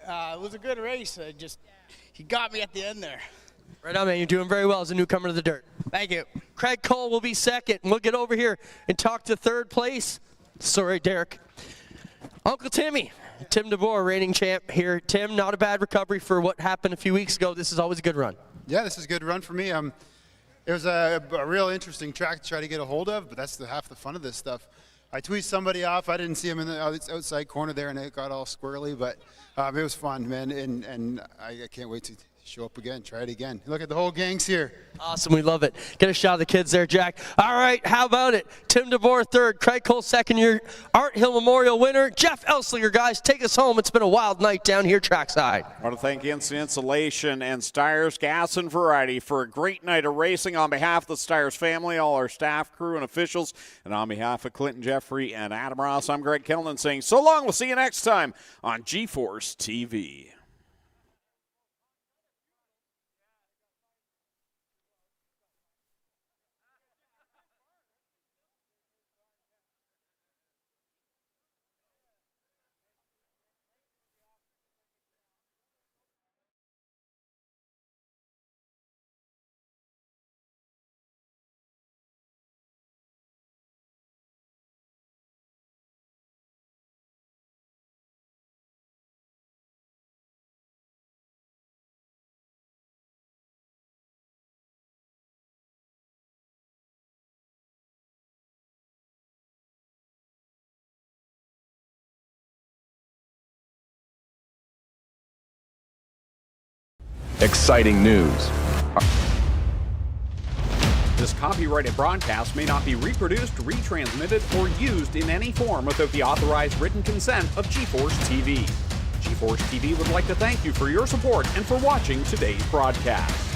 It was a good race. He got me at the end there. Right on, man. You're doing very well as a newcomer to the dirt. Thank you. Craig Cole will be second. We'll get over here and talk to third place. Sorry, Derek. Uncle Timmy. Tim DeBoer, reigning champ here. Tim, not a bad recovery for what happened a few weeks ago. This is always a good run. Yeah, this is a good run for me. It was a real interesting track to try to get a hold of, but that's half the fun of this stuff. I tweeted somebody off. I didn't see him in the outside corner there, and it got all squirrely, but it was fun, man, and I can't wait to show up again, try it again. Look at the whole gang's here. Awesome, we love it. Get a shot of the kids there, Jack. All right, how about it? Tim DeBoer third, Craig Cole second, year Art Hill Memorial winner. Jeff Elslinger, guys, take us home. It's been a wild night down here trackside. I want to thank INSTA-INSULATION and STYRES Gas and Variety for a great night of racing. On behalf of the STYRES family, all our staff, crew, and officials, and on behalf of Clinton Jeffrey and Adam Ross, I'm Greg Kellnan saying so long. We'll see you next time on G-Force TV. Exciting news. This copyrighted broadcast may not be reproduced, retransmitted, or used in any form without the authorized written consent of G-Force TV. G-Force TV would like to thank you for your support and for watching today's broadcast.